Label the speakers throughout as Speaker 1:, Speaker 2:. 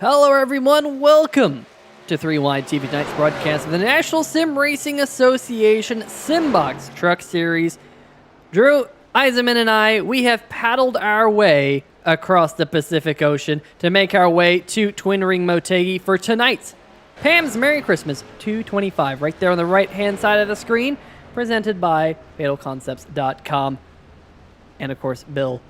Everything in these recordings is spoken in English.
Speaker 1: Hello everyone, welcome to 3 Wide TV Tonight's broadcast of the National Sim Racing Association Simbox Truck Series. Drew Eisenman and I, we have paddled our way across the Pacific Ocean to make our way to Twin Ring Motegi for tonight's Pam's Merry Christmas 225, right there on the right-hand side of the screen, presented by FatalConcepts.com. And of course, Bill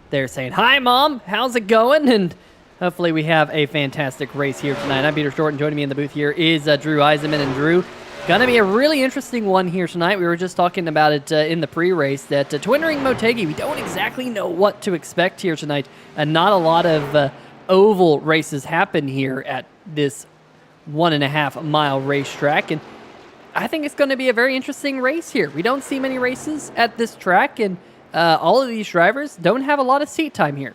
Speaker 1: there saying, "Hi, Mom, how's it going?" And hopefully we have a fantastic race here tonight. I'm Peter Short, and joining me in the booth here is Drew Eisenman. And Drew, gonna be a really interesting one here tonight. We were just talking about it in the pre-race that Twin Ring Motegi, we don't exactly know what to expect here tonight. And not a lot of oval races happen here at this 1.5 mile racetrack. And I think it's going to be a very interesting race here. We don't see many races at this track, and all of these drivers don't have a lot of seat time here.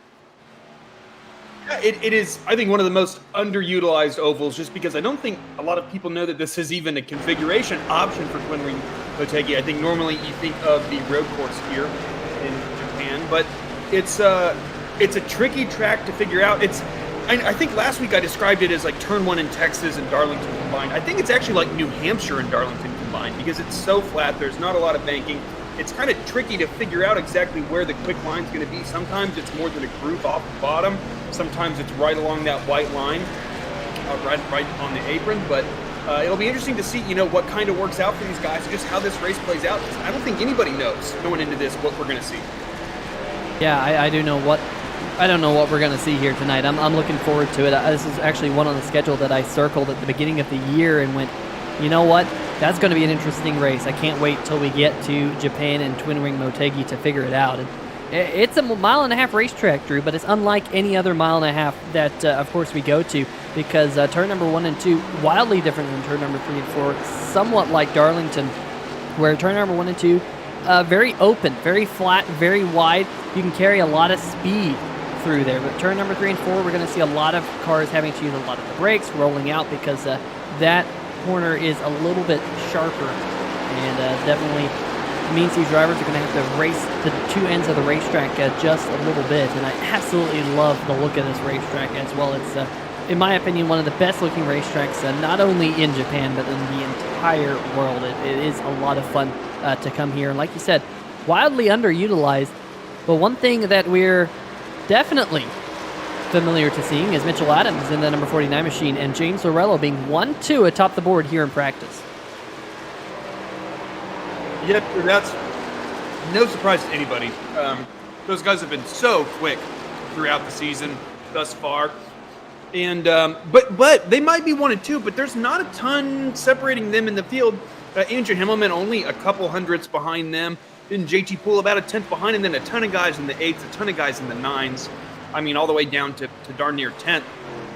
Speaker 2: Yeah, it is, I think, one of the most underutilized ovals, just because I don't think a lot of people know that this is even a configuration option for Twin Ring Motegi. I think normally you think of the road course here in Japan, but it's a tricky track to figure out. I think last week I described it as like Turn 1 in Texas and Darlington combined. I think it's actually like New Hampshire and Darlington combined because it's so flat. There's not a lot of banking. It's kind of tricky to figure out exactly where the quick line's going to be. Sometimes it's more than a groove off the bottom. Sometimes it's right along that white line, right on the apron. But it'll be interesting to see, what kind of works out for these guys, just how this race plays out. I don't think anybody knows going into this what we're going to see.
Speaker 1: Yeah, I don't know what we're going to see here tonight. I'm looking forward to it. This is actually one on the schedule that I circled at the beginning of the year and went, you know what? That's going to be an interesting race. I can't wait till we get to Japan and Twin Ring Motegi to figure it out. And it's a 1.5 mile racetrack, Drew, but it's unlike any other 1.5 mile that, of course, we go to, because turn number 1 and 2, wildly different than turn number 3 and 4, somewhat like Darlington, where turn number 1 and 2, very open, very flat, very wide. You can carry a lot of speed through there. But turn number 3 and 4, we're going to see a lot of cars having to use a lot of the brakes, rolling out, because that corner is a little bit sharper, and definitely means these drivers are going to have to race the two ends of the racetrack just a little bit. And I absolutely love the look of this racetrack as well. It's, in my opinion, one of the best looking racetracks, not only in Japan, but in the entire world. It is a lot of fun to come here. And like you said, wildly underutilized. But one thing that we're definitely familiar to seeing is Mitchell Adams in the number 49 machine, and James Lorello being 1-2 atop the board here in practice.
Speaker 2: Yep, that's no surprise to anybody. Those guys have been so quick throughout the season thus far, and but they might be 1 and 2, but there's not a ton separating them in the field. Andrew Himmelman only a couple hundredths behind them. Then JT Poole about a tenth behind, and then a ton of guys in the 8s, a ton of guys in the 9s. I mean, all the way down to darn near 10th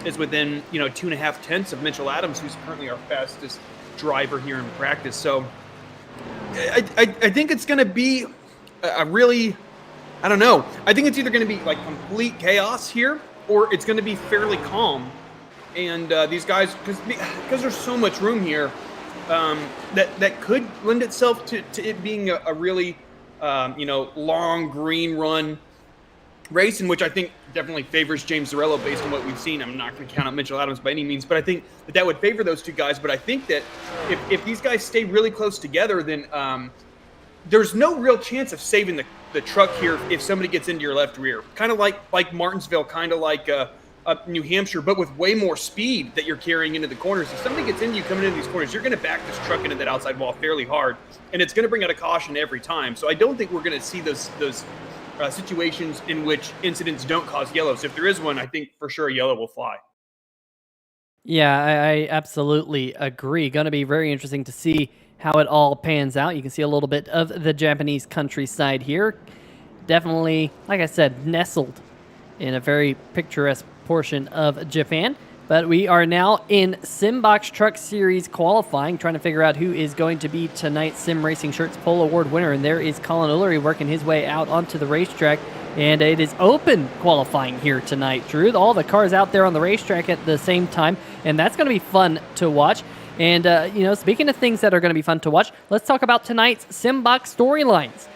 Speaker 2: is within 2.5 tenths of Mitchell Adams, who's currently our fastest driver here in practice. So I think it's going to be a really, I don't know. I think it's either going to be like complete chaos here, or it's going to be fairly calm. And these guys, because there's so much room here, that could lend itself to it being a really, long green run race, in which I think definitely favors James Zarello based on what we've seen. I'm not going to count out Mitchell Adams by any means, but I think that would favor those two guys. But I think that if these guys stay really close together, then there's no real chance of saving the truck here if somebody gets into your left rear. Kind of like Martinsville, kind of like New Hampshire, but with way more speed that you're carrying into the corners. If somebody gets into you coming into these corners, you're going to back this truck into that outside wall fairly hard, and it's going to bring out a caution every time. So I don't think we're going to see those situations in which incidents don't cause yellows. If there is one, I think for sure a yellow will fly.
Speaker 1: Yeah, I absolutely agree. Going to be very interesting to see how it all pans out. You can see a little bit of the Japanese countryside here. Definitely, like I said, nestled in a very picturesque portion of Japan. But we are now in Simbox Truck Series qualifying, trying to figure out who is going to be tonight's Sim Racing Shirts Pole Award winner. And there is Colin Ullery working his way out onto the racetrack. And it is open qualifying here tonight, Drew. All the cars out there on the racetrack at the same time. And that's going to be fun to watch. And, speaking of things that are going to be fun to watch, let's talk about tonight's Simbox storylines.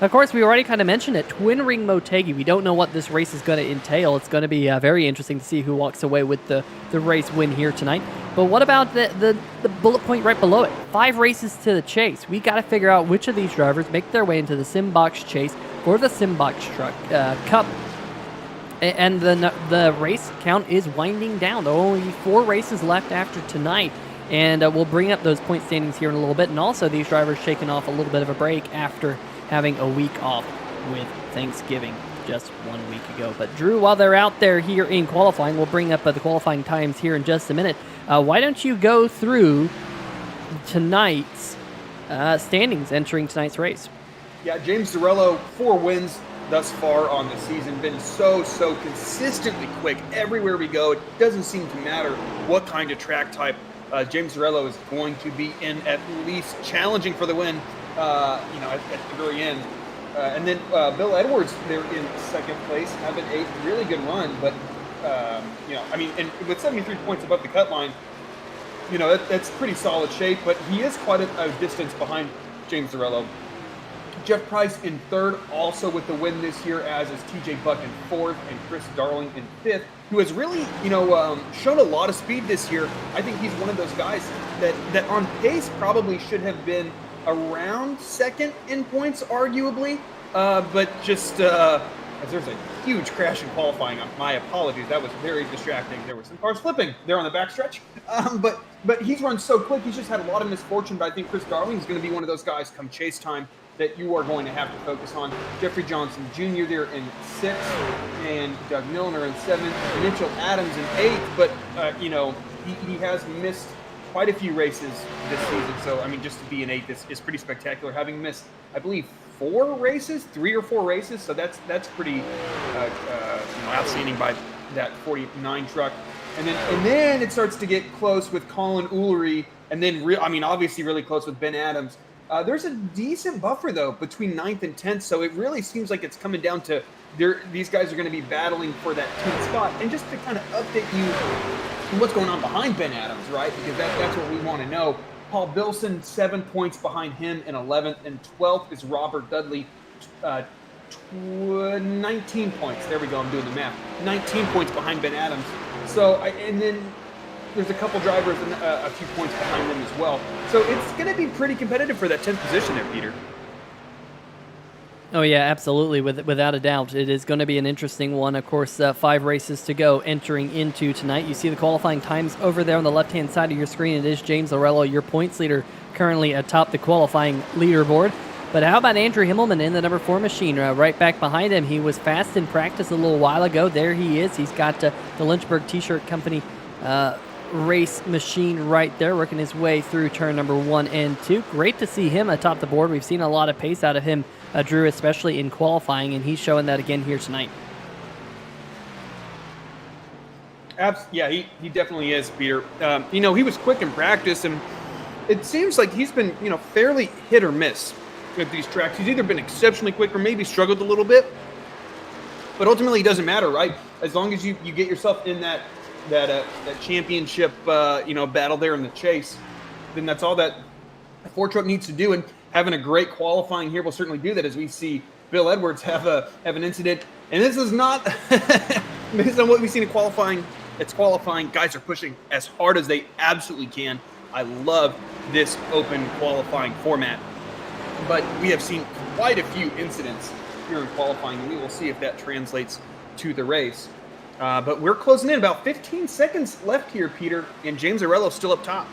Speaker 1: Of course, we already kind of mentioned it. Twin Ring Motegi. We don't know what this race is going to entail. It's going to be very interesting to see who walks away with the race win here tonight. But what about the bullet point right below it? 5 races to the chase. We got to figure out which of these drivers make their way into the Simbox chase for the Simbox Cup. And the race count is winding down. There are only 4 races left after tonight. And we'll bring up those point standings here in a little bit. And also these drivers shaking off a little bit of a break after having a week off with Thanksgiving just 1 week ago. But Drew, while they're out there here in qualifying, we'll bring up the qualifying times here in just a minute. Why don't you go through tonight's standings entering tonight's race?
Speaker 2: Yeah, James Zarello, 4 wins thus far on the season. Been so consistently quick everywhere we go. It doesn't seem to matter what kind of track type. James Zarello is going to be in at least challenging for the win. At the very end. And then Bill Edwards, they're in second place, having a really good run. But, and with 73 points above the cut line, that's pretty solid shape. But he is quite a distance behind James Zarello. Jeff Price in third, also with the win this year, as is TJ Buck in fourth and Chris Darling in fifth, who has really, shown a lot of speed this year. I think he's one of those guys that on pace probably should have been around second in points, arguably, but just as there's a huge crash in qualifying. My apologies, that was very distracting. There were some cars flipping there on the backstretch, but he's run so quick. He's just had a lot of misfortune. But I think Chris Darling is going to be one of those guys come chase time that you are going to have to focus on. Jeffrey Johnson Jr. there in sixth, and Doug Milner in seventh, Mitchell Adams in eighth. But he has missed quite a few races this season. So, just to be in eighth is pretty spectacular. Having missed, I believe, 3 or 4 races. So that's pretty outstanding by that 49 truck. And then it starts to get close with Colin Ullery, and then obviously really close with Ben Adams. There's a decent buffer though between 9th and 10th. So it really seems like it's coming down to these guys are going to be battling for that 10th spot. And just to kind of update you what's going on behind Ben Adams, right? Because that's what we want to know. Paul Bilson, 7 points behind him in 11th, and 12th is Robert Dudley, 19 points. There we go, I'm doing the math. 19 points behind Ben Adams. So, and then there's a couple drivers and a few points behind them as well. So it's going to be pretty competitive for that 10th position there, Peter.
Speaker 1: Oh, yeah, absolutely. Without a doubt. It is going to be an interesting one. Of course, 5 races to go entering into tonight. You see the qualifying times over there on the left-hand side of your screen. It is James Zarello, your points leader, currently atop the qualifying leaderboard. But how about Andrew Himmelman in the number 4 machine right back behind him? He was fast in practice a little while ago. There he is. He's got the Lynchburg T-shirt company race machine right there, working his way through turn number 1 and 2. Great to see him atop the board. We've seen a lot of pace out of him, Drew, especially in qualifying, and he's showing that again here tonight.
Speaker 2: Yeah, he definitely is, Peter. He was quick in practice, and it seems like he's been, fairly hit or miss with these tracks. He's either been exceptionally quick or maybe struggled a little bit, but ultimately it doesn't matter, right? As long as you get yourself in that championship, battle there in the chase, then that's all that a 4 truck needs to do. And having a great qualifying here will certainly do that, as we see Bill Edwards have an incident. And this is not based on what we've seen in qualifying. It's qualifying. Guys are pushing as hard as they absolutely can. I love this open qualifying format. But we have seen quite a few incidents here in qualifying, and we will see if that translates to the race. But we're closing in, about 15 seconds left here, Peter, and James Zarello still up top.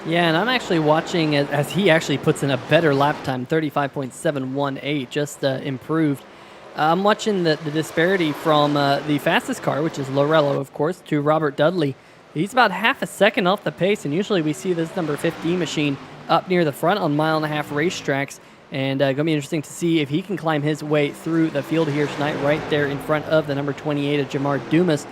Speaker 1: Yeah, and I'm actually watching as he actually puts in a better lap time, 35.718, just improved. I'm watching the disparity from the fastest car, which is Lorello, of course, to Robert Dudley. He's about half a second off the pace, and usually we see this number 15 machine up near the front on 1.5-mile racetracks. And going to be interesting to see if he can climb his way through the field here tonight, right there in front of the number 28 of Jamar Dumas.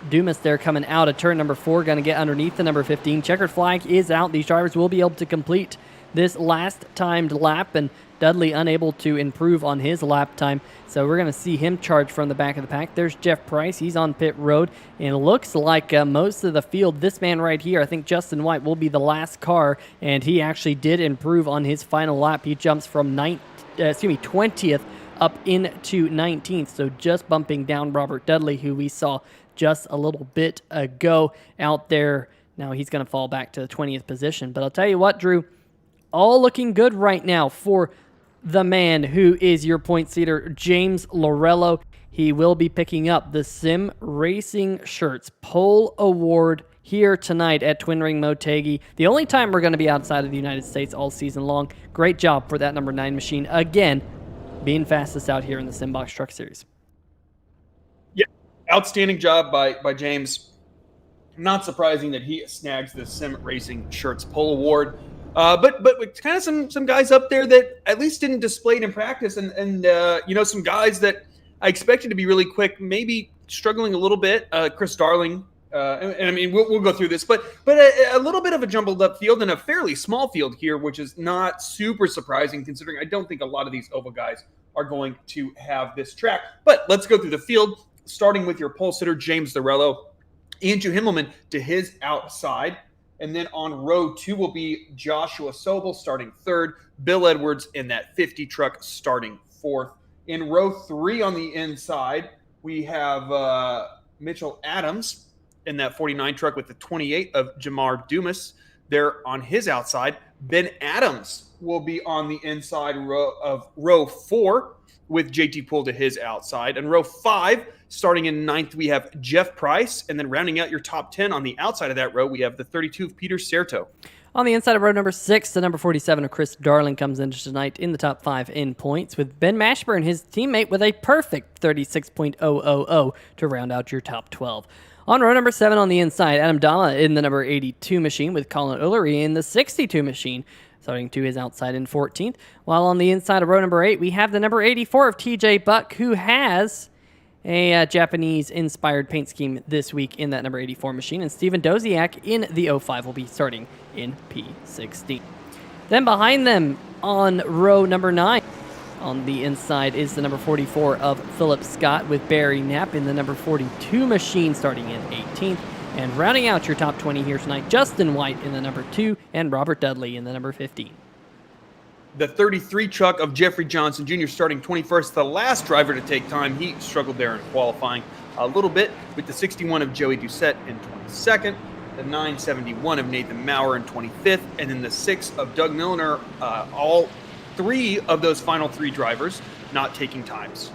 Speaker 1: Dumas there coming out of turn number 4, going to get underneath the number 15. Checkered flag is out. These drivers will be able to complete this last timed lap, and Dudley unable to improve on his lap time. So we're going to see him charge from the back of the pack. There's Jeff Price. He's on pit road, and it looks like most of the field, this man right here, I think Justin White, will be the last car, and he actually did improve on his final lap. He jumps from 19th 20th up into 19th. So just bumping down Robert Dudley, who we saw just a little bit ago out there. Now he's going to fall back to the 20th position. But I'll tell you what, Drew, all looking good right now for the man who is your points leader, James Lorello. He will be picking up the Sim Racing Shirts Pole Award here tonight at Twin Ring Motegi. The only time we're going to be outside of the United States all season long. Great job for that number 9 machine. Again, being fastest out here in the Simbox Truck Series.
Speaker 2: Yeah, outstanding job by James. Not surprising that he snags the Sim Racing Shirts Pole Award. But kind of some guys up there that at least didn't display it in practice, and some guys that I expected to be really quick, maybe struggling a little bit. Chris Darling, and I mean we'll go through this, but a little bit of a jumbled up field and a fairly small field here, which is not super surprising considering I don't think a lot of these oval guys are going to have this track. But let's go through the field, starting with your pole sitter James Lorello, Andrew Himmelman to his outside. And then on row 2 will be Joshua Sobel starting 3rd, Bill Edwards in that 50 truck starting 4th. In row 3 on the inside, we have Mitchell Adams in that 49 truck with the 28 of Jamar Dumas. There on his outside, Ben Adams will be on the inside row 4 with JT Poole to his outside. And row 5, starting in 9th, we have Jeff Price. And then rounding out your top 10 on the outside of that row, we have the 32 of Peter Certo.
Speaker 1: On the inside of row number 6, the number 47 of Chris Darling comes into tonight in the top 5 in points, with Ben Mashburn, his teammate, with a perfect 36.000 to round out your top 12. On row number 7 on the inside, Adam Dama in the number 82 machine, with Colin Ullery in the 62 machine, starting to his outside in 14th. While on the inside of row number 8, we have the number 84 of TJ Buck, who has a Japanese-inspired paint scheme this week in that number 84 machine, and Steven Doziak in the 05 will be starting in P16. Then behind them on row number 9, on the inside is the number 44 of Philip Scott, with Barry Knapp in the number 42 machine starting in 18th. And rounding out your top 20 here tonight, Justin White in the number 2 and Robert Dudley in the number 15.
Speaker 2: The 33 truck of Jeffrey Johnson Jr. starting 21st, the last driver to take time. He struggled there in qualifying a little bit, with the 61 of Joey Doucette in 22nd, the 971 of Nathan Maurer in 25th, and then the 6 of Doug Milner. All 3 of those final 3 drivers not taking times.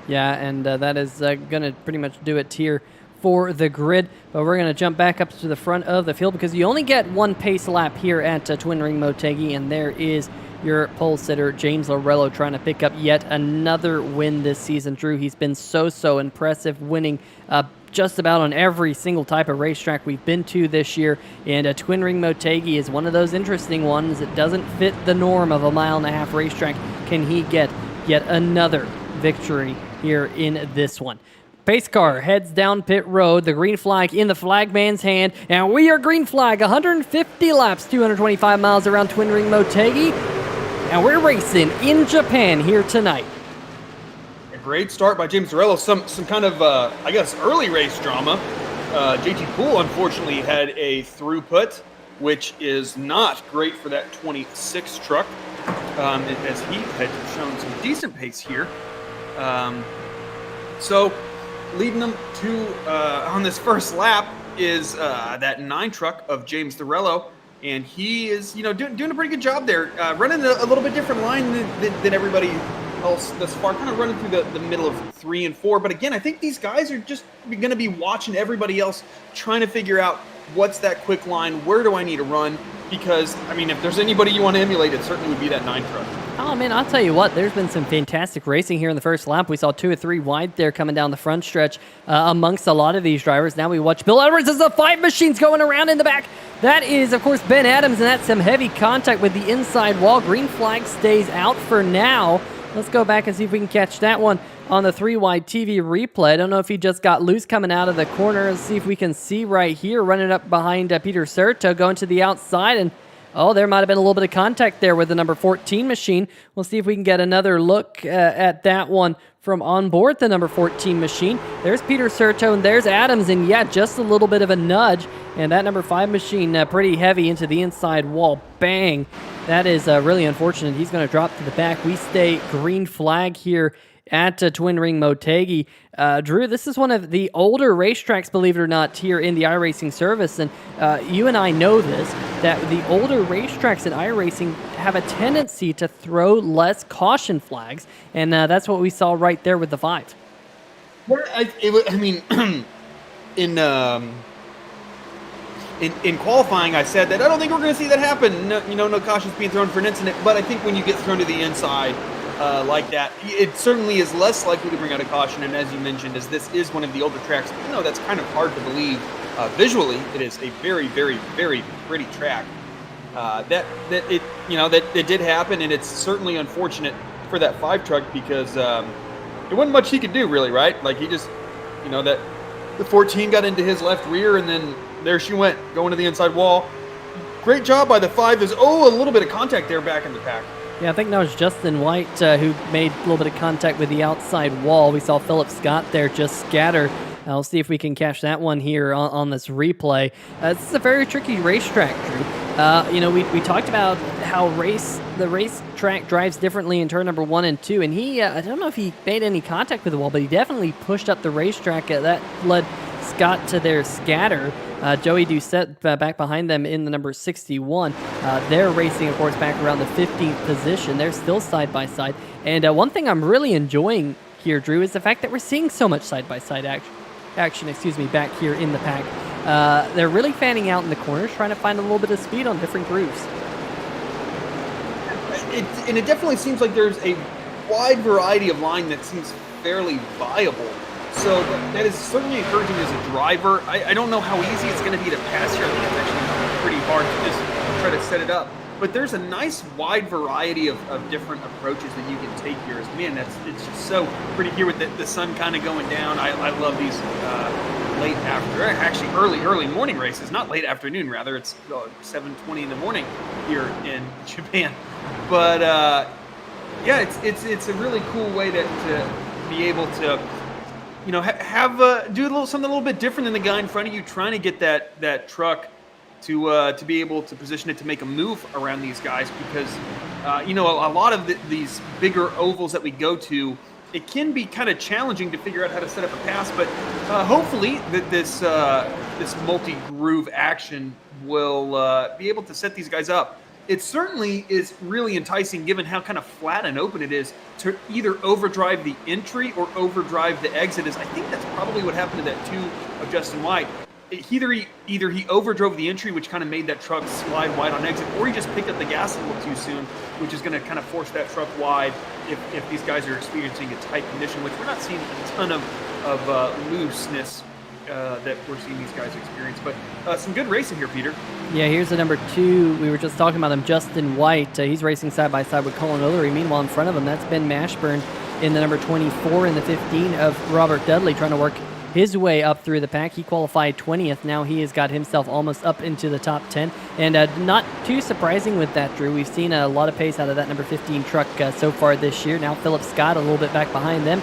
Speaker 1: Yeah, and that is going to pretty much do it here for the grid. But we're going to jump back up to the front of the field because you only get one pace lap here at Twin Ring Motegi, and there is your pole sitter, James Lorello, trying to pick up yet another win this season. Drew, he's been so impressive, winning just about on every single type of racetrack we've been to this year, and Twin Ring Motegi is one of those interesting ones that doesn't fit the norm of a mile-and-a-half racetrack. Can he get yet another victory here in this one? Pace car heads down pit road, the green flag in the flagman's hand, and we are green flag, 150 laps, 225 miles around Twin Ring Motegi, and we're racing in Japan here tonight.
Speaker 2: A great start by James Lorello. Some kind of, I guess, early race drama. JT Poole, unfortunately, had a throughput, which is not great for that 26 truck, as he had shown some decent pace here. So leading them to, on this first lap, is that 9 truck of James Lorello, and he is, doing a pretty good job there, running a little bit different line than everybody else thus far, kind of running through the middle of 3 and 4. But again, I think these guys are just going to be watching everybody else, trying to figure out what's that quick line, where do I need to run, because, I mean, if there's anybody you want to emulate, it certainly would be that 9 truck.
Speaker 1: Oh, man, I'll tell you what, there's been some fantastic racing here in the first lap. We saw 2 or 3 wide there coming down the front stretch amongst a lot of these drivers. Now we watch Bill Edwards as the 5 machines going around in the back. That is, of course, Ben Adams, and that's some heavy contact with the inside wall. Green flag stays out for now. Let's go back and see if we can catch that one on the 3-wide TV replay. I don't know if he just got loose coming out of the corner. Let's see if we can see right here, running up behind Peter Certo, going to the outside, and oh, there might have been a little bit of contact there with the number 14 machine. We'll see if we can get another look at that one from on board the number 14 machine. There's Peter Sertone, there's Adams, and yeah, just a little bit of a nudge. And that number 5 machine pretty heavy into the inside wall. Bang. That is really unfortunate. He's going to drop to the back. We stay green flag here at Twin Ring Motegi. Drew, this is one of the older racetracks, believe it or not, here in the iRacing service. And you and I know this, that the older racetracks in iRacing have a tendency to throw less caution flags. And that's what we saw right there with the 5.
Speaker 2: Well, I mean, in qualifying, I said that I don't think we're going to see that happen. No, no cautions being thrown for an incident. But I think when you get thrown to the inside like that, it certainly is less likely to bring out a caution. And as you mentioned, as this is one of the older tracks, that's kind of hard to believe. Visually, it is a very, very, very pretty track. That it did happen, and it's certainly unfortunate for that 5 truck because there wasn't much he could do, really, right? Like he just, that the 14 got into his left rear, and then there she went, going to the inside wall. Great job by the 5. There's a little bit of contact there back in the pack.
Speaker 1: Yeah, I think that was Justin White who made a little bit of contact with the outside wall. We saw Philip Scott there just scatter. I'll see if we can catch that one here on this replay. This is a very tricky racetrack, Drew. We talked about how the racetrack drives differently in turn number 1 and 2, and he, I don't know if he made any contact with the wall, but he definitely pushed up the racetrack. That led Scott to their scatter. Joey Doucette back behind them in the number 61. They're racing, of course, back around the 15th position. They're still side by side. And one thing I'm really enjoying here, Drew, is the fact that we're seeing so much side-by-side action back here in the pack. They're really fanning out in the corners, trying to find a little bit of speed on different grooves.
Speaker 2: It definitely seems like there's a wide variety of line that seems fairly viable. So that is certainly encouraging as a driver. I don't know how easy it's going to be to pass here. I think it's actually pretty hard to just try to set it up. But there's a nice wide variety of different approaches that you can take here. It's just so pretty here with the sun kind of going down. I love these early morning races, not late afternoon, rather. It's 7:20 in the morning here in Japan. But it's a really cool way to be able to do something a little bit different than the guy in front of you, trying to get that truck to be able to position it to make a move around these guys, because a lot of these bigger ovals that we go to, it can be kind of challenging to figure out how to set up a pass. But hopefully this multi-groove action will be able to set these guys up. It certainly is really enticing, given how kind of flat and open it is, to either overdrive the entry or overdrive the exit. I think that's probably what happened to that 2 of Justin White. Either he overdrove the entry, which kind of made that truck slide wide on exit, or he just picked up the gas a little too soon, which is going to kind of force that truck wide if these guys are experiencing a tight condition, which we're not seeing a ton of looseness that we're seeing these guys experience. But some good racing here, Peter.
Speaker 1: Yeah, here's the number 2. We were just talking about him, Justin White. He's racing side by side with Colin O'Leary. Meanwhile, in front of him, that's Ben Mashburn in the number 24 and the 15 of Robert Dudley, trying to work his way up through the pack. He qualified 20th. Now he has got himself almost up into the top 10. And not too surprising with that, Drew. We've seen a lot of pace out of that number 15 truck so far this year. Now Philip Scott a little bit back behind them,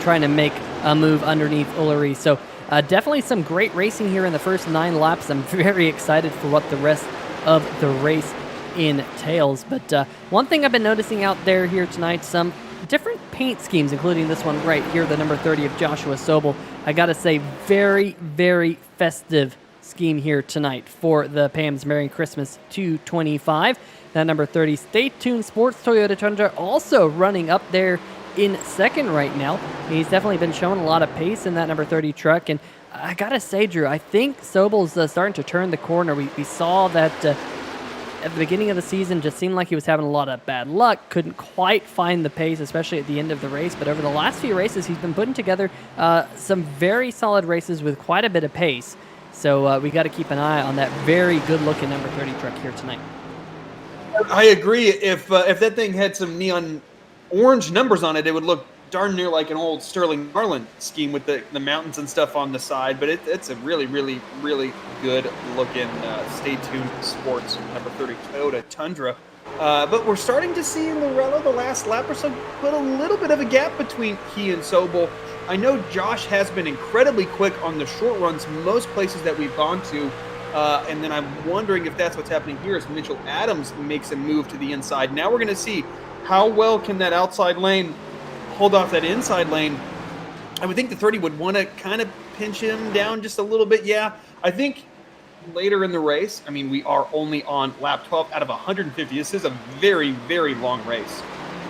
Speaker 1: trying to make a move underneath O'Leary. So definitely some great racing here in the first 9 laps. I'm very excited for what the rest of the race entails. But one thing I've been noticing out there here tonight, some different paint schemes, including this one right here, the number 30 of Joshua Sobel. I gotta say, very, very festive scheme here tonight for the Pams. Merry Christmas 225. That number 30, Stay Tuned Sports Toyota Tundra, also running up there in second right now. He's definitely been showing a lot of pace in that number 30 truck. And I gotta say, Drew, I think Sobel's starting to turn the corner. We saw that at the beginning of the season, just seemed like he was having a lot of bad luck, couldn't quite find the pace, especially at the end of the race. But over the last few races, he's been putting together some very solid races with quite a bit of pace. So we got to keep an eye on that very good-looking number 30 truck here tonight.
Speaker 2: I agree. If that thing had some neon orange numbers on it, it would look darn near like an old Sterling Marlin scheme with the mountains and stuff on the side. But it's a really, really, really good looking Stay Tuned Sports number 30 Toyota Tundra. But we're starting to see Lorello the last lap or so put a little bit of a gap between he and Sobel. I know Josh has been incredibly quick on the short runs most places that we've gone to. And then I'm wondering if that's what's happening here as Mitchell Adams makes a move to the inside. Now we're going to see how well can that outside lane hold off that inside lane. I would think the 30 would want to kind of pinch him down just a little bit. Yeah, I think later in the race, I mean, we are only on lap 12 out of 150. This is a very, very long race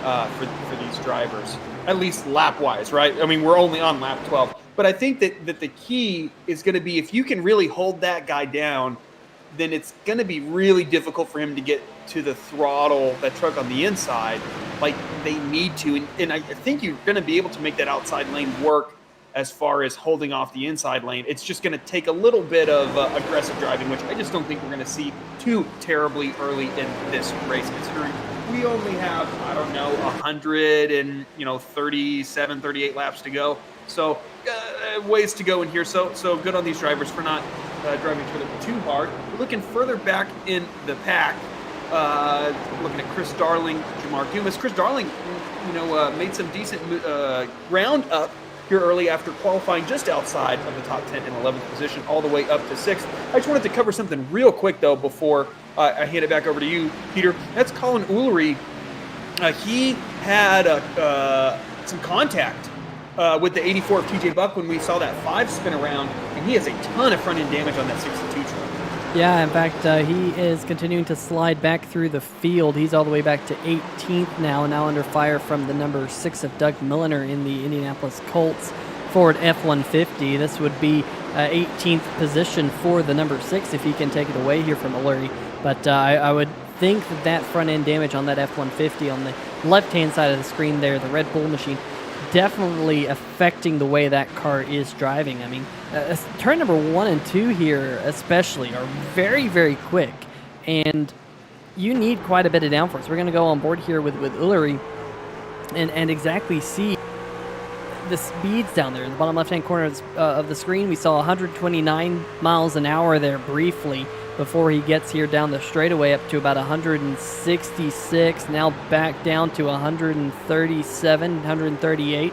Speaker 2: for these drivers, at least lap-wise, right? I mean, we're only on lap 12. But I think that the key is going to be if you can really hold that guy down, then it's going to be really difficult for him to get to the throttle, that truck on the inside, like they need to. And I think you're going to be able to make that outside lane work as far as holding off the inside lane. It's just going to take a little bit of aggressive driving, which I just don't think we're going to see too terribly early in this race, considering we only have, I don't know, 137, 38 laps to go. So ways to go in here. So good on these drivers for not driving each other too hard. We're looking further back in the pack. Looking at Chris Darling, Jamar Dumas. Chris Darling, made some decent round up here early after qualifying just outside of the top 10 and 11th position, all the way up to 6th. I just wanted to cover something real quick, though, before I hand it back over to you, Peter. That's Colin Ullery. He had some contact with the 84 of TJ Buck when we saw that 5 spin around, and he has a ton of front-end damage on that 62 truck.
Speaker 1: Yeah, in fact, he is continuing to slide back through the field. He's all the way back to 18th now under fire from the number 6 of Doug Milliner in the Indianapolis Colts Ford F-150. This would be 18th position for the number 6 if he can take it away here from Ullery. But I would think that front-end damage on that F-150 on the left-hand side of the screen there, the Red Bull machine, definitely affecting the way that car is driving. I mean, turn number 1 and 2 here especially are very, very quick, and you need quite a bit of downforce. We're going to go on board here with Ullery and exactly see the speeds down there. In the bottom left-hand corner of the screen, we saw 129 miles an hour there briefly before he gets here down the straightaway up to about 166, now back down to 137, 138.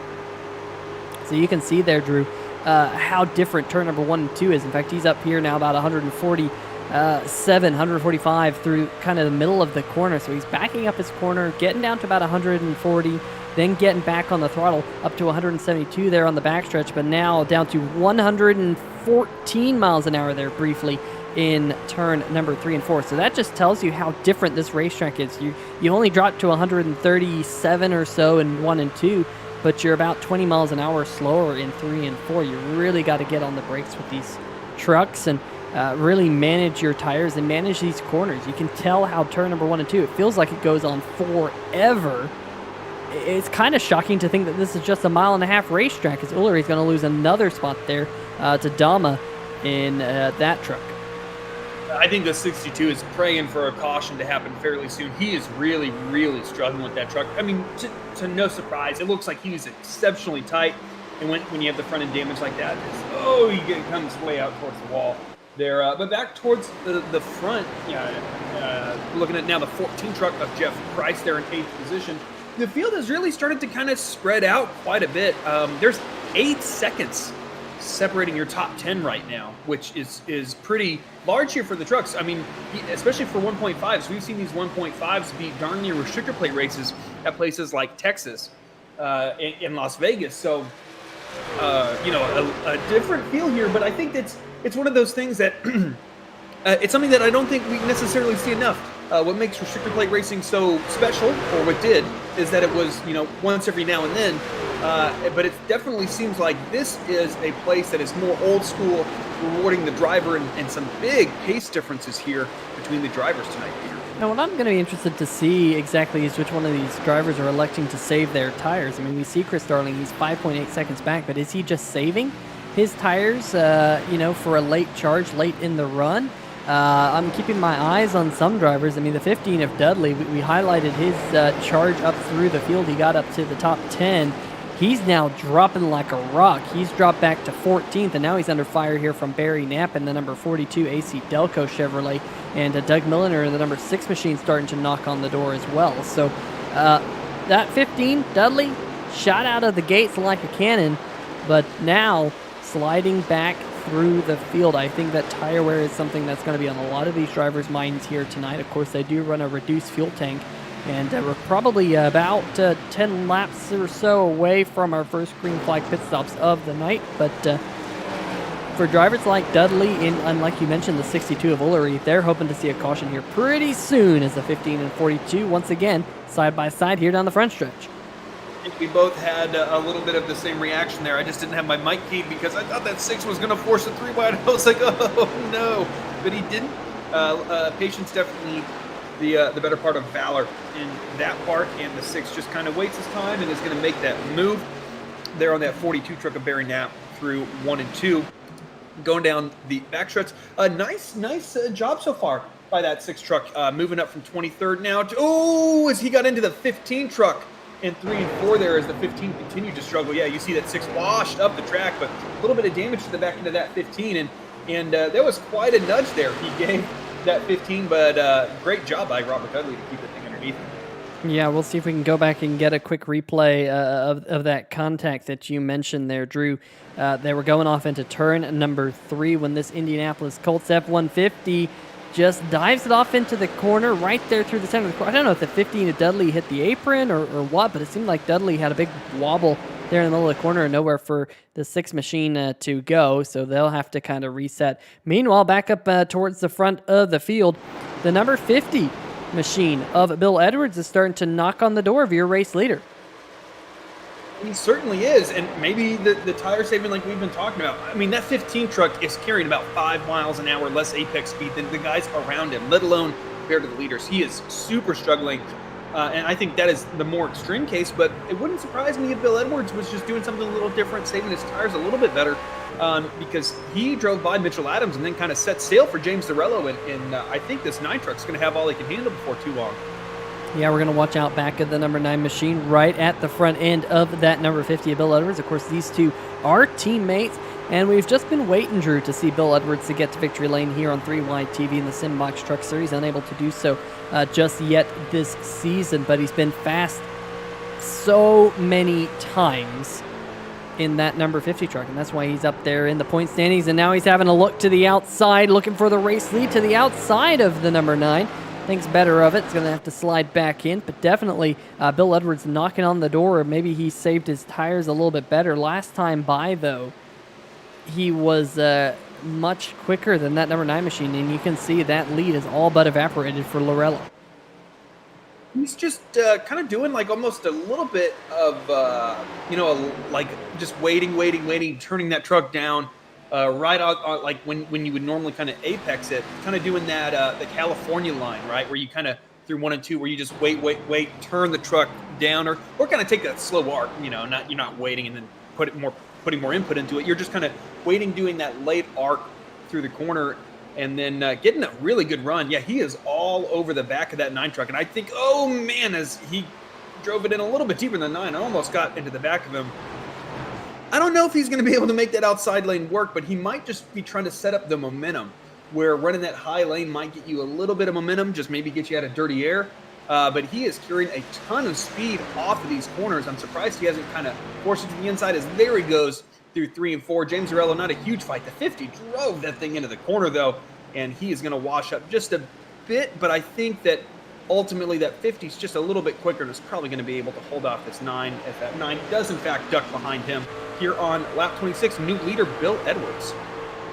Speaker 1: So you can see there, Drew, how different turn number 1 and 2 is. In fact, he's up here now about 147, 145 through kind of the middle of the corner. So he's backing up his corner, getting down to about 140, then getting back on the throttle up to 172 there on the backstretch, but now down to 114 miles an hour there briefly in turn number 3 and 4. So that just tells you how different this racetrack is. You only dropped to 137 or so in 1 and 2, but you're about 20 miles an hour slower in 3 and 4. You really got to get on the brakes with these trucks and really manage your tires and manage these corners. You can tell how turn number 1 and 2, it feels like it goes on forever. It's kind of shocking to think that this is just a 1.5 mile racetrack, as Ullery's going to lose another spot there to Dama in that truck.
Speaker 2: I think the 62 is praying for a caution to happen fairly soon. He is really, really struggling with that truck. I mean, to no surprise, it looks like he was exceptionally tight. And when you have the front end damage like that, he comes way out towards the wall there. But back towards the front, looking at now the 14 truck of Jeff Price there in 8th position. The field has really started to kind of spread out quite a bit. There's 8 seconds separating your top 10 right now, which is pretty large here for the trucks. I mean, especially for 1.5s. We've seen these 1.5s be darn near restrictor plate races at places like Texas in Las Vegas. So, a different feel here, but I think it's one of those things that it's something that I don't think we necessarily see enough. What makes restrictor plate racing so special, or what did, is that it was, once every now and then. But it definitely seems like this is a place that is more old school, rewarding the driver, and some big pace differences here between the drivers tonight, Peter.
Speaker 1: Now, what I'm going to be interested to see exactly is which one of these drivers are electing to save their tires. I mean, we see Chris Darling, he's 5.8 seconds back, but is he just saving his tires, for a late charge, late in the run? I'm keeping my eyes on some drivers. I mean, the 15 of Dudley, we highlighted his charge up through the field. He got up to the top 10. he's now dropping like a rock. He's dropped back to 14th, and now he's under fire here from Barry Knapp and the number 42 AC Delco Chevrolet, and Doug Milliner, the number 6 machine, starting to knock on the door as well. So that 15, Dudley, shot out of the gates like a cannon, but now sliding back through the field. I think that tire wear is something that's going to be on a lot of these drivers' minds here tonight. Of course, they do run a reduced fuel tank, and we're probably about 10 laps or so away from our first green flag pit stops of the night. But for drivers like Dudley and like you mentioned, the 62 of Ullery, they're hoping to see a caution here pretty soon as the 15 and 42 once again side by side here down the front stretch.
Speaker 2: I think we both had a little bit of the same reaction there. I just didn't have my mic keyed because I thought that 6 was going to force a 3 wide. I was like, oh no, but he didn't. Patience definitely the better part of valor in that part, and the 6 just kind of waits his time and is going to make that move there on that 42 truck of Barry Knapp through 1 and 2, going down the back stretch. Nice job so far by that 6 truck, moving up from 23rd now to, as he got into the 15 truck. And 3 and 4 there as the 15 continued to struggle. Yeah, you see that 6 washed up the track, but a little bit of damage to the back end of that 15. And there was quite a nudge there he gave that 15, but great job by Robert Dudley to keep the thing underneath him.
Speaker 1: Yeah, we'll see if we can go back and get a quick replay of that contact that you mentioned there, Drew. They were going off into turn number 3 when this Indianapolis Colts F-150 just dives it off into the corner right there through the center of the corner. I don't know if the 15 of Dudley hit the apron or what, but it seemed like Dudley had a big wobble there in the middle of the corner and nowhere for the 6 machine to go, so they'll have to kind of reset. Meanwhile, back up towards the front of the field, the number 50 machine of Bill Edwards is starting to knock on the door of your race leader.
Speaker 2: He certainly is, and maybe the tire saving like we've been talking about. I mean, that 15 truck is carrying about 5 miles an hour less apex speed than the guys around him, let alone compared to the leaders. He is super struggling, and I think that is the more extreme case, but it wouldn't surprise me if Bill Edwards was just doing something a little different, saving his tires a little bit better, because he drove by Mitchell Adams and then kind of set sail for James Zarello, and I think this 9 truck's going to have all he can handle before too long.
Speaker 1: Yeah, we're going to watch out back of the number 9 machine right at the front end of that number 50 of Bill Edwards. Of course, these two are teammates, and we've just been waiting, Drew, to see Bill Edwards to get to victory lane here on 3 Wide TV in the Simbox Truck Series. Unable to do so just yet this season, but he's been fast so many times in that number 50 truck, and that's why he's up there in the point standings. And now he's having a look to the outside, looking for the race lead to the outside of the number 9. Thinks better of it. It's going to have to slide back in, but definitely Bill Edwards knocking on the door, or maybe he saved his tires a little bit better. Last time by, though, he was much quicker than that number 9 machine, and you can see that lead is all but evaporated for Lorello.
Speaker 2: He's just kind of doing like almost a little bit of, like just waiting, turning that truck down. Right out, like when you would normally kind of apex it, kind of doing that the California line, right, where you kind of through 1 and 2, where you just wait, turn the truck down, or kind of take that slow arc, you're not waiting and then putting more input into it. You're just kind of waiting, doing that late arc through the corner, and then getting a really good run. Yeah, he is all over the back of that 9 truck, and I think, oh man, as he drove it in a little bit deeper than 9, I almost got into the back of him. I don't know if he's going to be able to make that outside lane work, but he might just be trying to set up the momentum, where running that high lane might get you a little bit of momentum, just maybe get you out of dirty air. But he is carrying a ton of speed off of these corners. I'm surprised he hasn't kind of forced it to the inside, as there he goes through 3 and 4. James Zarello, not a huge fight. The 50 drove that thing into the corner, though, and he is going to wash up just a bit, but I think that ultimately that 50 is just a little bit quicker and is probably going to be able to hold off this 9 if that 9 does in fact duck behind him here on lap 26. New leader Bill Edwards.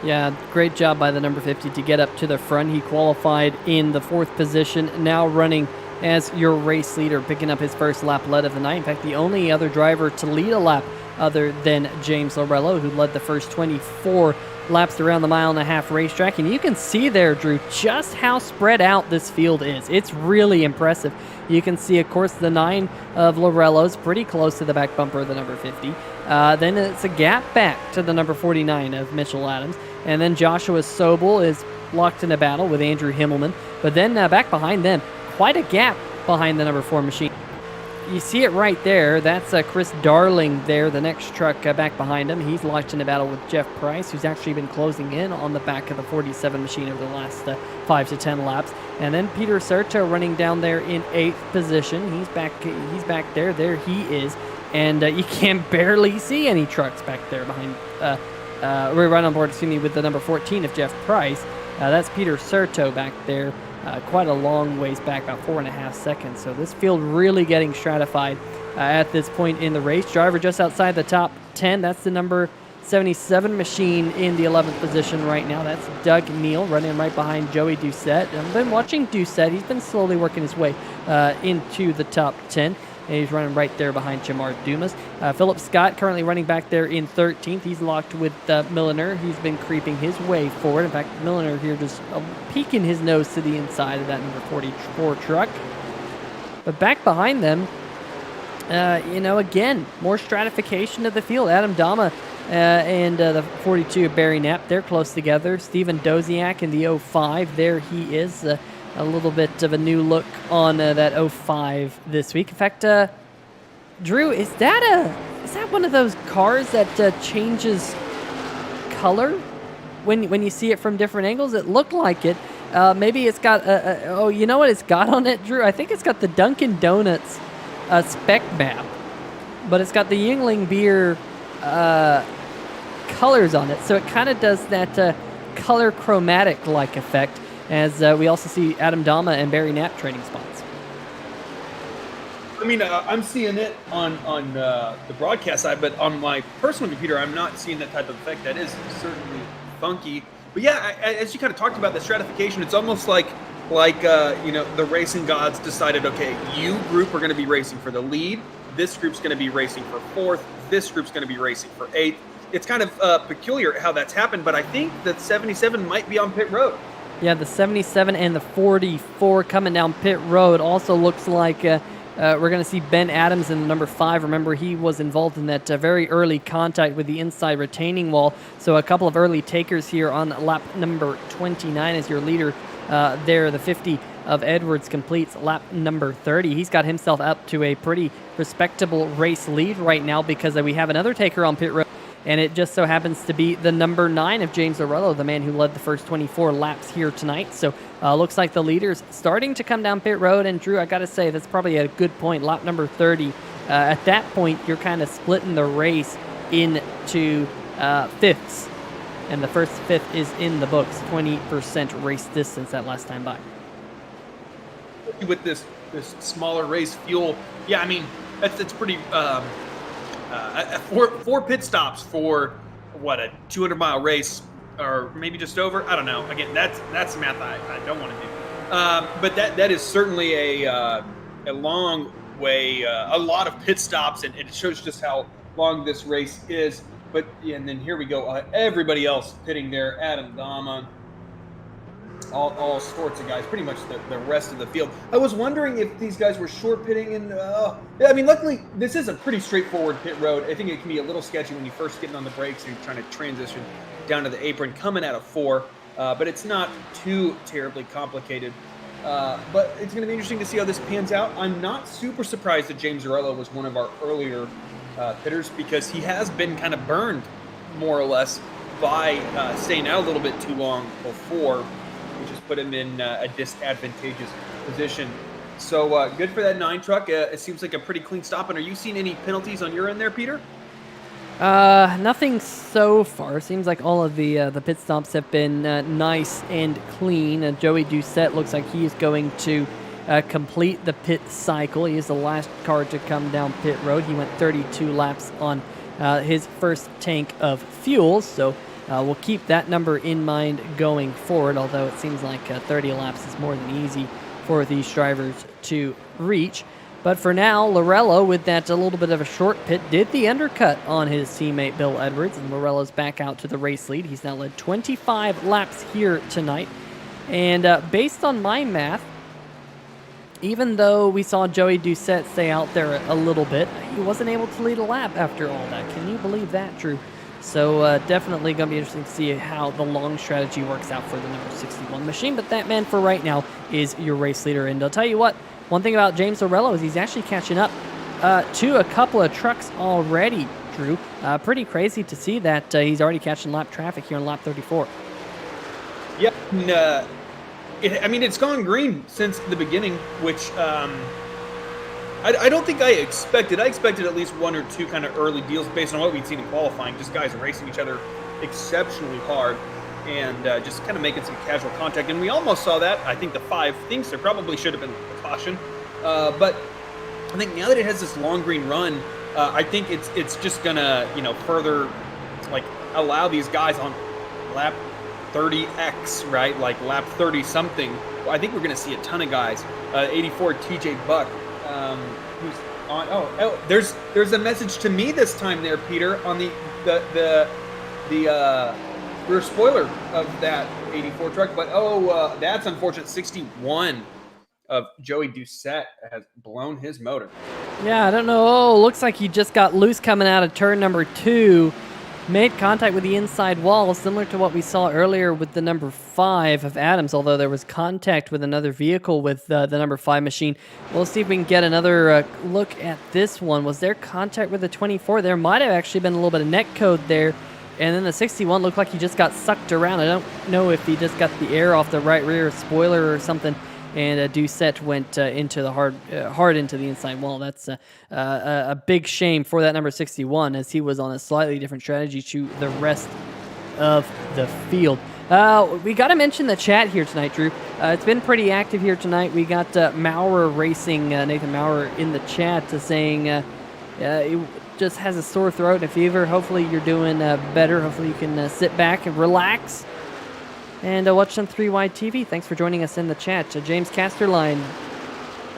Speaker 1: Yeah, great job by the number 50 to get up to the front. He qualified in the 4th position, now running as your race leader, picking up his first lap lead of the night. In fact, the only other driver to lead a lap other than James Lorello, who led the first 24 laps around the 1.5 mile racetrack. And you can see there, Drew, just how spread out this field is. It's really impressive. You can see, of course, the 9 of Lorello's pretty close to the back bumper of the number 50. Then it's a gap back to the number 49 of Mitchell Adams. And then Joshua Sobel is locked in a battle with Andrew Himmelman. But then back behind them, quite a gap behind the number 4 machine. you see it right there. That's Chris Darling there, the next truck back behind him. He's launched in a battle with Jeff Price, who's actually been closing in on the back of the 47 machine over the last 5 to 10 laps. And then Peter Serto running down there in 8th position. He's back there. There he is. And you can barely see any trucks back there behind. We're right on board, with the number 14 of Jeff Price. That's Peter Serto back there. Quite a long ways back, about 4.5 seconds. So this field really getting stratified at this point in the race. Driver just outside the top 10. That's the number 77 machine in the 11th position right now. That's Doug Neal running right behind Joey Doucette. I've been watching Doucette. He's been slowly working his way into the top 10. And he's running right there behind Jamar Dumas. Philip Scott currently running back there in 13th. He's locked with Milliner. He's been creeping his way forward. In fact, Milliner here just peeking his nose to the inside of that number 44 truck. But back behind them, again, more stratification of the field. Adam Dama and the 42 of Barry Knapp, they're close together. Stephen Doziak in the 05, there he is. A little bit of a new look on that 05 this week. In fact, Drew, is that one of those cars that changes color when you see it from different angles? It looked like it. Maybe it's got you know what it's got on it, Drew? I think it's got the Dunkin' Donuts spec map, but it's got the Yuengling beer colors on it, so it kind of does that color chromatic like effect. As we also see Adam Dama and Barry Knapp trading spots.
Speaker 2: I mean, I'm seeing it on the broadcast side, but on my personal computer, I'm not seeing that type of effect. That is certainly funky. But yeah, as you kind of talked about the stratification, it's almost like the racing gods decided, okay, you group are going to be racing for the lead. This group's going to be racing for 4th. This group's going to be racing for 8th. It's kind of peculiar how that's happened, but I think that 77 might be on pit road.
Speaker 1: Yeah, the 77 and the 44 coming down pit road. Also looks like we're going to see Ben Adams in the number 5. Remember, he was involved in that very early contact with the inside retaining wall. So a couple of early takers here on lap number 29 as your leader there. The 50 of Edwards completes lap number 30. He's got himself up to a pretty respectable race lead right now because we have another taker on pit road. And it just so happens to be the number 9 of James Arello, the man who led the first 24 laps here tonight. So looks like the leader's starting to come down pit road. And Drew, I got to say, that's probably a good point. Lap number 30. At that point, you're kind of splitting the race into fifths. And the first fifth is in the books. 20% race distance that last time by.
Speaker 2: With this smaller race fuel, yeah, I mean, that's pretty... 4 pit stops for a 200-mile race, or maybe just over. I don't know. Again, that's math I don't want to do. But that is certainly a long way, a lot of pit stops, and it shows just how long this race is. But and then here we go. Everybody else pitting there. Adam Dama, all sorts of guys, pretty much the rest of the field. I was wondering if these guys were short pitting, and I mean, luckily this is a pretty straightforward pit road. I think it can be a little sketchy when you first getting on the brakes and you're trying to transition down to the apron coming out of 4, but it's not too terribly complicated. But it's going to be interesting to see how this pans out. I'm not super surprised that James Arello was one of our earlier pitters because he has been kind of burned more or less by staying out a little bit too long before, which has put him in a disadvantageous position. So good for that 9 truck. It seems like a pretty clean stop. And are you seeing any penalties on your end there, Peter?
Speaker 1: Nothing so far. Seems like all of the pit stops have been nice and clean. Joey Doucette looks like he is going to complete the pit cycle. He is the last car to come down pit road. He went 32 laps on his first tank of fuel. So we'll keep that number in mind going forward, although it seems like 30 laps is more than easy for these drivers to reach. But for now, Lorello, with that a little bit of a short pit, did the undercut on his teammate Bill Edwards, and Lorello's back out to the race lead. He's now led 25 laps here tonight. And based on my math, even though we saw Joey Doucette stay out there a little bit, he wasn't able to lead a lap after all that. Can you believe that, Drew? So definitely going to be interesting to see how the long strategy works out for the number 61 machine. But that man for right now is your race leader. And I'll tell you what, one thing about James Lorello is he's actually catching up to a couple of trucks already, Drew. Pretty crazy to see that he's already catching lap traffic here on lap 34.
Speaker 2: Yeah, and, it's gone green since the beginning, which I don't think I expected. I expected at least one or two kind of early deals based on what we'd seen in qualifying, just guys racing each other exceptionally hard and just kind of making some casual contact. And we almost saw that. I think the 5 thinks there probably should have been a caution. But I think now that it has this long green run, I think it's just going to, further like allow these guys on lap 30X, right? Like lap 30 something. Well, I think we're going to see a ton of guys. 84 TJ Buck, who's on. There's a message to me this time there, Peter, on the rear spoiler of that 84 truck. But that's unfortunate. 61 of Joey Doucette has blown his motor.
Speaker 1: Yeah, I don't know. Oh, looks like he just got loose coming out of turn number 2. Made contact with the inside wall, similar to what we saw earlier with the number 5 of Adams, although there was contact with another vehicle with the number 5 machine. We'll see if we can get another look at this one. Was there contact with the 24? There might have actually been a little bit of net code there. And then the 61 looked like he just got sucked around. I don't know if he just got the air off the right rear spoiler or something. And Doucette went into the hard into the inside wall. That's a big shame for that number 61, as he was on a slightly different strategy to the rest of the field. We got to mention the chat here tonight, Drew. It's been pretty active here tonight. We got Maurer Racing, Nathan Maurer, in the chat saying he just has a sore throat and a fever. Hopefully you're doing better. Hopefully you can sit back and relax and watch some 3Wide TV. Thanks for joining us in the chat. James Casterline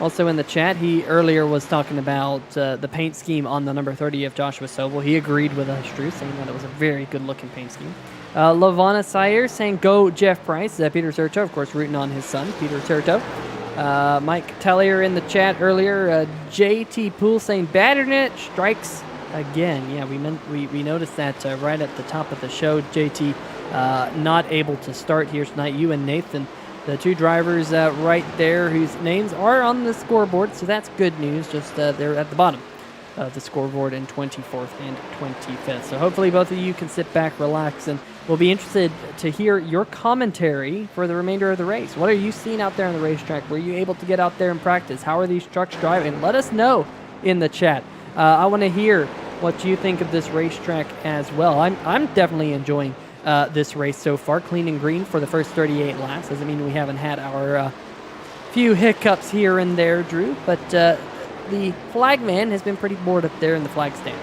Speaker 1: also in the chat. He earlier was talking about the paint scheme on the number 30 of Joshua Sobel. He agreed with us, Drew, saying that it was a very good-looking paint scheme. Lavana Sayer saying, go Jeff Price. Peter Serto, of course, rooting on his son, Peter Serto. Mike Tellier in the chat earlier. JT Poole saying, Batternich strikes again. Yeah, we noticed that right at the top of the show. JT not able to start here tonight. You and Nathan, the two drivers right there whose names are on the scoreboard, so that's good news. Just they're at the bottom of the scoreboard in 24th and 25th. So hopefully both of you can sit back, relax, and we'll be interested to hear your commentary for the remainder of the race. What are you seeing out there on the racetrack? Were you able to get out there and practice? How are these trucks driving? Let us know in the chat. I want to hear what you think of this racetrack as well. I'm definitely enjoying this race so far. Clean and green for the first 38 laps. Doesn't mean we haven't had our few hiccups here and there, Drew, but the flagman has been pretty bored up there in the flag stand.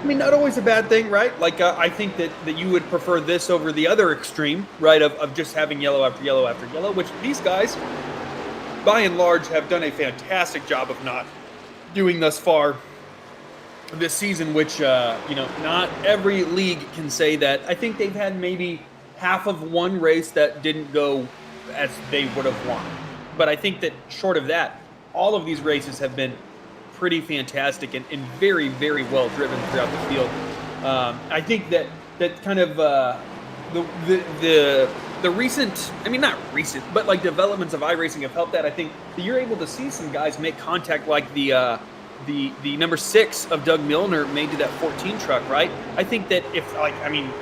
Speaker 2: I mean, not always a bad thing, right? Like, I think that you would prefer this over the other extreme, right, of just having yellow after yellow after yellow, which these guys, by and large, have done a fantastic job of not doing thus far this season, which, not every league can say that. I think they've had maybe half of one race that didn't go as they would have wanted. But I think that short of that, all of these races have been pretty fantastic and very, very well driven throughout the field. I think that kind of the recent, I mean, not recent, but like developments of iRacing have helped that. I think that you're able to see some guys make contact like the number 6 of Doug Milner made to that 14 truck, right? I think that if,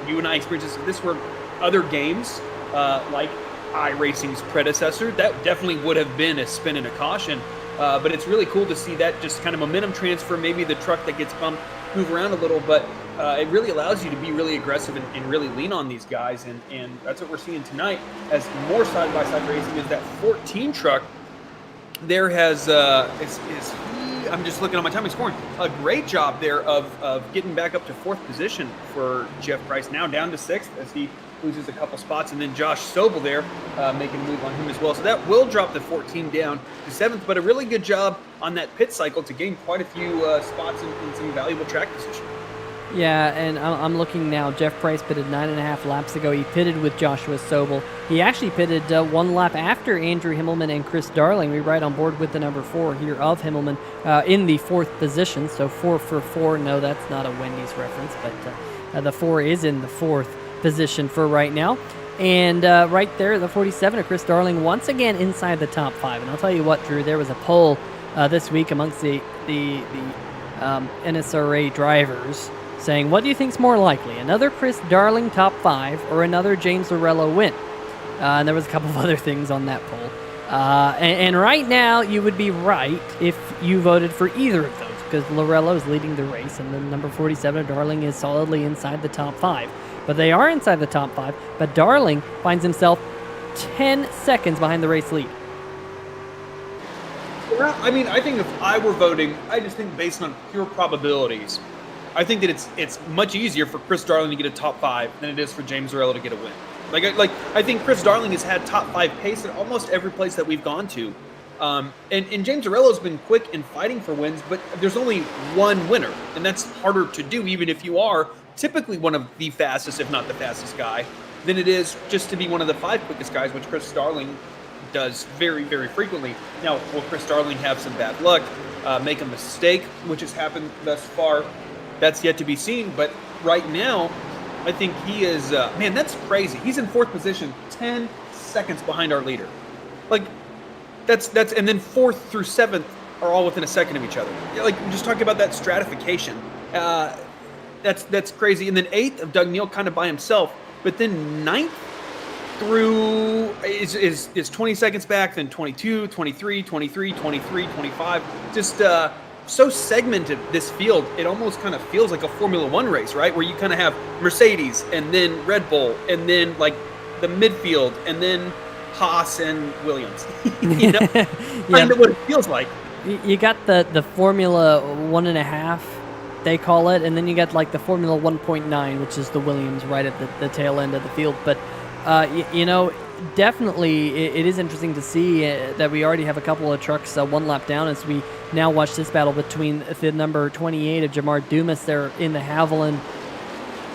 Speaker 2: you and I experienced this, if this were other games, like iRacing's predecessor, that definitely would have been a spin and a caution. But it's really cool to see that just kind of momentum transfer, maybe the truck that gets bumped, move around a little, but it really allows you to be really aggressive and really lean on these guys. And that's what we're seeing tonight as more side-by-side racing is that 14 truck there has, I'm just looking on my time and scoring, a great job there of getting back up to 4th position for Jeff Price, now down to 6th as he loses a couple spots, and then Josh Sobel there making a move on him as well. So that will drop the 14 down to 7th, but a really good job on that pit cycle to gain quite a few spots in some valuable track position.
Speaker 1: Yeah, and I'm looking now. Jeff Price pitted 9.5 laps ago. He pitted with Joshua Sobel. He actually pitted 1 lap after Andrew Himmelman and Chris Darling. We ride on board with the number 4 here of Himmelman in the 4th position. So 4 for 4. No, that's not a Wendy's reference, but the 4 is in the 4th position for right now. And right there, the 47 of Chris Darling once again inside the top 5. And I'll tell you what, Drew, there was a poll this week amongst the NSRA drivers, saying, what do you think's more likely, another Chris Darling top 5 or another James Lorello win? And there was a couple of other things on that poll. And right now, you would be right if you voted for either of those, because Lorello is leading the race, and then number 47, Darling, is solidly inside the top 5. But they are inside the top 5, but Darling finds himself 10 seconds behind the race lead.
Speaker 2: Well, I mean, I think if I were voting, I just think based on pure probabilities, I think that it's much easier for Chris Darling to get a top 5 than it is for James Lorello to get a win. I think Chris Darling has had top 5 pace at almost every place that we've gone to. And James Lorello's been quick in fighting for wins, but there's only one winner, and that's harder to do even if you are typically one of the fastest, if not the fastest guy, than it is just to be one of the 5 quickest guys, which Chris Darling does very, very frequently. Now, will Chris Darling have some bad luck, make a mistake, which has happened thus far? That's yet to be seen, but right now, I think he is, man, that's crazy. He's in 4th position, 10 seconds behind our leader. Like, that's, and then 4th through 7th are all within a second of each other. Like, just talking about that stratification. That's crazy. And then 8th of Doug Neal kind of by himself, but then 9th through is 20 seconds back, then 22, 23, 23, 23, 25. Just so segmented, this field, it almost kind of feels like a Formula One race, right? Where you kind of have Mercedes and then Red Bull and then like the midfield and then Haas and Williams. You know, kind of what it feels like.
Speaker 1: You got the Formula 1.5, they call it, and then you got like the Formula 1.9, which is the Williams right at the tail end of the field. But you know, definitely it is interesting to see that we already have a couple of trucks one lap down as we now watch this battle between the number 28 of Jamar Dumas there in the Haviland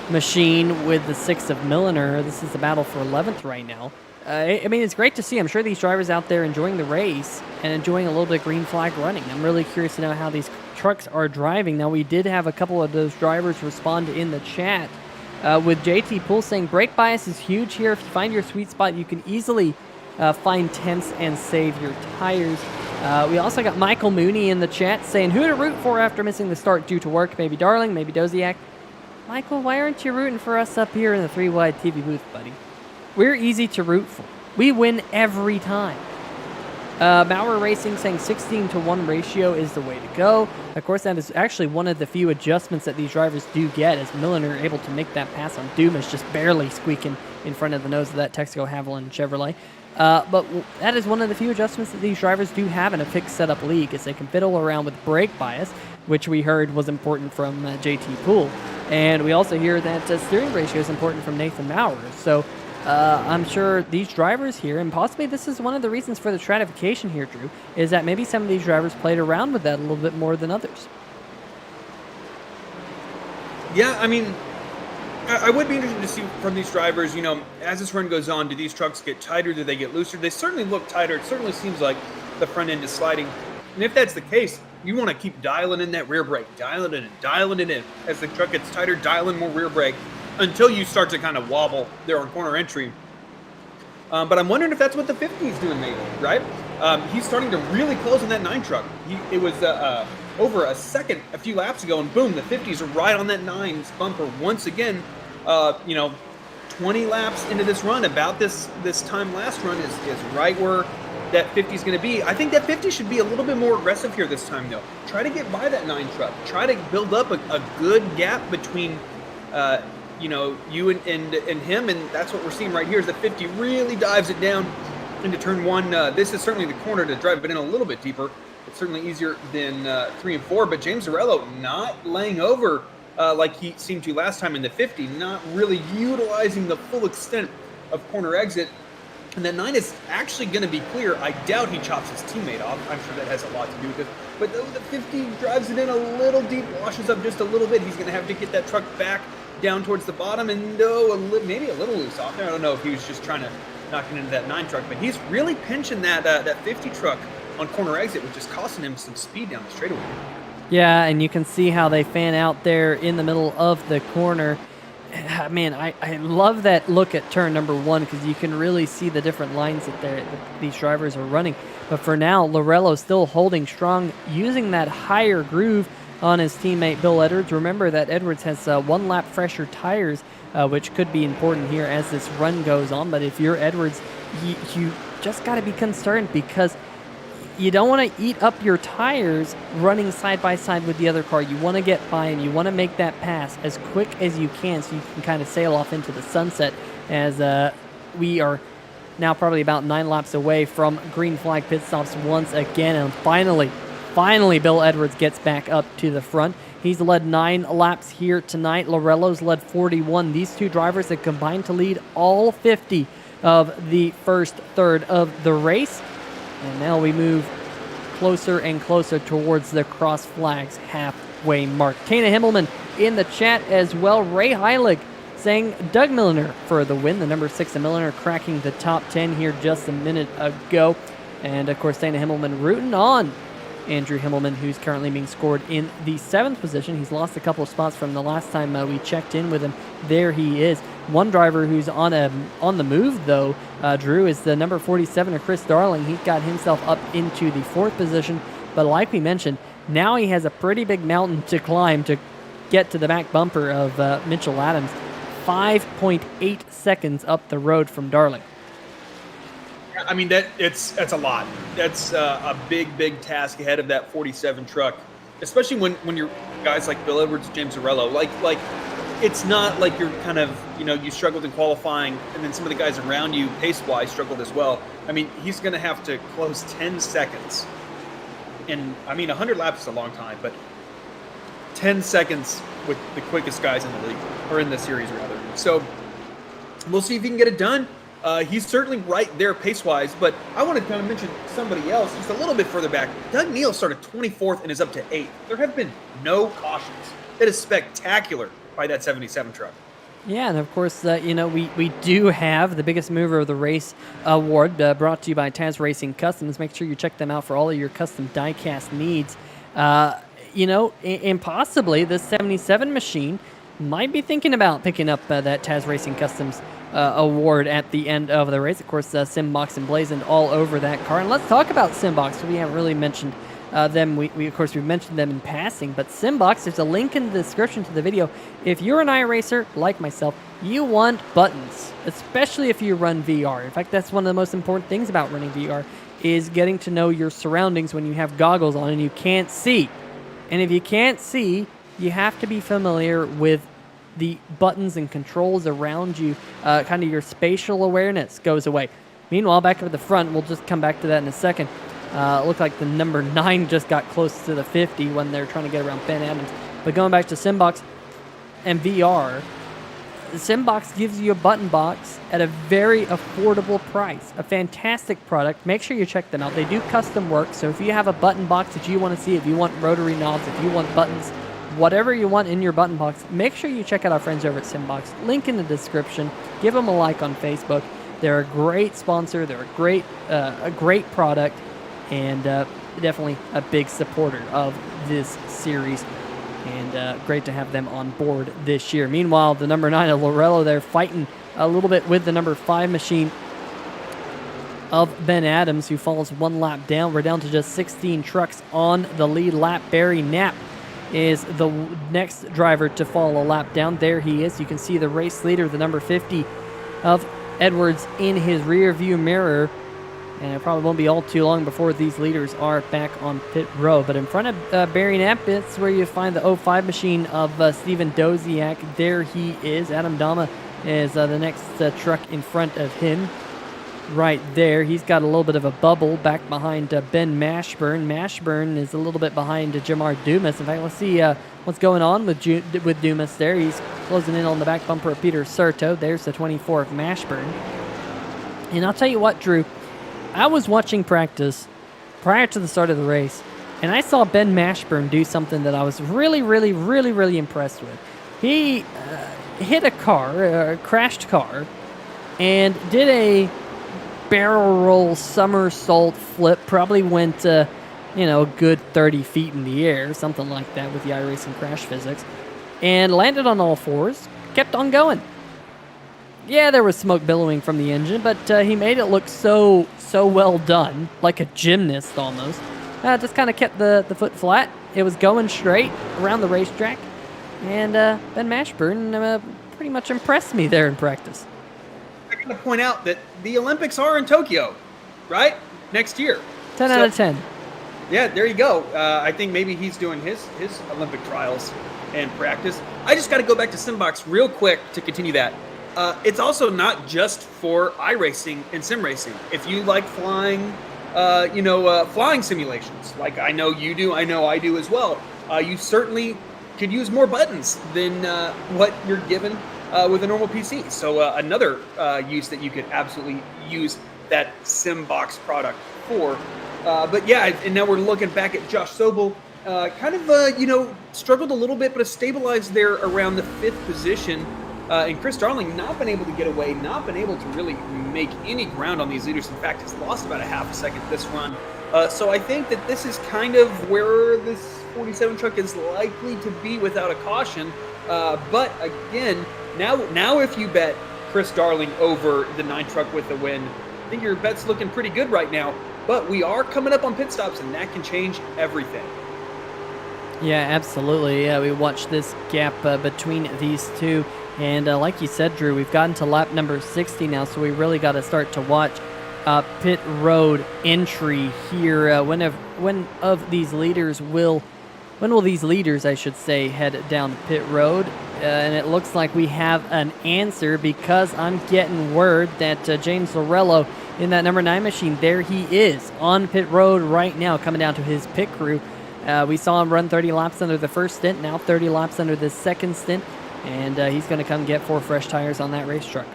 Speaker 1: machine with the 6th of Milliner. This is the battle for 11th right now. I mean, it's great to see. I'm sure these drivers out there enjoying the race and enjoying a little bit of green flag running. I'm really curious to know how these trucks are driving. Now, we did have a couple of those drivers respond in the chat with JT Poole saying, brake bias is huge here. If you find your sweet spot, you can easily find temps and save your tires. We also got Michael Mooney in the chat saying, who to root for after missing the start due to work? Maybe Darling, maybe Doziak. Michael, why aren't you rooting for us up here in the 3-wide TV booth, buddy? We're easy to root for. We win every time. Maurer Racing saying 16-to-1 ratio is the way to go. Of course, that is actually one of the few adjustments that these drivers do get, as Milliner able to make that pass on Dumas, just barely squeaking in front of the nose of that Texaco Haviland Chevrolet. But that is one of the few adjustments that these drivers do have in a fixed setup league, is they can fiddle around with brake bias, which we heard was important from JT Poole. And we also hear that steering ratio is important from Nathan Maurer. So I'm sure these drivers here, and possibly this is one of the reasons for the stratification here, Drew, is that maybe some of these drivers played around with that a little bit more than others.
Speaker 2: Yeah, I mean, I would be interested to see from these drivers, you know, as this run goes on, do these trucks get tighter? Do they get looser? They certainly look tighter. It certainly seems like the front end is sliding. And if that's the case, you want to keep dialing in that rear brake, dialing it in. As the truck gets tighter, dial in more rear brake until you start to kind of wobble there on corner entry. But I'm wondering if that's what the 50 is doing maybe, right? He's starting to really close on that 9 truck. It was over a second a few laps ago, and boom, the 50s are right on that 9's bumper once again. You know, 20 laps into this run, about this time last run is right where that 50 is going to be. I think that 50 should be a little bit more aggressive here this time, though. Try to get by that 9 truck. Try to build up a good gap between you know, you and him, and that's what we're seeing right here is the 50 really dives it down into turn 1. This is certainly the corner to drive it in a little bit deeper. It's certainly easier than 3 and 4, but James Zarello not laying over like he seemed to last time in the 50, not really utilizing the full extent of corner exit. And that 9 is actually going to be clear. I doubt he chops his teammate off. I'm sure that has a lot to do with it. But though the 50 drives it in a little deep, washes up just a little bit, he's going to have to get that truck back down towards the bottom, and maybe a little loose off there. I don't know if he was just trying to knock it into that 9 truck, but he's really pinching that 50 truck on corner exit, which is costing him some speed down the straightaway.
Speaker 1: Yeah, and you can see how they fan out there in the middle of the corner. Man, I love that look at turn number 1 because you can really see the different lines that these drivers are running. But for now, Lorello still holding strong, using that higher groove on his teammate Bill Edwards. Remember that Edwards has 1 lap fresher tires, which could be important here as this run goes on. But if you're Edwards, you just got to be concerned because you don't want to eat up your tires running side by side with the other car. You want to get by and you want to make that pass as quick as you can so you can kind of sail off into the sunset as we are now probably about 9 laps away from green flag pit stops once again. And finally, Bill Edwards gets back up to the front. He's led 9 laps here tonight. Lorello's led 41. These two drivers have combined to lead all 50 of the first third of the race. And now we move closer and closer towards the cross flags halfway mark. Tana Himmelman in the chat as well. Ray Heilig saying Doug Milliner for the win. The number 6 of Milliner cracking the top 10 here just a minute ago. And of course, Tana Himmelman rooting on Andrew Himmelman, who's currently being scored in the 7th position. He's lost a couple of spots from the last time we checked in with him. There he is. One driver who's on the move, though, Drew, is the number 47 of Chris Darling. He got himself up into the 4th position. But like we mentioned, now he has a pretty big mountain to climb to get to the back bumper of Mitchell Adams. 5.8 seconds up the road from Darling.
Speaker 2: I mean, that's a lot. That's a big task ahead of that 47 truck, especially when you're guys like Bill Edwards, James Arello. Like it's not like you're kind of, you struggled in qualifying and then some of the guys around you pace-wise struggled as well. I mean, he's going to have to close 10 seconds. And, 100 laps is a long time, but 10 seconds with the quickest guys in the league, or in the series, rather. So we'll see if he can get it done. He's certainly right there pace-wise, but I want to kind of mention somebody else just a little bit further back. Doug Neal started 24th and is up to 8th. There have been no cautions. That is spectacular by that 77 truck.
Speaker 1: Yeah, and of course, we do have the Biggest Mover of the Race award brought to you by Taz Racing Customs. Make sure you check them out for all of your custom die-cast needs. And possibly this 77 machine might be thinking about picking up that Taz Racing Customs award at the end of the race. Of course, Simbox emblazoned all over that car. And let's talk about Simbox. We haven't really mentioned them. We've mentioned them in passing, but Simbox, there's a link in the description to the video. If you're an iRacer like myself, you want buttons, especially if you run VR. In fact, that's one of the most important things about running VR is getting to know your surroundings when you have goggles on and you can't see. And if you can't see, you have to be familiar with the buttons and controls around you. Kind of your spatial awareness goes away. Meanwhile, back up at the front, we'll just come back to that in a second. Looked like the number 9 just got close to the 50 when they're trying to get around Ben Adams. But going back to Simbox and VR, Simbox gives you a button box at a very affordable price. A fantastic product. Make sure you check them out. They do custom work, so if you have a button box that you want to see, if you want rotary knobs, if you want buttons, whatever you want in your button box, make sure you check out our friends over at Simbox. Link in the description. Give them a like on Facebook. They're a great sponsor. They're a great product, and definitely a big supporter of this series. And great to have them on board this year. Meanwhile, the number 9 of Lorello, they're fighting a little bit with the number 5 machine of Ben Adams, who falls 1 lap down. We're down to just 16 trucks on the lead lap. Barry Knapp is the next driver to fall a lap down. There he is. You can see the race leader, the number 50 of Edwards, in his rear view mirror. And it probably won't be all too long before these leaders are back on pit row. But in front of Barry Knapp, it's where you find the 05 machine of Steven Doziak. There he is. Adam Dama is the next truck in front of him. Right there. He's got a little bit of a bubble back behind Ben Mashburn. Mashburn is a little bit behind Jamar Dumas. In fact, let's see what's going on with Dumas there. He's closing in on the back bumper of Peter Serto. There's the 24 of Mashburn. And I'll tell you what, Drew, I was watching practice prior to the start of the race, and I saw Ben Mashburn do something that I was really impressed with. He hit a crashed car, and did a barrel roll somersault flip. Probably went, a good 30 feet in the air, something like that with the iRacing crash physics, and landed on all fours. kept on going. Yeah, there was smoke billowing from the engine, but he made it look so well done, like a gymnast almost. Just kind of kept the foot flat. It was going straight around the racetrack, and Ben Mashburn pretty much impressed me there in practice.
Speaker 2: I got to point out that the Olympics are in Tokyo, right? Next year.
Speaker 1: 10 out of 10.
Speaker 2: Yeah, there you go. I think maybe he's doing his Olympic trials and practice. I just got to go back to Simbox real quick to continue that. It's also not just for iRacing and sim racing. If you like flying, flying simulations, like I know you do, I know I do as well, you certainly could use more buttons than what you're given with a normal PC. So another use that you could absolutely use that Simbox product for. But yeah, and now we're looking back at Josh Sobel, struggled a little bit, but has stabilized there around the 5th position. And Chris Darling not been able to get away, not been able to really make any ground on these leaders. In fact, has lost about a half a second this run. So I think that this is kind of where this 47 truck is likely to be without a caution. But again, now if you bet Chris Darling over the 9 truck with the win, I think your bet's looking pretty good right now. But we are coming up on pit stops, and that can change everything.
Speaker 1: Yeah, absolutely. Yeah, we watched this gap between these two. And like you said, Drew, we've gotten to lap number 60 now, so we really got to start to watch pit road entry here. When will these leaders, I should say, head down pit road? And it looks like we have an answer, because I'm getting word that James Lorello in that number 9 machine, there he is on pit road right now, coming down to his pit crew. We saw him run 30 laps under the first stint, now 30 laps under the second stint. And he's going to come get 4 fresh tires on that race truck.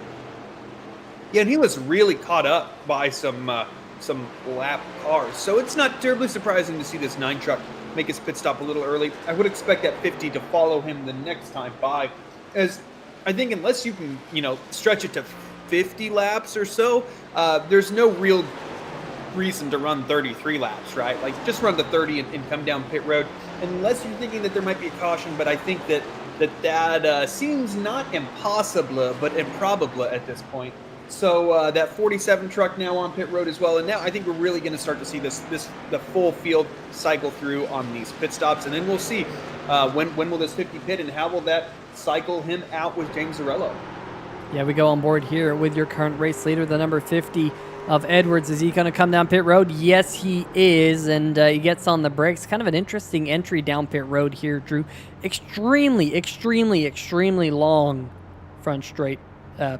Speaker 2: Yeah, and he was really caught up by some lap cars. So it's not terribly surprising to see this 9 truck make his pit stop a little early. I would expect that 50 to follow him the next time by. As I think unless you can, stretch it to 50 laps or so, there's no real reason to run 33 laps, right? Like, just run the 30 and come down pit road. Unless you're thinking that there might be a caution, but I think that seems not impossible, but improbable at this point. So that 47 truck now on pit road as well, and now I think we're really going to start to see the full field cycle through on these pit stops, and then we'll see when will this 50 pit, and how will that cycle him out with James Zarello.
Speaker 1: Yeah, we go on board here with your current race leader, the number 50 of Edwards. Is he going to come down pit road? Yes, he is, and he gets on the brakes. Kind of an interesting entry down pit road here, Drew. Extremely long front straight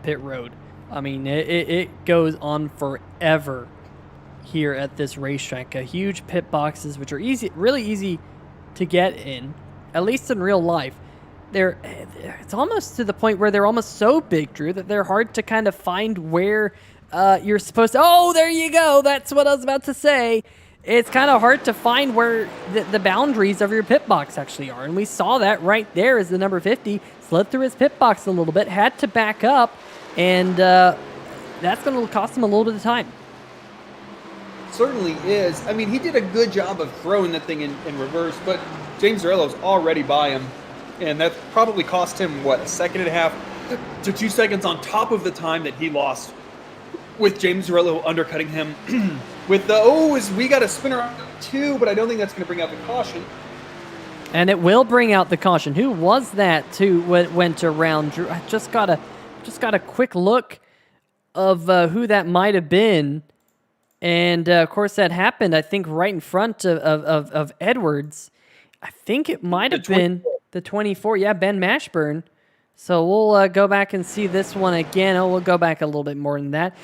Speaker 1: pit road. I mean, it goes on forever here at this racetrack. Huge pit boxes, which are really easy to get in, at least in real life. It's almost to the point where they're almost so big, Drew, that they're hard to kind of find where you're supposed to. Oh, there you go. That's what I was about to say. It's kind of hard to find where the boundaries of your pit box actually are. And we saw that right there as the number 50 slid through his pit box a little bit, had to back up, and that's going to cost him a little bit of time.
Speaker 2: Certainly is. I mean, he did a good job of throwing that thing in reverse, but James Zarello's already by him, and that probably cost him, a 1.5 seconds to 2 seconds on top of the time that he lost with James Zarello undercutting him. With we got a spinner on 2, but I don't think that's going to bring out the caution.
Speaker 1: And it will bring out the caution. Who was that went around, Drew? I just got a quick look of who that might have been. And, of course, that happened, I think, right in front of Edwards. I think it might have been the 24. Yeah, Ben Mashburn. So we'll go back and see this one again. We'll go back a little bit more than that.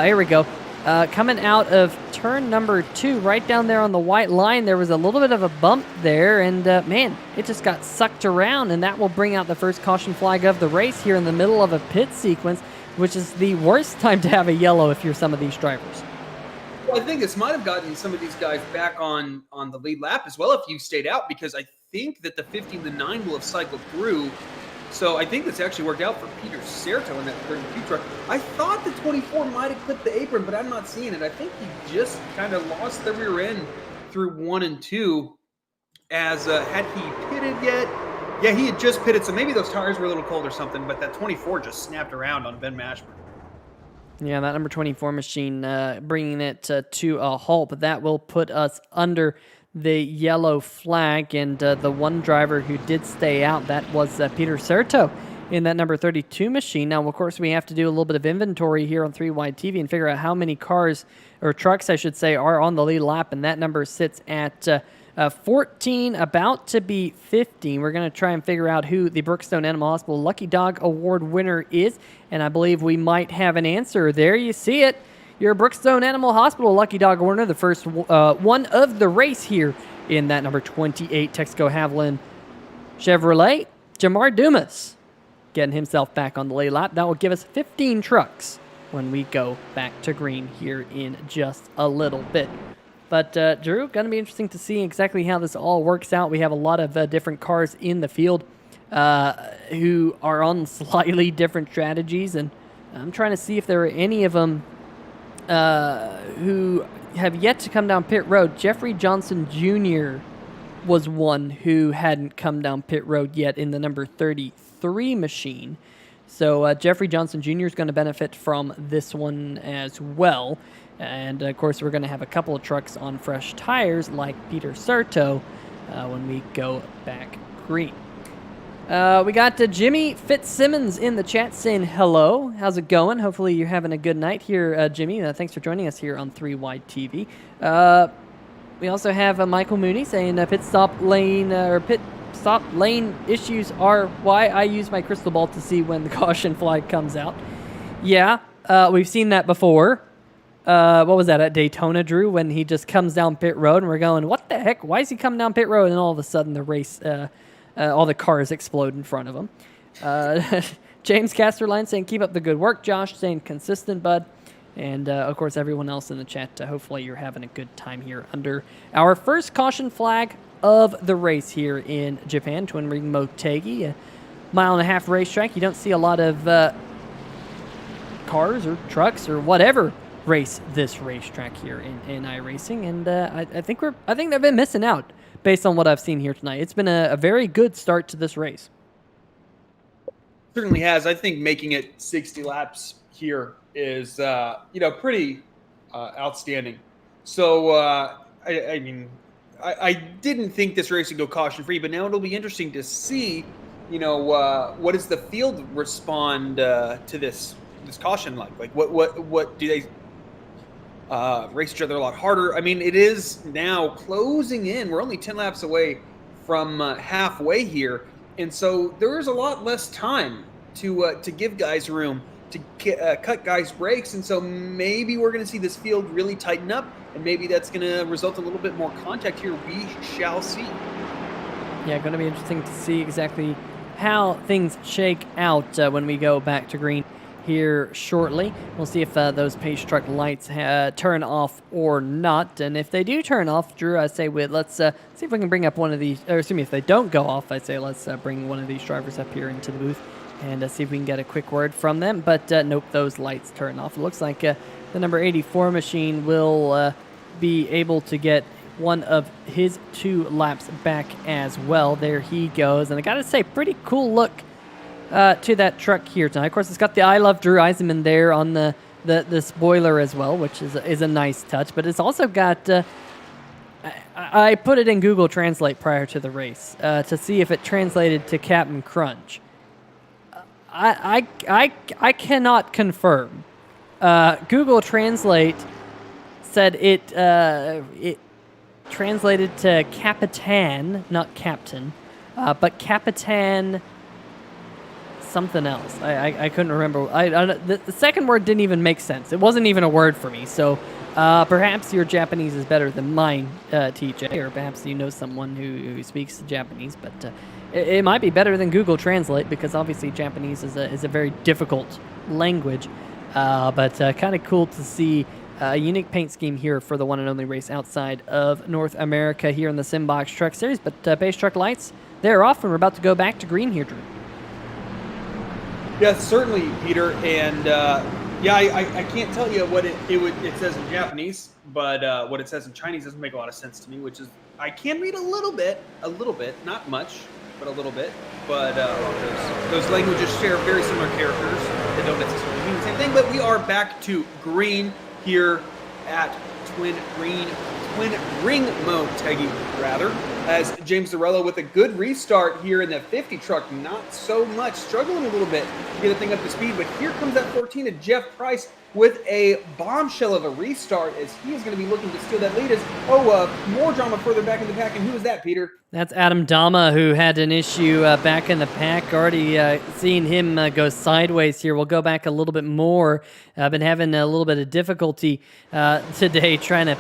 Speaker 1: Here we go. Coming out of turn number 2, right down there on the white line, there was a little bit of a bump there, and man, it just got sucked around, and that will bring out the first caution flag of the race here in the middle of a pit sequence, which is the worst time to have a yellow if you're some of these drivers.
Speaker 2: Well, I think this might have gotten some of these guys back on the lead lap as well if you stayed out, because I think that the 50 and the 9 will have cycled through. So I think this actually worked out for Peter Certo in that 32 truck. I thought the 24 might have clipped the apron, but I'm not seeing it. I think he just kind of lost the rear end through 1 and 2. As had he pitted yet, Yeah, he had just pitted, so maybe those tires were a little cold or something, but that 24 just snapped around on Ben Mashburn.
Speaker 1: Yeah, that number 24 machine bringing it to a halt, but that will put us under the yellow flag, and the one driver who did stay out, that was Peter Serto in that number 32 machine. Now, of course, we have to do a little bit of inventory here on 3 Wide TV and figure out how many cars, or trucks, I should say, are on the lead lap, and that number sits at 14, about to be 15. We're going to try and figure out who the Brookstone Animal Hospital Lucky Dog Award winner is, and I believe we might have an answer. There you see it. Your Brookstone Animal Hospital Lucky Dog winner, the first one of the race here in that number 28 Texaco Haviland Chevrolet, Jamar Dumas, getting himself back on the lead lap. That will give us 15 trucks when we go back to green here in just a little bit. But, Drew, going to be interesting to see exactly how this all works out. We have a lot of different cars in the field who are on slightly different strategies, and I'm trying to see if there are any of them who have yet to come down pit road. Jeffrey Johnson Jr. was one who hadn't come down pit road yet in the number 33 machine. So Jeffrey Johnson Jr. is going to benefit from this one as well. And, of course, we're going to have a couple of trucks on fresh tires like Peter Serto when we go back green. We got Jimmy Fitzsimmons in the chat saying hello. How's it going? Hopefully you're having a good night here, Jimmy. Thanks for joining us here on 3 Wide TV. We also have Michael Mooney saying pit stop lane issues are why I use my crystal ball to see when the caution flag comes out. Yeah, we've seen that before. What was that, at Daytona, Drew, when he just comes down pit road and we're going, what the heck? Why is he coming down pit road? And all of a sudden the race, all the cars explode in front of him. James Casterline saying, keep up the good work. Josh saying, consistent, bud. And, of course, everyone else in the chat, hopefully you're having a good time here under our first caution flag of the race here in Japan, Twin Ring Motegi, a 1.5-mile racetrack. You don't see a lot of cars or trucks or whatever race this racetrack here in iRacing, and I think they've been missing out based on what I've seen here tonight. It's been a very good start to this race.
Speaker 2: Certainly has. I think making it 60 laps here is pretty outstanding. So I mean, I didn't think this race would go caution free, but now it'll be interesting to see, what does the field respond to this caution like? Like what do they race each other a lot harder? I mean, it is now closing in. We're only 10 laps away from halfway here, and so there is a lot less time to give guys room to cut guys' brakes, and so maybe we're going to see this field really tighten up, and maybe that's going to result in a little bit more contact here. We shall see.
Speaker 1: Yeah, going to be interesting to see exactly how things shake out when we go back to green here shortly. We'll see if those pace truck lights turn off or not, and if they do turn off, Drew, I say let's see if we can bring up one of these, or excuse me, if they don't go off, I say let's bring one of these drivers up here into the booth and see if we can get a quick word from them. But nope, those lights turn off. It looks like the number 84 machine will be able to get one of his 2 laps back as well. There he goes, and I gotta say, pretty cool look to that truck here tonight. Of course, it's got the I Love Drew Eisenman there on the spoiler as well, which is a nice touch. But it's also got I put it in Google Translate prior to the race to see if it translated to Captain Crunch. I cannot confirm. Google Translate said it translated to Capitan, not Captain, but Capitan something else. I couldn't remember. The second word didn't even make sense. It wasn't even a word for me. So perhaps your Japanese is better than mine, TJ, or perhaps you know someone who speaks Japanese, but it might be better than Google Translate, because obviously Japanese is a very difficult language. But kind of cool to see a unique paint scheme here for the one and only race outside of North America here in the Simbox Truck Series. But base truck lights, they're off, and we're about to go back to green here, Drew.
Speaker 2: Yeah, certainly, Peter. And I can't tell you what it says in Japanese, but what it says in Chinese doesn't make a lot of sense to me, which is I can read a little bit, not much, but a little bit. But those languages share very similar characters that don't necessarily mean the same thing. But we are back to green here at Twin Ring Motegi, rather, as James Zarella with a good restart here in the 50 truck. Not so much, struggling a little bit to get the thing up to speed. But here comes that 14 of Jeff Price with a bombshell of a restart, as he is going to be looking to steal that lead. More drama further back in the pack. And who is that, Peter?
Speaker 1: That's Adam Dama, who had an issue back in the pack. Already seeing him go sideways here. We'll go back a little bit more. I've been having a little bit of difficulty today trying to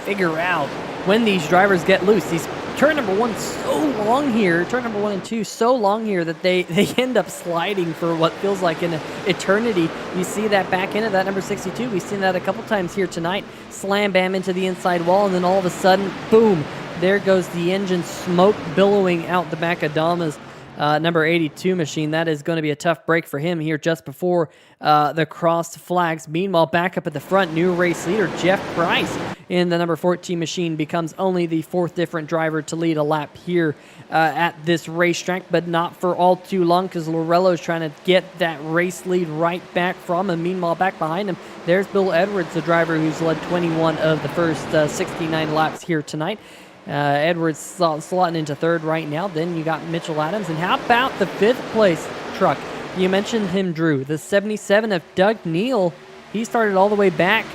Speaker 1: figure out when these drivers get loose. These turn number one so long here, turn number 1 and 2 so long here that they end up sliding for what feels like an eternity. You see that back end of that number 62. We've seen that a couple times here tonight. Slam bam into the inside wall, and then all of a sudden, boom, there goes the engine, smoke billowing out the back of Dama's number 82 machine. That is going to be a tough break for him here just before the crossed flags. Meanwhile, back up at the front, new race leader Jeff Price in the number 14 machine becomes only the 4th different driver to lead a lap here at this racetrack, but not for all too long, because Lorello's trying to get that race lead right back from him. Meanwhile, back behind him, there's Bill Edwards, the driver who's led 21 of the first 69 laps here tonight. Edwards slotting into 3rd right now. Then you got Mitchell Adams. And how about the 5th place truck? You mentioned him, Drew. The 77 of Doug Neal. He started all the way back,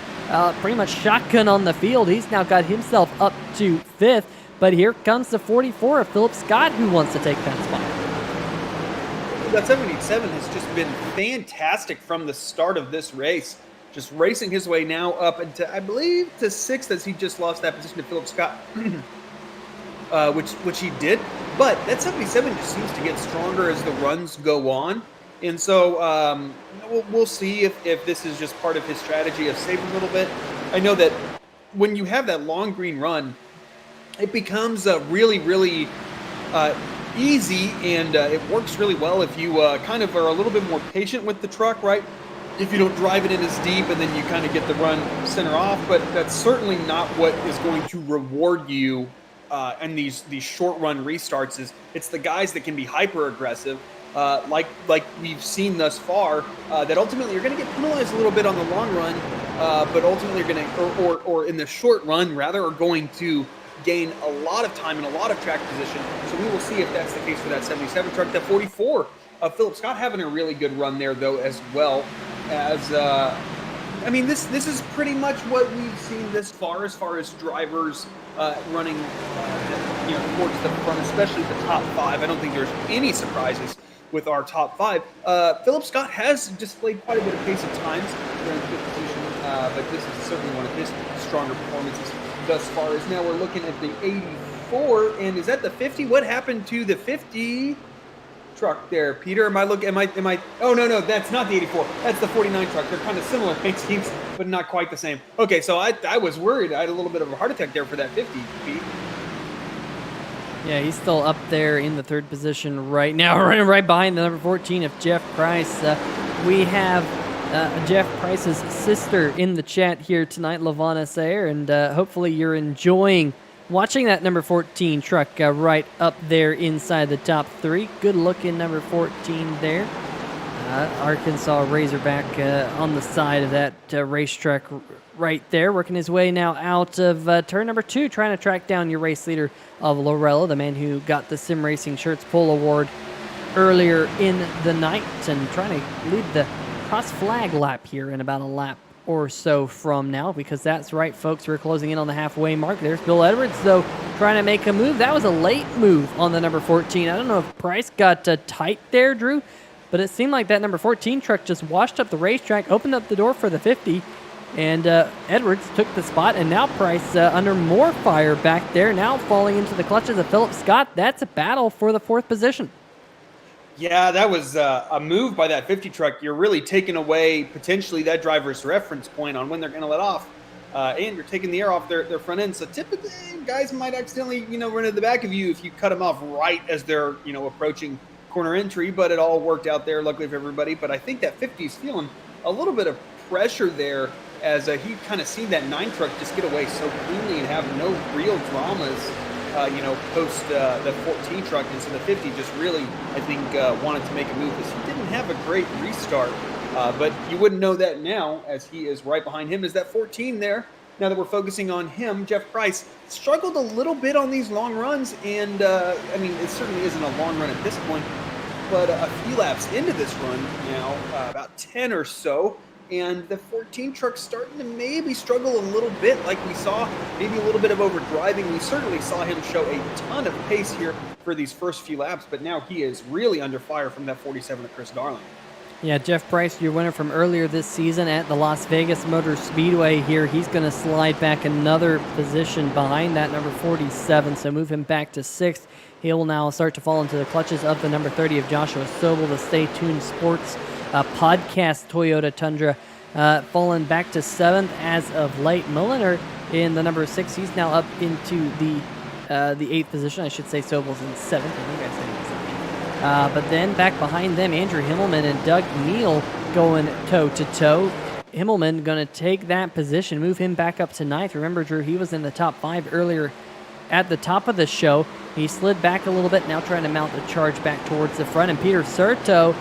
Speaker 1: pretty much shotgun on the field. He's now got himself up to 5th. But here comes the 44 of Philip Scott, who wants to take that spot.
Speaker 2: That 77 has just been fantastic from the start of this race. Just racing his way now up into, I believe, to 6th, as he just lost that position to Philip Scott. Which he did, but that 77 just seems to get stronger as the runs go on, and so we'll see if this is just part of his strategy of saving a little bit. I know that when you have that long green run, it becomes really easy, and it works really well if you kind of are a little bit more patient with the truck, right? If you don't drive it in as deep and then you kind of get the run center off, but that's certainly not what is going to reward you and these short run restarts. It's the guys that can be hyper aggressive, like we've seen thus far, that ultimately you're going to get penalized a little bit on the long run, but ultimately you're going to, or in the short run rather, are going to gain a lot of time and a lot of track position. So we will see if that's the case for that 77 truck. That 44 of Philip Scott having a really good run there though as well. As I mean, this is pretty much what we've seen this far as drivers running towards the front, especially the top 5. I don't think there's any surprises with our top 5. Philip Scott has displayed quite a bit of pace at times during 5th position, but this is certainly one of his stronger performances thus far. As now we're looking at the 84, and is that the 50? What happened to the 50 truck there, Peter? Am I? Oh, no, that's not the 84. That's the 49 truck. They're kind of similar paint schemes, but not quite the same. Okay, so I was worried. I had a little bit of a heart attack there for that 50, Pete.
Speaker 1: Yeah, he's still up there in the 3rd position right now, right behind the number 14 of Jeff Price. We have Jeff Price's sister in the chat here tonight, Lavana Sayer, and hopefully you're enjoying watching that number 14 truck right up there inside the top 3. Good looking number 14 there. Arkansas Razorback on the side of that racetrack right there, working his way now out of turn number 2, trying to track down your race leader of Lorella, the man who got the Sim Racing Shirts Pull Award earlier in the night, and trying to lead the cross flag lap here in about a lap or so from now, because that's right, folks, we're closing in on the halfway mark. There's Bill Edwards, though, trying to make a move. That was a late move on the number 14. I don't know if Price got tight there, Drew, but it seemed like that number 14 truck just washed up the racetrack, opened up the door for the 50, and Edwards took the spot, and now Price under more fire back there, now falling into the clutches of Philip Scott. That's a battle for the 4th position.
Speaker 2: Yeah, that was a move by that 50 truck. You're really taking away potentially that driver's reference point on when they're going to let off, and you're taking the air off their front end. So typically, guys might accidentally, run into the back of you if you cut them off right as they're, approaching corner entry. But it all worked out there, luckily for everybody. But I think that 50 is feeling a little bit of pressure there, as he kind of seen that 9 truck just get away so cleanly and have no real dramas post the 14 truck. And so the 50 just really, I think, wanted to make a move because he didn't have a great restart. But you wouldn't know that now, as he is right behind him, is that 14 there. Now that we're focusing on him, Jeff Price struggled a little bit on these long runs. And, it certainly isn't a long run at this point, but a few laps into this run now, about 10 or so, and the 14 truck's starting to maybe struggle a little bit, like we saw, maybe a little bit of overdriving. We certainly saw him show a ton of pace here for these first few laps, but now he is really under fire from that 47 of Chris Darling.
Speaker 1: Yeah, Jeff Price, your winner from earlier this season at the Las Vegas Motor Speedway here. He's going to slide back another position behind that number 47, so move him back to 6th. He will now start to fall into the clutches of the number 30 of Joshua Sobel, the Stay Tuned Sports podcast Toyota Tundra, fallen back to 7th as of late. Mulliner in the number 6. He's now up into the 8th position. I should say Sobel's in 7th. I think I said he's in 8th. But then back behind them, Andrew Himmelman and Doug Neal going toe-to-toe. Himmelman going to take that position, move him back up to 9th. Remember, Drew, he was in the top 5 earlier at the top of the show. He slid back a little bit, now trying to mount the charge back towards the front. And Peter Serto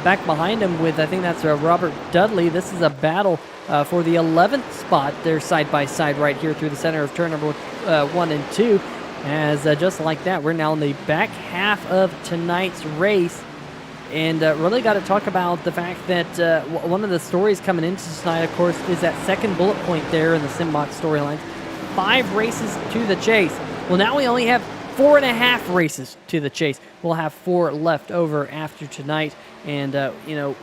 Speaker 1: back behind him with, I think that's Robert Dudley. This is a battle for the 11th spot. They're side by side right here through the center of turn number 1 and 2. As just like that, we're now in the back half of tonight's race. And really got to talk about the fact that one of the stories coming into tonight, of course, is that second bullet point there in the Simbox storylines. 5 races to the chase. Well, now we only have 4.5 races to the chase. We'll have 4 left over after tonight. And,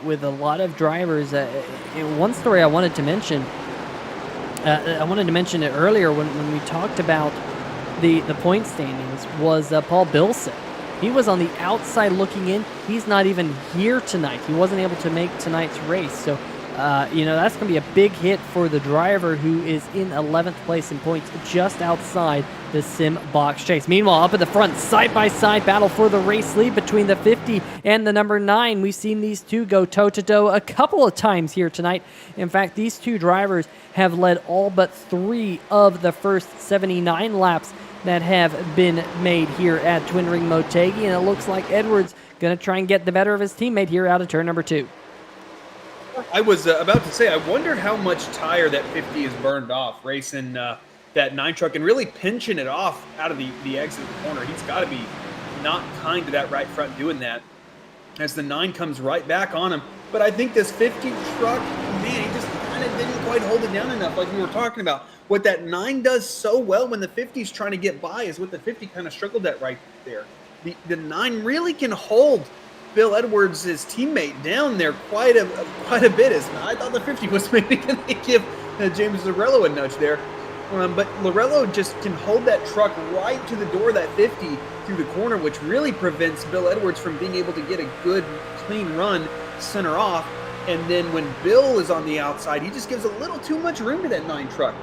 Speaker 1: with a lot of drivers, one story I wanted to mention, it earlier when we talked about the point standings, was Paul Bilson. He was on the outside looking in. He's not even here tonight. He wasn't able to make tonight's race. So, that's going to be a big hit for the driver who is in 11th place in points, just outside the Simbox chase. Meanwhile, up at the front, side-by-side battle for the race lead between the 50 and the number 9. We've seen these two go toe-to-toe a couple of times here tonight. In fact, these two drivers have led all but 3 of the first 79 laps that have been made here at Twin Ring Motegi, and it looks like Edwards going to try and get the better of his teammate here out of turn number 2.
Speaker 2: I was about to say, I wonder how much tire that 50 is burned off racing that 9 truck and really pinching it off out of the exit of the corner. He's got to be not kind to that right front doing that as the 9 comes right back on him. But I think this 50 truck, man, he just kind of didn't quite hold it down enough like we were talking about. What that 9 does so well when the 50's trying to get by is what the 50 kind of struggled at right there. The 9 really can hold Bill Edwards' teammate down there quite a bit. I thought the 50 was maybe going to give James Lorello a nudge there. But Lorello just can hold that truck right to the door of that 50 through the corner, which really prevents Bill Edwards from being able to get a good, clean run center off. And then when Bill is on the outside, he just gives a little too much room to that 9 truck.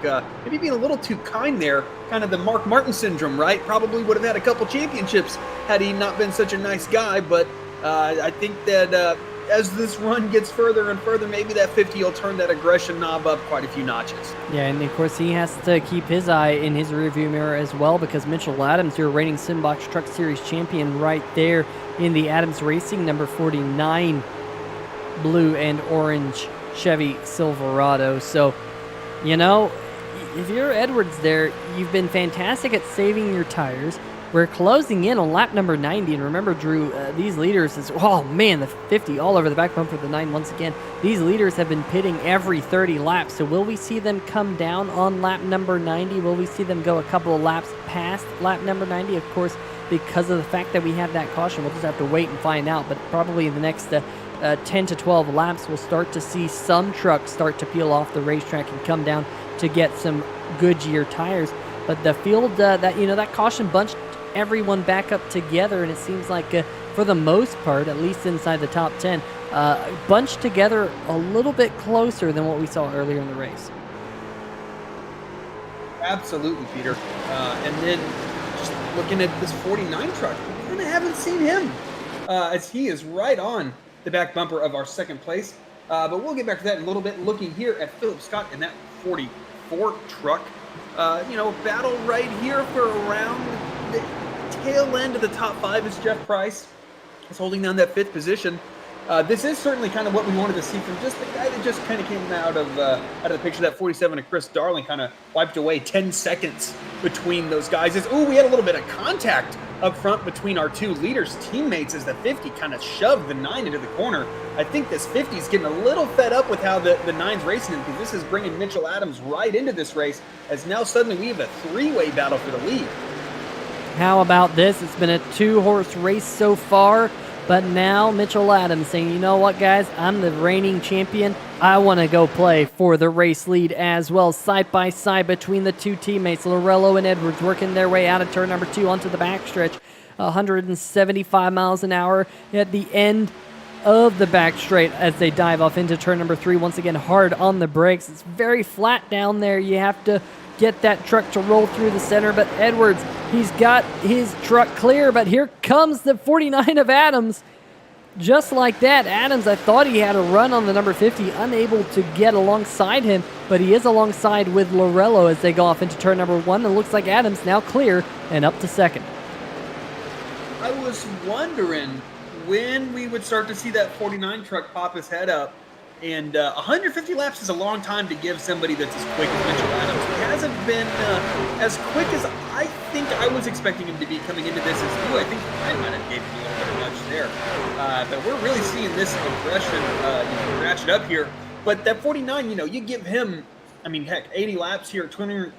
Speaker 2: Maybe being a little too kind there, kind of the Mark Martin syndrome, right? Probably would have had a couple championships had he not been such a nice guy. But I think that as this run gets further and further, maybe that 50 will turn that aggression knob up quite a few notches.
Speaker 1: Yeah, and of course he has to keep his eye in his rearview mirror as well, because Mitchell Adams, your reigning Simbox Truck Series champion, right there in the Adams Racing number 49 blue and orange Chevy Silverado. So, if you're Edwards there, you've been fantastic at saving your tires. We're closing in on lap number 90, and remember, Drew, these leaders, the 50 all over the back bumper of the 9 once again. These leaders have been pitting every 30 laps, so will we see them come down on lap number 90? Will we see them go a couple of laps past lap number 90? Of course, because of the fact that we have that caution, we'll just have to wait and find out, but probably in the next 10 to 12 laps, we'll start to see some trucks start to peel off the racetrack and come down to get some Goodyear tires. But the field, that caution bunched everyone back up together, and it seems like for the most part, at least inside the top 10, bunched together a little bit closer than what we saw earlier in the race.
Speaker 2: Absolutely, Peter. And then just looking at this 49 truck, we kind of haven't seen him as he is right on the back bumper of our second place. But we'll get back to that in a little bit. Looking here at Philip Scott and that 44 truck. Battle right here for around the tail end of the top 5 is Jeff Price. He's holding down that 5th position. This is certainly kind of what we wanted to see from just the guy that just kind of came out of the picture. That 47 of Chris Darling kind of wiped away 10 seconds between those guys. We had a little bit of contact up front between our 2 leaders' teammates as the 50 kind of shoved the 9 into the corner. I think this 50 is getting a little fed up with how the 9's racing him, because this is bringing Mitchell Adams right into this race, as now suddenly we have a 3-way battle for the lead.
Speaker 1: How about this? It's been a 2-horse race so far, but now Mitchell Adams saying, you know what, guys, I'm the reigning champion. I want to go play for the race lead as well. Side by side between the 2 teammates, Lorello and Edwards, working their way out of turn number 2 onto the backstretch. 175 miles an hour at the end of the back straight as they dive off into turn number 3. Once again, hard on the brakes. It's very flat down there. You have to get that truck to roll through the center, but Edwards, he's got his truck clear, but here comes the 49 of Adams. Just like that, Adams, I thought he had a run on the number 50, unable to get alongside him, but he is alongside with Lorello as they go off into turn number 1. It looks like Adams now clear and up to 2nd.
Speaker 2: I was wondering when we would start to see that 49 truck pop his head up. And 150 laps is a long time to give somebody that's as quick as Mitchell Adams. He hasn't been as quick as I think I was expecting him to be coming into this as you. I think I might have gave him a little bit of nudge there. But we're really seeing this aggression ratchet up here. But that 49, you give him, I mean, heck, 80 laps here at Twin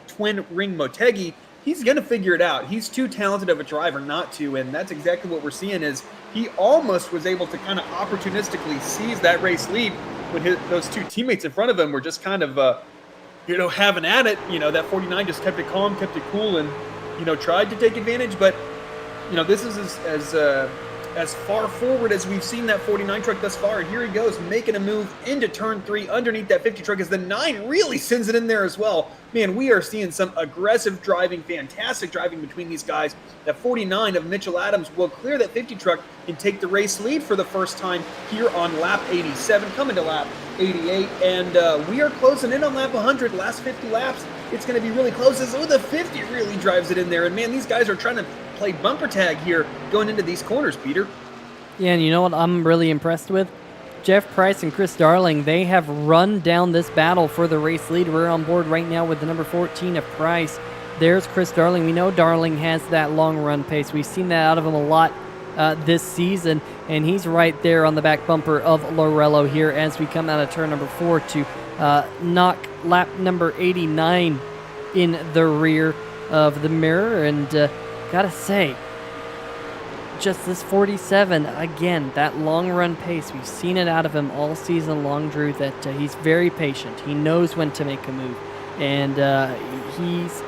Speaker 2: Ring Motegi. He's going to figure it out. He's too talented of a driver not to, and that's exactly what we're seeing is he almost was able to kind of opportunistically seize that race lead when those 2 teammates in front of him were just kind of, having at it. That 49 just kept it calm, kept it cool, and, tried to take advantage. But, this is as far forward as we've seen that 49 truck thus far. And here he goes, making a move into turn 3 underneath that 50 truck as the 9 really sends it in there as well. Man, we are seeing some aggressive driving, fantastic driving between these guys. That 49 of Mitchell Adams will clear that 50 truck and take the race lead for the first time here on lap 87, coming to lap 88. And we are closing in on lap 100, last 50 laps. It's going to be really close as the 50 really drives it in there. And man, these guys are trying to play bumper tag here going into these corners, Peter.
Speaker 1: Yeah, and you know what I'm really impressed with? Jeff Price and Chris Darling, they have run down this battle for the race lead. We're on board right now with the number 14 of Price. There's Chris Darling. We know Darling has that long run pace. We've seen that out of him a lot this season, and he's right there on the back bumper of Lorello here as we come out of turn number 4 to knock lap number 89 in the rear of the mirror. And gotta say, just this 47, again, that long run pace, we've seen it out of him all season long, Drew, that he's very patient. He knows when to make a move, and he's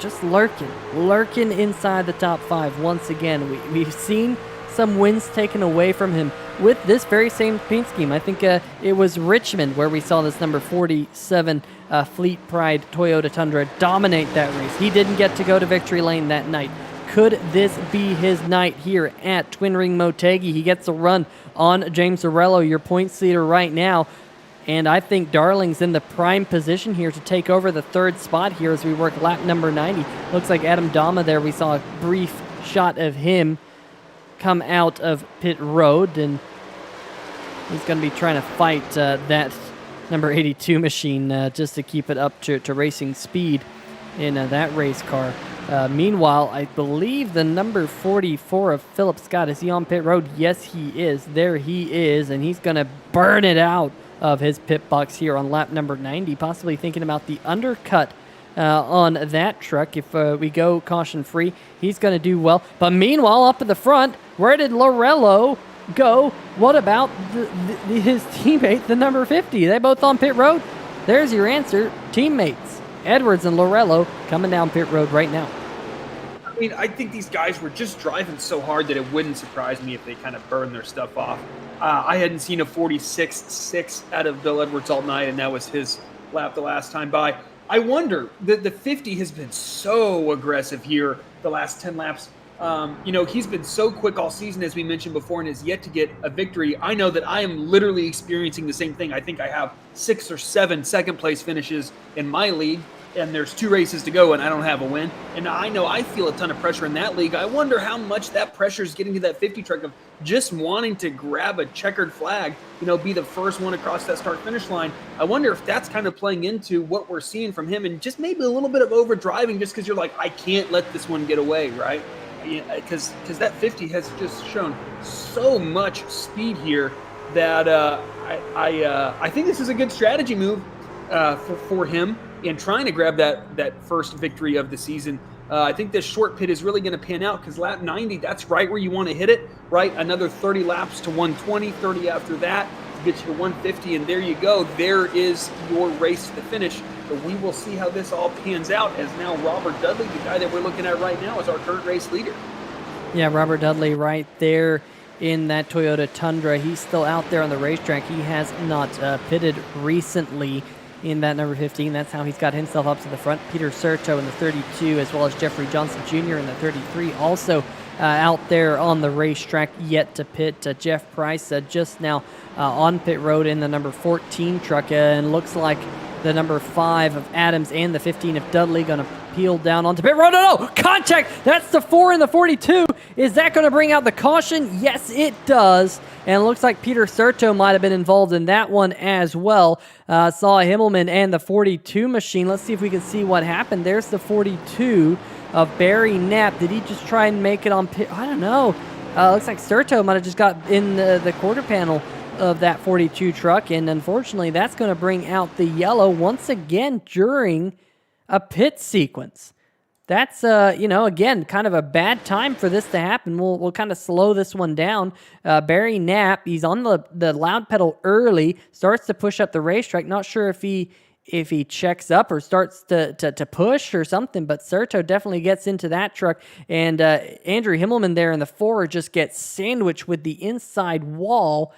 Speaker 1: just lurking inside the top 5 once again. We've seen some wins taken away from him with this very same paint scheme. I think it was Richmond where we saw this number 47 Fleet Pride Toyota Tundra dominate that race. He didn't get to go to victory lane that night. Could this be his night here at Twin Ring Motegi? He gets a run on James Lorello, your points leader right now. And I think Darling's in the prime position here to take over the 3rd spot here as we work lap number 90. Looks like Adam Dama there. We saw a brief shot of him come out of pit road, and he's going to be trying to fight that number 82 machine just to keep it up to racing speed in that race car. Meanwhile, I believe the number 44 of Philip Scott, is he on pit road? Yes, he is. There he is, and he's going to burn it out of his pit box here on lap number 90, possibly thinking about the undercut on that truck. If we go caution-free, he's going to do well. But meanwhile, up at the front, where did Lorello go? What about his teammate, the number 50? They both on pit road? There's your answer. Teammates, Edwards and Lorello, coming down pit road right now.
Speaker 2: I mean, I think these guys were just driving so hard that it wouldn't surprise me if they kind of burned their stuff off. I hadn't seen a 46.6 out of Bill Edwards all night, and that was his lap the last time by. I wonder, the 50 has been so aggressive here the last 10 laps. He's been so quick all season, as we mentioned before, and has yet to get a victory. I know that I am literally experiencing the same thing. I think I have 6 or 7 second-place finishes in my league. and there's 2 races to go and I don't have a win. And I know I feel a ton of pressure in that league. I wonder how much that pressure is getting to that 50 truck of just wanting to grab a checkered flag, be the first one across that start finish line. I wonder if that's kind of playing into what we're seeing from him, and just maybe a little bit of overdriving just because you're like, I can't let this one get away, right? Because that 50 has just shown so much speed here that I think this is a good strategy move for him in trying to grab that first victory of the season. I think this short pit is really going to pan out because lap 90, that's right where you want to hit it, right? Another 30 laps to 120, 30 after that to get you to 150, and there you go. There is your race to the finish. But we will see how this all pans out, as now Robert Dudley, the guy that we're looking at right now, is our current race leader.
Speaker 1: Yeah, Robert Dudley right there in that Toyota Tundra. He's still out there on the racetrack. He has not pitted recently in that number 15. That's how he's got himself up to the front. Peter Serto in the 32, as well as Jeffrey Johnson Jr. in the 33, also out there on the racetrack, yet to pit. Jeff Price just now on pit road in the number 14 truck, and looks like the number 5 of Adams and the 15 of Dudley going to peel down onto pit road. No, contact! That's the 4 in the 42. Is that going to bring out the caution? Yes, it does. And it looks like Peter Serto might have been involved in that one as well. Saw Himmelman and the 42 machine. Let's see if we can see what happened. There's the 42 of Barry Knapp. Did he just try and make it on pit? I don't know. Looks like Serto might have just got in the quarter panel of that 42 truck, and unfortunately that's going to bring out the yellow once again during a pit sequence. That's again, kind of a bad time for this to happen. We'll kind of slow this one down. Barry Knapp, he's on the loud pedal early, starts to push up the racetrack. Not sure if he checks up or starts to push or something, but Serto definitely gets into that truck, and Andrew Himmelman there in the 4 just gets sandwiched with the inside wall.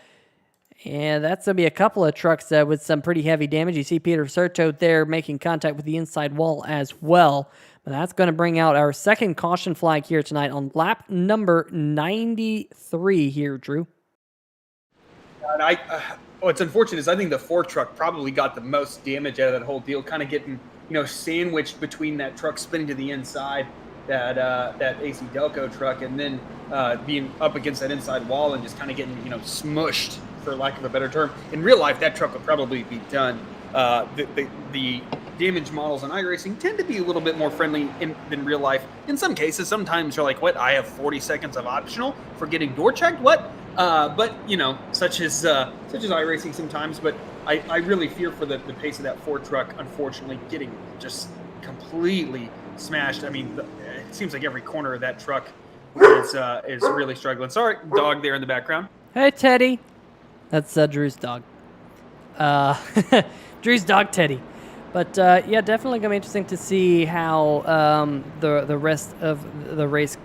Speaker 1: And that's going to be a couple of trucks with some pretty heavy damage. You see Peter Serto there making contact with the inside wall as well. But that's going to bring out our second caution flag here tonight on lap number 93 here, Drew.
Speaker 2: What's unfortunate is I think the 4 truck probably got the most damage out of that whole deal, kind of getting sandwiched between that truck spinning to the inside, that AC Delco truck, and then being up against that inside wall and just kind of getting smushed, for lack of a better term. In real life, that truck would probably be done. The damage models in iRacing tend to be a little bit more friendly than real life. In some cases, sometimes you're like, what? I have 40 seconds of optional for getting door checked? What? But such as iRacing sometimes. But I really fear for the pace of that 4 truck, unfortunately, getting just completely smashed. I mean, it seems like every corner of that truck is really struggling. Sorry, dog there in the background.
Speaker 1: Hey, Teddy. That's Drew's dog. Drew's dog, Teddy. But yeah, definitely gonna be interesting to see how the rest of the race,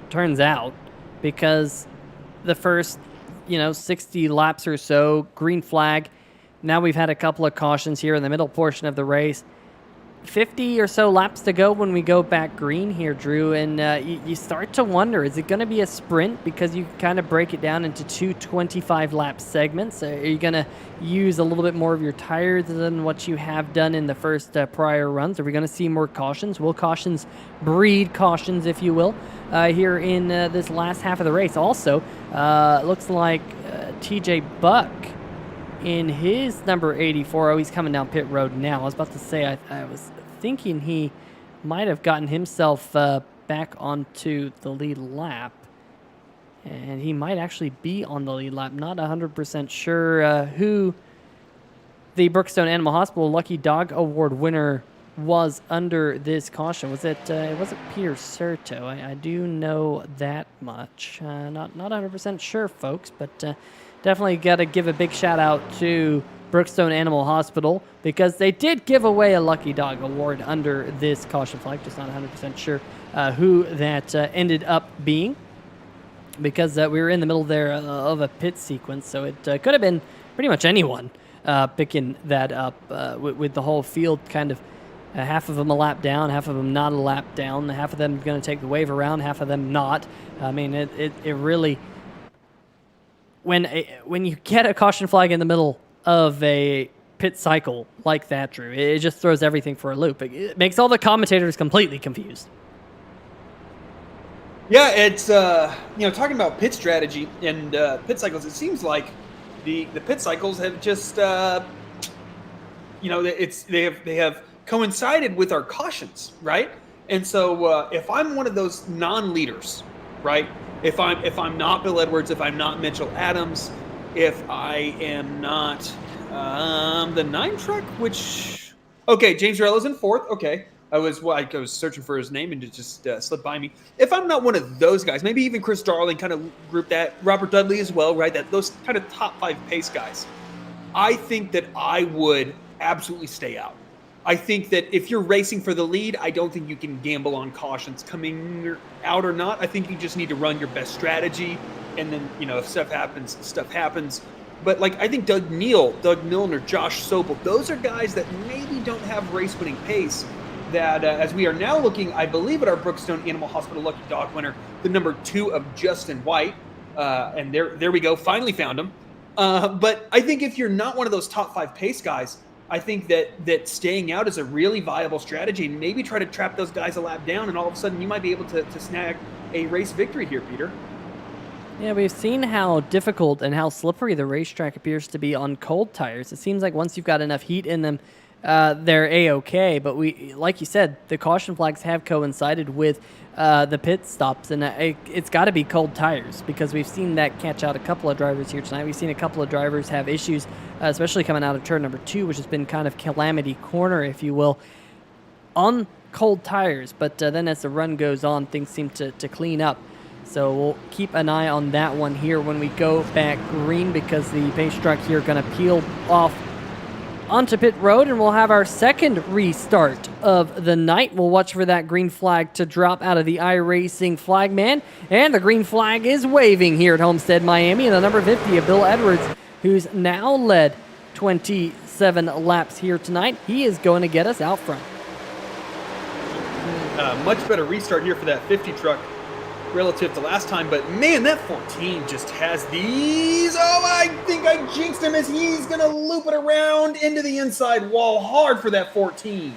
Speaker 1: turns out, because the first 60 laps or so, green flag. Now we've had a couple of cautions here in the middle portion of the race. 50 or so laps to go when we go back green here, Drew, and you start to wonder, is it going to be a sprint? Because you kind of break it down into 2 25-lap segments. Are you going to use a little bit more of your tires than what you have done in the first prior runs? Are we going to see more cautions? Will cautions breed cautions, if you will, here in this last half of the race? Also, looks like TJ Buck in his number 84. Oh, he's coming down pit road now. I was about to say, I was thinking he might have gotten himself back onto the lead lap. And he might actually be on the lead lap. Not 100% sure who the Brookstone Animal Hospital Lucky Dog Award winner was under this caution. Was it wasn't Peter Serto. I do know that much. Not 100% sure, folks, but definitely got to give a big shout out to Brookstone Animal Hospital, because they did give away a Lucky Dog Award under this caution flag. Just not 100% sure who that ended up being, because we were in the middle there of a pit sequence, so it could have been pretty much anyone picking that up with the whole field kind of half of them a lap down, half of them not a lap down, half of them going to take the wave around, half of them not. I mean, it really... When you get a caution flag in the middle of a pit cycle like that, Drew. It just throws everything for a loop. It makes all the commentators completely confused.
Speaker 2: Yeah, it's talking about pit strategy and pit cycles. It seems like the pit cycles have just they have coincided with our cautions, right? And so if I'm one of those non-leaders, right? If I'm not Bill Edwards, if I'm not Mitchell Adams, if I am not the 9 truck, which James Rello's in 4th. Okay, I was searching for his name and it just slipped by me. If I'm not one of those guys, maybe even Chris Darling kind of group that, Robert Dudley as well, right? That those kind of top 5 pace guys. I think that I would absolutely stay out. I think that if you're racing for the lead, I don't think you can gamble on cautions coming out or not. I think you just need to run your best strategy, and then if stuff happens, stuff happens. But I think Doug Milner, Josh Sobel, those are guys that maybe don't have race-winning pace. That as we are now looking, I believe at our Brookstone Animal Hospital Lucky Dog winner, the number 2 of Justin White, and there we go, finally found him. But I think if you're not one of those top 5 pace guys, I think that staying out is a really viable strategy, and maybe try to trap those guys a lap down, and all of a sudden you might be able to snag a race victory here, Peter.
Speaker 1: Yeah, we've seen how difficult and how slippery the racetrack appears to be on cold tires. It seems like once you've got enough heat in them, they're A-okay. But like you said, the caution flags have coincided with the pit stops, and it's got to be cold tires, because we've seen that catch out a couple of drivers here tonight. We've seen a couple of drivers have issues, especially coming out of turn number 2, which has been kind of calamity corner, if you will, on cold tires. But then as the run goes on, things seem to clean up. So we'll keep an eye on that one here when we go back green, because the pace truck here going to peel off onto pit road, and we'll have our second restart of the night. We'll watch for that green flag to drop out of the iRacing flagman, and the green flag is waving here at Homestead, Miami, and the number 50 of Bill Edwards, who's now led 27 laps here tonight. He is going to get us out front.
Speaker 2: Much better restart here for that 50 truck relative to last time, but man, that 14 just has these. Oh, I think I jinxed him, as he's gonna loop it around into the inside wall hard for that 14.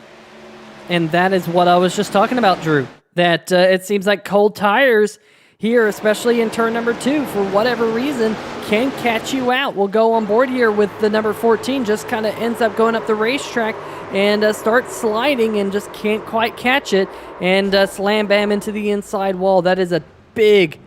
Speaker 1: And that is what I was just talking about, Drew, that it seems like cold tires here, especially in turn number 2, for whatever reason, can catch you out. We'll go on board here with the number 14, just kind of ends up going up the racetrack and starts sliding and just can't quite catch it, and slam bam into the inside wall. That is a big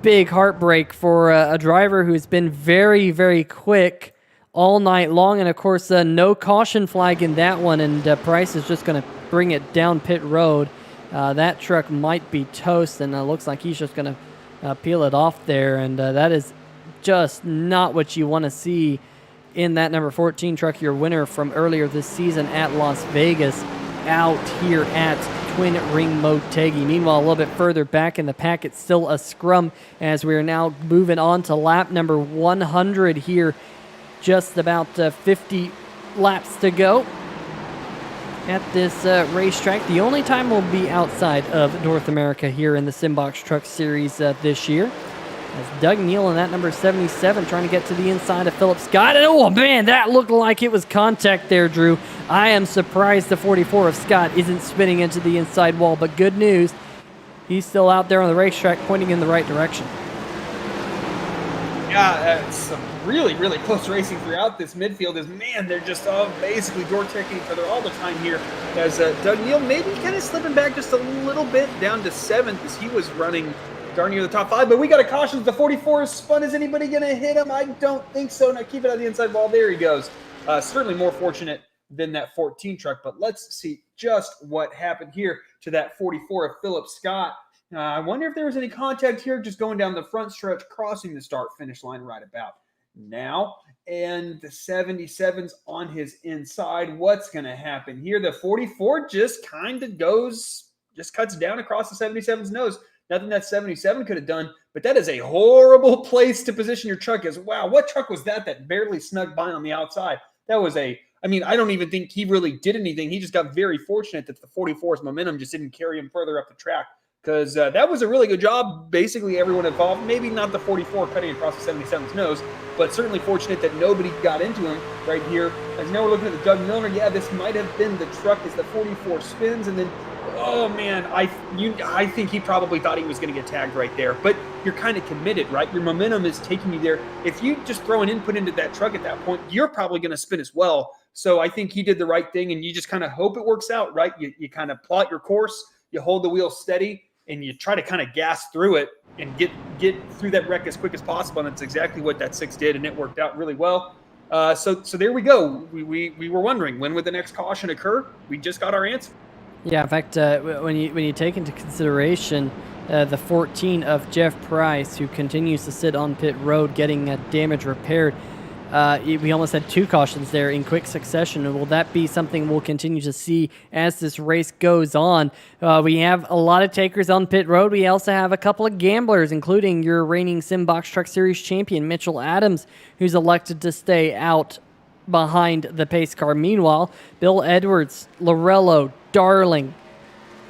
Speaker 1: heartbreak for a driver who's been very, very quick all night long. And of course, no caution flag in that one, and Price is just going to bring it down pit road. That truck might be toast, and looks like he's just going to peel it off there, and that is just not what you want to see in that number 14 truck, your winner from earlier this season at Las Vegas, out here at Twin Ring Motegi. Meanwhile, a little bit further back in the pack, it's still a scrum as we are now moving on to lap number 100 here. Just about 50 laps to go at this racetrack. The only time we'll be outside of North America here in the Simbox Truck Series this year. As Doug Neal in that number 77 trying to get to the inside of Philip Scott. And oh man, that looked like it was contact there, Drew. I am surprised the 44 of Scott isn't spinning into the inside wall, but good news, he's still out there on the racetrack pointing in the right direction.
Speaker 2: Yeah, it's some really, really close racing throughout this midfield. Man, they're just basically door-checking each other all the time here. As Doug Neal maybe kind of slipping back just a little bit down to 7th, as he was running darn near the top 5. But we got a caution. The 44 is spun. Is anybody going to hit him? I don't think so. Now keep it on the inside wall. There he goes. Certainly more fortunate than that 14 truck. But let's see just what happened here to that 44 of Philip Scott. I wonder if there was any contact here, just going down the front stretch, crossing the start-finish line right about now. And the 77's on his inside. What's going to happen here? The 44 just kind of cuts down across the 77's nose. Nothing that 77 could have done, but that is a horrible place to position your truck. Wow, what truck was that barely snuck by on the outside? That was I don't even think he really did anything. He just got very fortunate that the 44's momentum just didn't carry him further up the track. because that was a really good job. Basically, everyone involved, maybe not the 44 cutting across the 77's nose, but certainly fortunate that nobody got into him right here. As now we're looking at the Doug Milner. Yeah, this might have been the truck as the 44 spins, and then, oh man, I think he probably thought he was going to get tagged right there. But you're kind of committed, right? Your momentum is taking you there. If you just throw an input into that truck at that point, you're probably going to spin as well. So I think he did the right thing, and you just kind of hope it works out, right? You kind of plot your course, you hold the wheel steady, and you try to kind of gas through it and get through that wreck as quick as possible. And that's exactly what that 6 did, and it worked out really well. So there we go. We were wondering, when would the next caution occur? We just got our answer.
Speaker 1: Yeah, in fact, when you take into consideration the 14 of Jeff Price, who continues to sit on pit road getting damage repaired, we almost had 2 cautions there in quick succession. And will that be something we'll continue to see as this race goes on? We have a lot of takers on pit road. We also have a couple of gamblers, including your reigning Simbox Truck Series champion, Mitchell Adams, who's elected to stay out behind the pace car. Meanwhile, Bill Edwards, Lorello, Darling,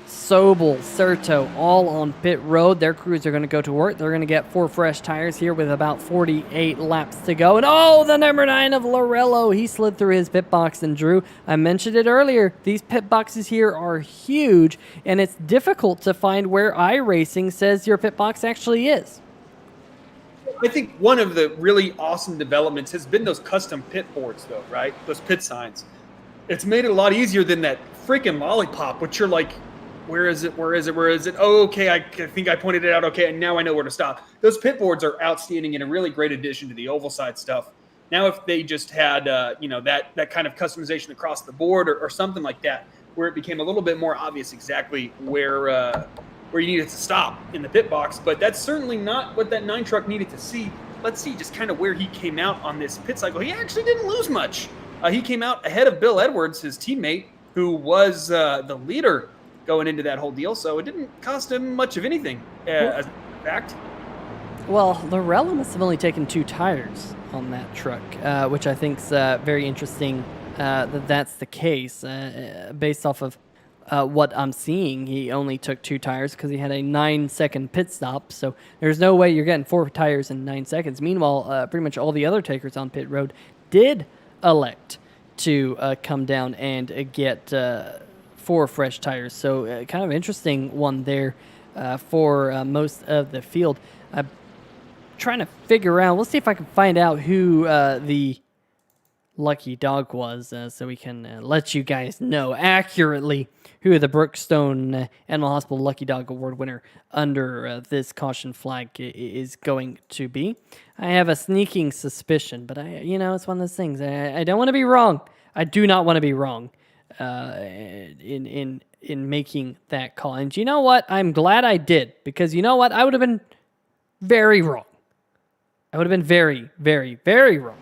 Speaker 1: Sobel, Certo, all on pit road. Their crews are going to go to work. They're going to get 4 fresh tires here with about 48 laps to go. And oh, the number 9 of Lorello, he slid through his pit box. And Drew, I mentioned it earlier, these pit boxes here are huge, and it's difficult to find where iRacing says your pit box actually is.
Speaker 2: I think one of the really awesome developments has been those custom pit boards, though, right? Those pit signs. It's made it a lot easier than that freaking lollipop, which you're like, where is it? Where is it? Where is it? Oh, okay, I think I pointed it out. Okay, and now I know where to stop. Those pit boards are outstanding and a really great addition to the oval side stuff. Now, if they just had, that kind of customization across the board or something like that, where it became a little bit more obvious exactly where you needed to stop in the pit box. But that's certainly not what that 9 truck needed to see. Let's see just kind of where he came out on this pit cycle. He actually didn't lose much. He came out ahead of Bill Edwards, his teammate, who was the leader going into that whole deal. So it didn't cost him much of anything, as a fact.
Speaker 1: Well, Lorello must have only taken 2 tires on that truck, which I think is very interesting that that's the case. Based off of what I'm seeing, he only took 2 tires because he had a 9-second pit stop. So there's no way you're getting 4 tires in 9 seconds. Meanwhile, pretty much all the other takers on pit road did elect to come down and get 4 fresh tires. So kind of interesting one there for most of the field. I'm trying to figure out, we'll see if I can find out who the lucky dog was, so we can let you guys know accurately who the Brookstone Animal Hospital Lucky Dog Award winner under this caution flag is going to be. I have a sneaking suspicion, but it's one of those things. I don't want to be wrong. I do not want to be wrong in making that call. And you know what? I'm glad I did, because you know what? I would have been very wrong. I would have been very, very, very wrong.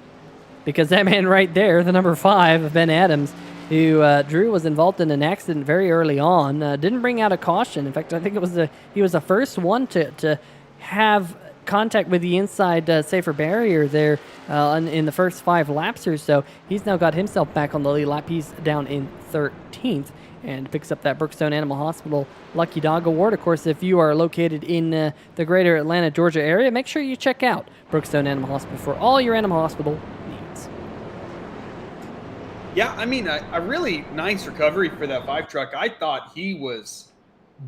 Speaker 1: Because that man right there, the number 5, Ben Adams, who Drew was involved in an accident very early on, didn't bring out a caution. In fact, I think he was the first one to have contact with the inside safer barrier there in the first 5 laps or so. He's now got himself back on the lead lap. He's down in 13th and picks up that Brookstone Animal Hospital Lucky Dog Award. Of course, if you are located in the greater Atlanta, Georgia area, make sure you check out Brookstone Animal Hospital for all your animal hospital needs.
Speaker 2: Yeah, I mean, a really nice recovery for that 5 truck. I thought he was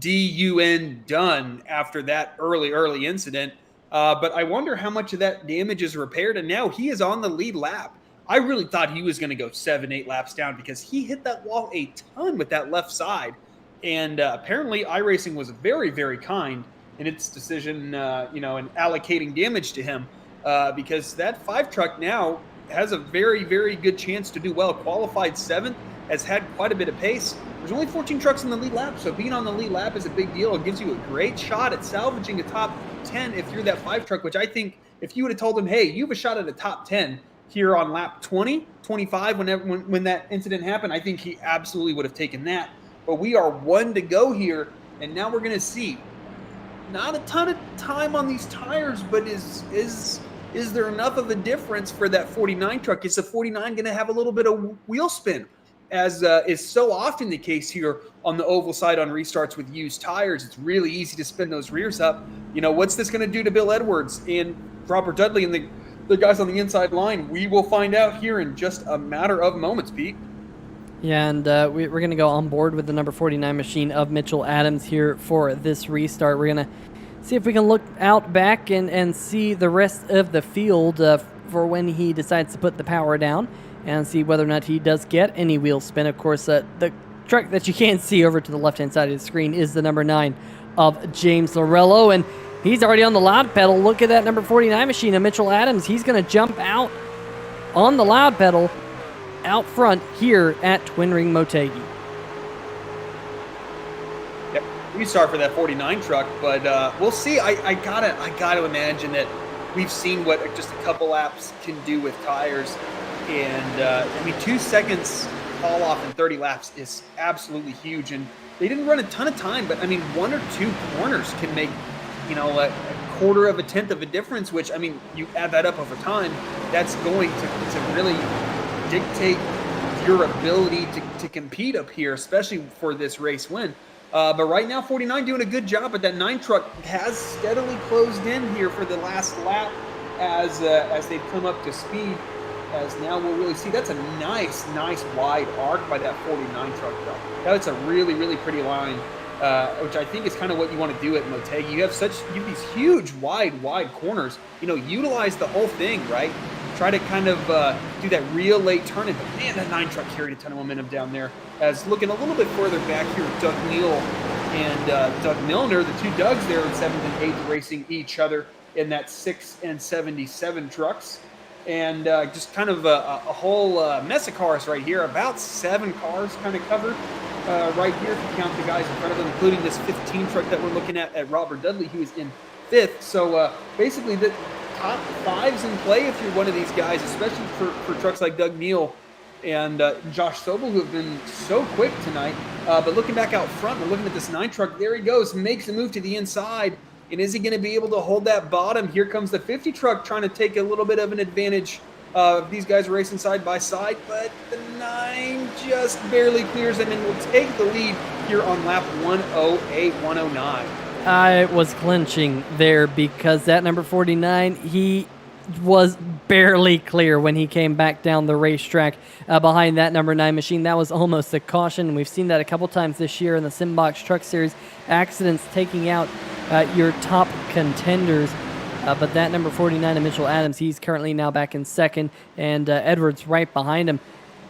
Speaker 2: done after that early incident. But I wonder how much of that damage is repaired, and now he is on the lead lap. I really thought he was going to go 7-8 laps down, because he hit that wall a ton with that left side. And apparently iRacing was very, very kind in its decision, in allocating damage to him, because that 5 truck now has a very, very good chance to do well. Qualified 7th, has had quite a bit of pace. There's only 14 trucks in the lead lap, so being on the lead lap is a big deal. It gives you a great shot at salvaging a top 10 if you're that 5 truck, which I think if you would have told him, hey, you have a shot at a top 10 here on lap 20, 25, when that incident happened, I think he absolutely would have taken that. But we are 1 to go here, and now we're going to see not a ton of time on these tires, but is there enough of a difference for that 49 truck? Is the 49 going to have a little bit of wheel spin as is so often the case here on the oval side on restarts with used tires. It's really easy to spin those rears up. What's this going to do to Bill Edwards and Robert Dudley and the guys on the inside line? We will find out here in just a matter of moments, Pete.
Speaker 1: Yeah, and we're going to go on board with the number 49 machine of Mitchell Adams here for this restart. We're going to see if we can look out back and see the rest of the field for when he decides to put the power down and see whether or not he does get any wheel spin. Of course, the truck that you can't see over to the left-hand side of the screen is the number 9 of James Lorello, and he's already on the loud pedal. Look at that number 49 machine of Mitchell Adams. He's going to jump out on the loud pedal out front here at Twin Ring Motegi.
Speaker 2: Yep, restart for that 49 truck, but we'll see. I gotta imagine that we've seen what just a couple laps can do with tires, and 2 seconds fall off in 30 laps is absolutely huge. And they didn't run a ton of time, but 1 or 2 corners can make a quarter of a tenth of a difference. Which you add that up over time, that's going to really dictate your ability to compete up here, especially for this race win. But right now, 49 doing a good job, but that 9 truck has steadily closed in here for the last lap as they've come up to speed. As now we'll really see, that's a nice wide arc by that 49 truck, though. That's a really, really pretty line, which I think is kind of what you want to do at Motegi. You have these huge, wide corners. Utilize the whole thing, right? Try to kind of do that real late turn. But man, that 9 truck carried a ton of momentum down there. As looking a little bit further back here, Doug Neal and Doug Milner, the 2 Dougs there in 7th and 8th, racing each other in that 6 and 77 trucks. And just kind of a whole mess of cars right here. About 7 cars kind of covered right here if you count the guys in front of them, including this 15 truck that we're looking at Robert Dudley, who is in 5th. So basically the top 5's in play if you're one of these guys, especially for trucks like Doug Neal and Josh Sobel, who have been so quick tonight. But looking back out front, we're looking at this 9 truck. There he goes, makes a move to the inside. And is he going to be able to hold that bottom? Here comes the 50 truck trying to take a little bit of an advantage. These guys are racing side by side, but the 9 just barely clears him and will take the lead here on lap 108, 109.
Speaker 1: I was clinching there because that number 49, he was barely clear when he came back down the racetrack behind that number 9 machine. That was almost a caution. We've seen that a couple times this year in the Simbox Truck Series. Accidents taking out your top contenders. But that number 49 of Mitchell Adams, he's currently now back in 2nd, and Edwards right behind him.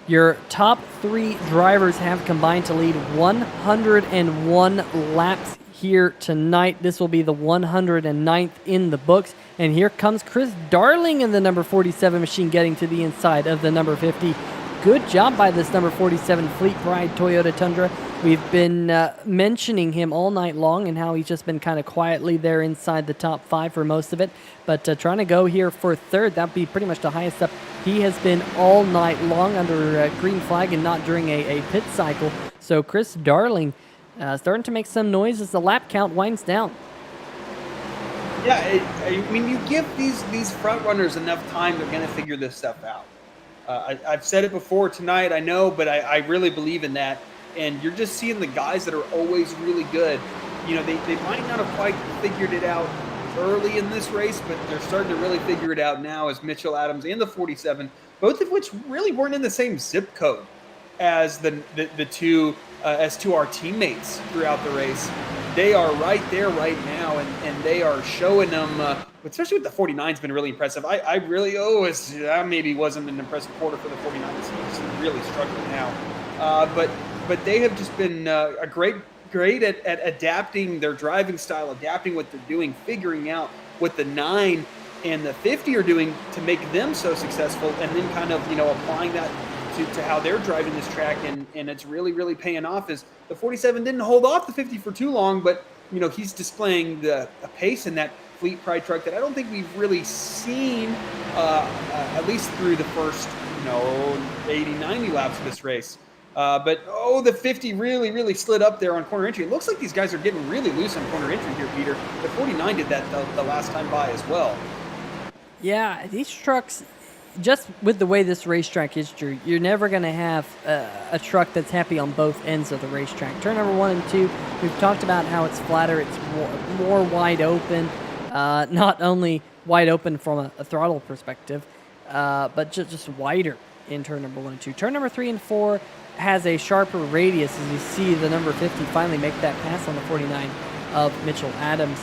Speaker 1: Your top 3 drivers have combined to lead 101 laps here tonight. This will be the 109th in the books. And here comes Chris Darling in the number 47 machine getting to the inside of the number 50. Good job by this number 47 Fleet Pride Toyota Tundra. We've been mentioning him all night long and how he's just been kind of quietly there inside the top 5 for most of it. But trying to go here for 3rd, that'd be pretty much the highest up he has been all night long under green flag and not during a pit cycle. So Chris Darling starting to make some noise as the lap count winds down.
Speaker 2: Yeah, when you give these front runners enough time, they're going to figure this stuff out. I've said it before tonight, I know, but I really believe in that. And you're just seeing the guys that are always really good. They might not have quite figured it out early in this race, but they're starting to really figure it out now as Mitchell Adams and the 47, both of which really weren't in the same zip code as the 2 as to our teammates throughout the race. They are right there right now, and they are showing them, especially with the 49's been really impressive. I really, maybe wasn't an impressive quarter for the 49's. He's really struggling now. But they have just been great at adapting their driving style, adapting what they're doing, figuring out what the 9 and the 50 are doing to make them so successful, and then kind of, applying that to how they're driving this track, and it's really, really paying off. As the 47 didn't hold off the 50 for too long, but he's displaying a pace in that Fleet Pride truck that I don't think we've really seen, at least through the first 80, 90 laps of this race. But the 50 really, really slid up there on corner entry. It looks like these guys are getting really loose on corner entry here, Peter. The 49 did that the last time by as well.
Speaker 1: Yeah, these trucks, just with the way this racetrack is, Drew, you're never going to have a truck that's happy on both ends of the racetrack. Turn number 1 and 2, we've talked about how it's flatter, it's more wide open, not only wide open from a throttle perspective, but just wider in turn number 1 and 2. Turn number 3 and 4 has a sharper radius, as you see the number 50 finally make that pass on the 49 of Mitchell Adams.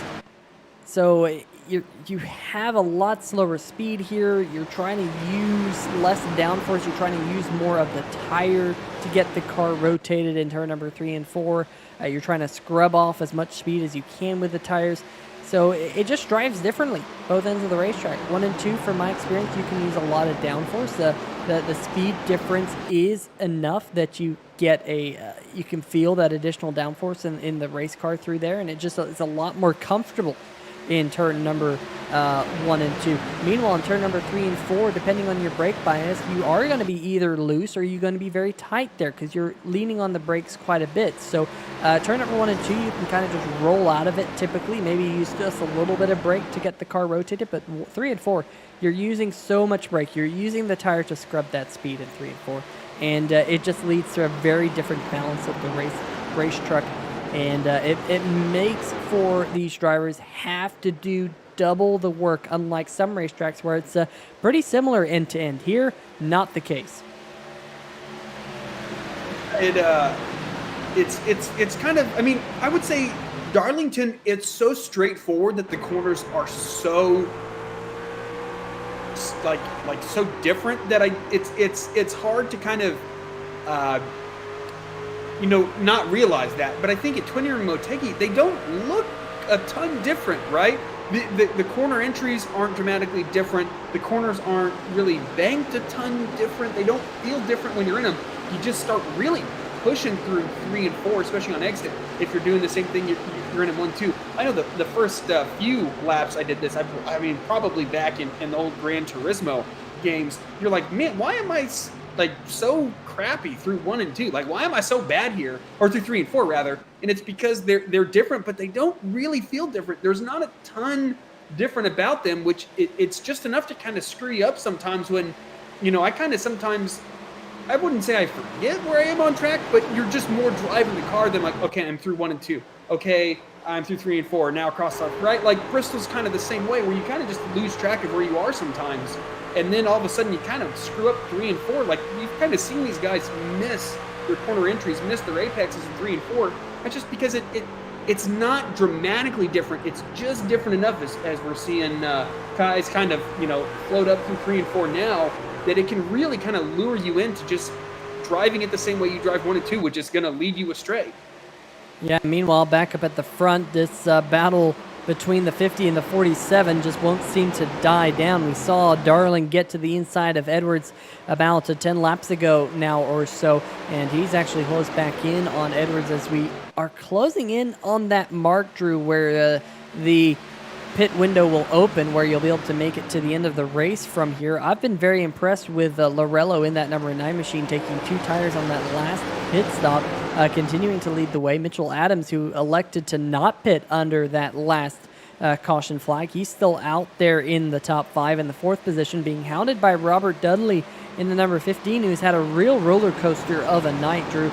Speaker 1: So you have a lot slower speed here. You're trying to use less downforce. You're trying to use more of the tire to get the car rotated in turn number 3 and 4. You're trying to scrub off as much speed as you can with the tires. So it just drives differently, both ends of the racetrack. 1 and 2, from my experience, you can use a lot of downforce. The speed difference is enough that you get you can feel that additional downforce in the race car through there, and it's a lot more comfortable in turn number 1 and 2. Meanwhile, in turn number 3 and 4, depending on your brake bias, you are going to be either loose or you're going to be very tight there because you're leaning on the brakes quite a bit. So turn number 1 and 2, you can kind of just roll out of it typically. Maybe use just a little bit of brake to get the car rotated, but 3 and 4, you're using so much brake. You're using the tire to scrub that speed in 3 and 4. And it just leads to a very different balance of the race truck. And it makes for these drivers have to do double the work, unlike some racetracks where it's pretty similar end to end. Here, not the case.
Speaker 2: It's kind of, I mean, I would say Darlington, it's so straightforward that the corners are so like so different that it's hard to kind of not realize that. But I think at Twin Ear and Motegi, they don't look a ton different, right? The corner entries aren't dramatically different. The corners aren't really banked a ton different. They don't feel different when you're in them. You just start really pushing through 3 and 4, especially on exit. If you're doing the same thing, you're in them 1, 2. I know the first few laps I did this, I mean, probably back in the old Gran Turismo games, you're like, man, why am I like so crappy through 1 and 2? Like, why am I so bad here? Or through 3 and 4 rather. And it's because they're different, but they don't really feel different. There's not a ton different about them, which it's just enough to kind of screw you up sometimes when, I kind of sometimes, I wouldn't say I forget where I am on track, but you're just more driving the car than like, okay, I'm through 1 and 2. Okay, I'm through 3 and 4. Now across the right. Like Bristol's kind of the same way, where you kind of just lose track of where you are sometimes. And then all of a sudden you kind of screw up 3 and 4. Like you've kind of seen these guys miss their corner entries, miss their apexes in 3 and 4. That's just because it's not dramatically different. It's just different enough as we're seeing guys kind of, float up through 3 and 4 now, that it can really kind of lure you into just driving it the same way you drive 1 and 2, which is going to lead you astray.
Speaker 1: Yeah, meanwhile, back up at the front, this battle between the 50 and the 47 just won't seem to die down. We saw Darling get to the inside of Edwards about 10 laps ago now or so, and he's actually closed back in on Edwards as we are closing in on that mark, Drew, where the pit window will open, where you'll be able to make it to the end of the race from here. I've been very impressed with Lorello in that number 9 machine, taking 2 tires on that last pit stop, continuing to lead the way. Mitchell Adams, who elected to not pit under that last caution flag, he's still out there in the top 5 in the 4th position, being hounded by Robert Dudley in the number 15, who's had a real roller coaster of a night, Drew.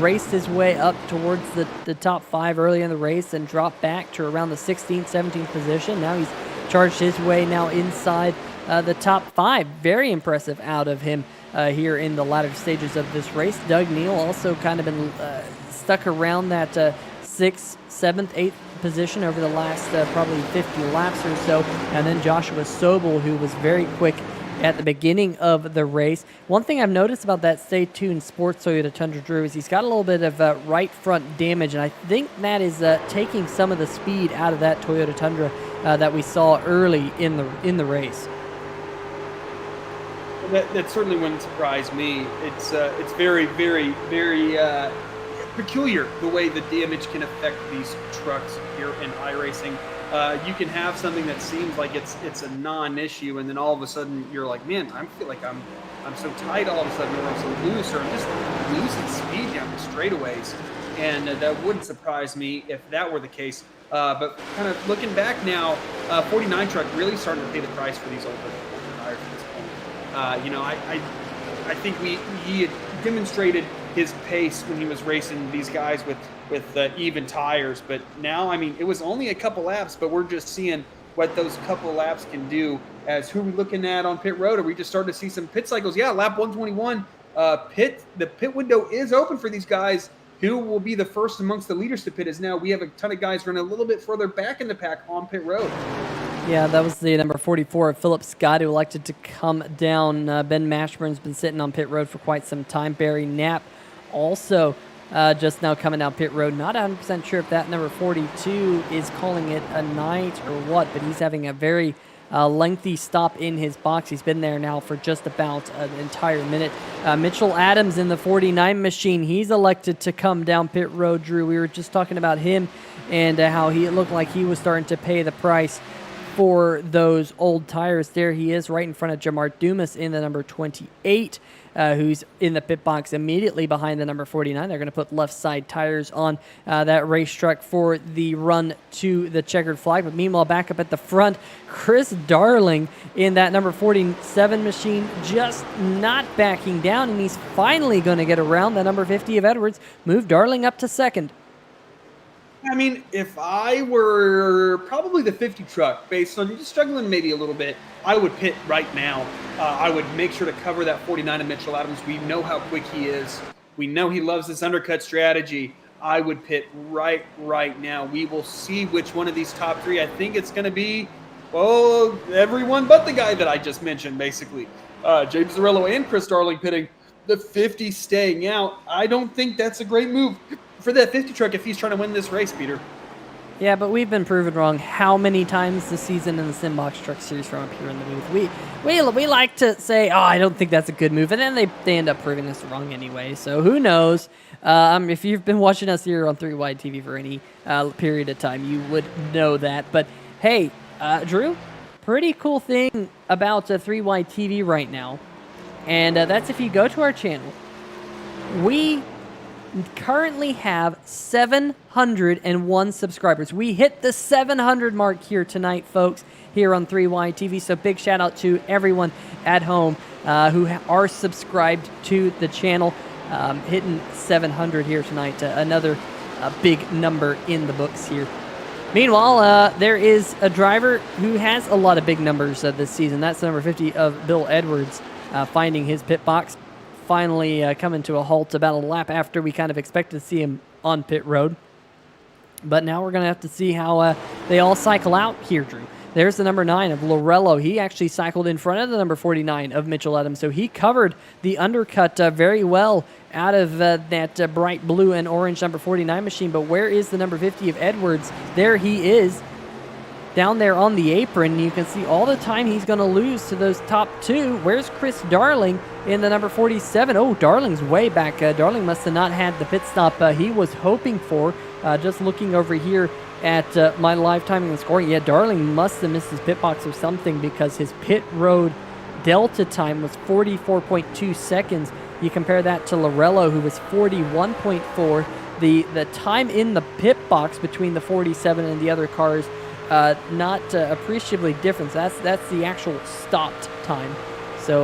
Speaker 1: Raced his way up towards the top 5 early in the race and dropped back to around the 16th, 17th position. Now he's charged his way now inside the top 5. Very impressive out of him here in the latter stages of this race. Doug Neal also kind of been stuck around that 6th, 7th, 8th position over the last probably 50 laps or so. And then Joshua Sobel, who was very quick at the beginning of the race. One thing I've noticed about that Stay Tuned Sports Toyota Tundra, Drew, is he's got a little bit of right front damage, and I think that is taking some of the speed out of that Toyota Tundra that we saw early in the race.
Speaker 2: That certainly wouldn't surprise me. It's very, very, very peculiar the way the damage can affect these trucks here in iRacing. You can have something that seems like it's a non-issue, and then all of a sudden you're like, man, I feel like I'm so tight all of a sudden, or I'm so loose, or I'm just losing speed down the straightaways. And that wouldn't surprise me if that were the case. But kind of looking back now, 49 truck really starting to pay the price for these older tires at this point. I think he had demonstrated his pace when he was racing these guys with even tires. But now, I mean, it was only a couple laps, but we're just seeing what those couple laps can do. As who are we looking at on pit road? Are we just starting to see some pit cycles? Yeah, lap 121. The pit window is open for these guys. Who will be the first amongst the leaders to pit? Is now we have a ton of guys running a little bit further back in the pack on pit road.
Speaker 1: Yeah, that was the number 44, Philip Scott, who elected to come down. Ben Mashburn's been sitting on pit road for quite some time. Barry Knapp also just now coming down pit road. Not 100% sure if that number 42 is calling it a night or what, but he's having a very lengthy stop in his box. He's been there now for just about an entire minute. Mitchell Adams in the 49 machine, he's elected to come down pit road, Drew. We were just talking about him and how it looked like he was starting to pay the price for those old tires. There he is right in front of Jamar Dumas in the number 28, who's in the pit box immediately behind the number 49. They're going to put left side tires on that race truck for the run to the checkered flag. But meanwhile, back up at the front, Chris Darling in that number 47 machine just not backing down, and he's finally going to get around the number 50 of Edwards, move Darling up to second.
Speaker 2: I mean, if I were probably the 50 truck, based on just struggling maybe a little bit, I would pit right now. I would make sure to cover that 49 of Mitchell Adams. We know how quick he is. We know he loves this undercut strategy. I would pit right now. We will see which one of these top three. I think it's going to be, everyone but the guy that I just mentioned, basically. James Zarello and Chris Darling pitting. The 50 staying out. I don't think that's a great move for that 50 truck if he's trying to win this race, Peter.
Speaker 1: Yeah, but we've been proven wrong how many times this season in the Simbox Truck Series from up here in the booth. We like to say, I don't think that's a good move, and then they end up proving us wrong anyway. So who knows? If you've been watching us here on 3 Wide TV for any period of time, you would know that. But hey, Drew, pretty cool thing about 3 Wide TV right now, and that's if you go to our channel, we currently have 701 subscribers. We hit the 700 mark here tonight, folks, here on 3Y TV. So big shout out to everyone at home who are subscribed to the channel. Hitting 700 here tonight. Another big number in the books here. Meanwhile, there is a driver who has a lot of big numbers this season. That's number 50 of Bill Edwards, finding his pit box. Finally coming to a halt about a lap after we kind of expected to see him on pit road. But now we're going to have to see how they all cycle out here, Drew. There's the number 9 of Lorello. He actually cycled in front of the number 49 of Mitchell Adams, so he covered the undercut very well out of that bright blue and orange number 49 machine. But where is the number 50 of Edwards? There he is, down there on the apron. You can see all the time he's going to lose to those top two. Where's Chris Darling in the number 47? Oh, Darling's way back. Darling must have not had the pit stop he was hoping for. Just looking over here at my live timing and scoring. Yeah, Darling must have missed his pit box or something, because his pit road delta time was 44.2 seconds. You compare that to Lorello, who was 41.4. The time in the pit box between the 47 and the other cars, not appreciably different. That's the actual stopped time. So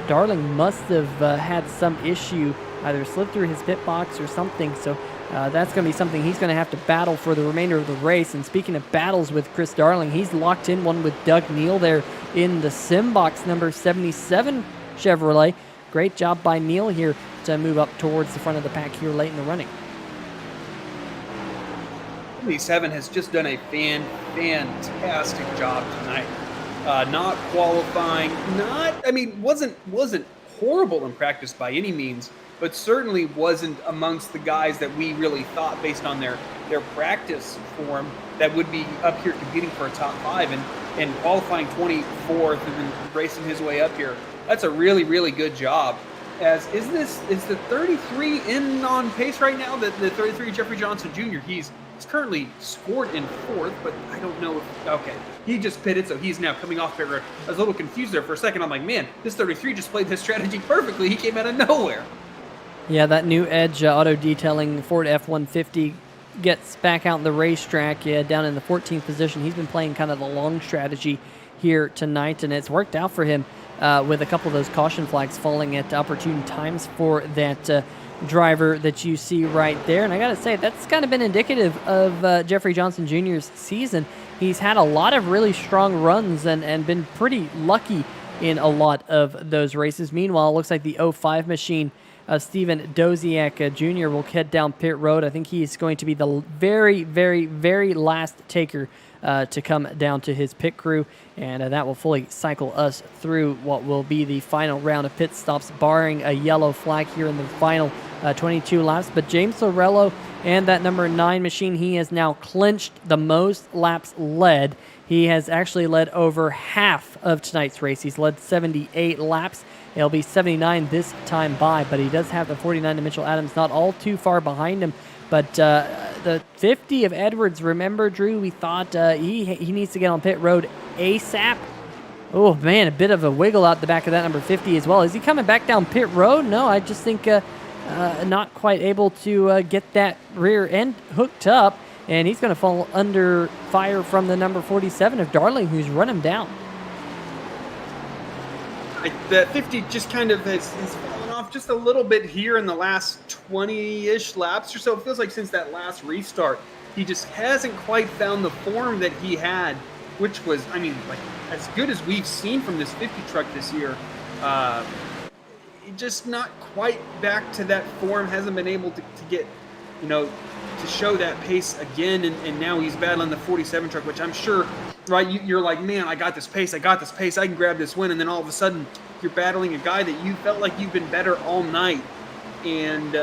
Speaker 1: Darling must have had some issue, either slip through his pit box or something. So that's going to be something he's going to have to battle for the remainder of the race. And speaking of battles with Chris Darling, he's locked in one with Doug Neal there in the Simbox number 77 Chevrolet. Great job by Neal here to move up towards the front of the pack here late in the running.
Speaker 2: 77 has just done a fantastic job tonight. Not qualifying, wasn't horrible in practice by any means, but certainly wasn't amongst the guys that we really thought, based on their practice form, that would be up here competing for a top 5, and qualifying 24th and then racing his way up here. That's a really, really good job. Is the 33 in on pace right now? The 33 Jeffrey Johnson Jr. He's currently scored in 4th, but I don't know if, okay, he just pitted, so he's now coming off pit road. I was a little confused there for a second. I'm like, man, this 33 just played this strategy perfectly. He came out of nowhere.
Speaker 1: Yeah, that new Edge auto detailing Ford F-150 gets back out in the racetrack, down in the 14th position. He's been playing kind of the long strategy here tonight, and it's worked out for him. with a couple of those caution flags falling at opportune times for that driver that you see right there. And I got to say, that's kind of been indicative of Jeffrey Johnson Jr.'s season. He's had a lot of really strong runs and been pretty lucky in a lot of those races. Meanwhile, it looks like the 05 machine, Steven Doziak Jr. will head down pit road. I think he's going to be the very, very, very last taker to come down to his pit crew, and that will fully cycle us through what will be the final round of pit stops, barring a yellow flag here in the final 22 laps. But James Lorello and that number 9 machine, he has now clinched the most laps led. He has actually led over half of tonight's race. He's led 78 laps. It'll be 79 this time by, but he does have the 49 to Mitchell Adams not all too far behind him. But the 50 of Edwards, remember, Drew, we thought he needs to get on pit road ASAP. Oh, man, a bit of a wiggle out the back of that number 50 as well. Is he coming back down pit road? No, I just think not quite able to get that rear end hooked up, and he's going to fall under fire from the number 47 of Darling, who's run him down.
Speaker 2: That 50 just kind of has fallen off just a little bit here in the last 20-ish laps or so. It feels like since that last restart, he just hasn't quite found the form that he had, which was, I mean, like as good as we've seen from this 50 truck this year. Just not quite back to that form, hasn't been able to get, you know, to show that pace again, and now he's battling the 47 truck, which I'm sure, right, you're like, man, I got this pace, I can grab this win, and then all of a sudden you're battling a guy that you felt like you've been better all night, and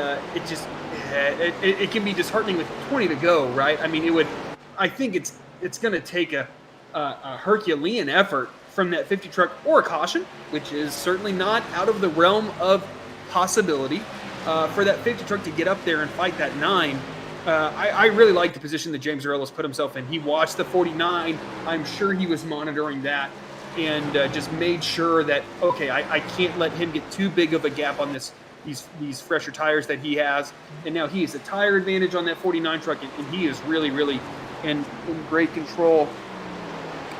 Speaker 2: it can be disheartening with 20 to go, right? I mean, I think it's going to take a Herculean effort from that 50 truck, or a caution, which is certainly not out of the realm of possibility, for that 50 truck to get up there and fight that 9. I really like the position that James Arella's put himself in. He watched the 49. I'm sure he was monitoring that and just made sure that, okay, I can't let him get too big of a gap on these fresher tires that he has. And now he has a tire advantage on that 49 truck, and he is really, really in great control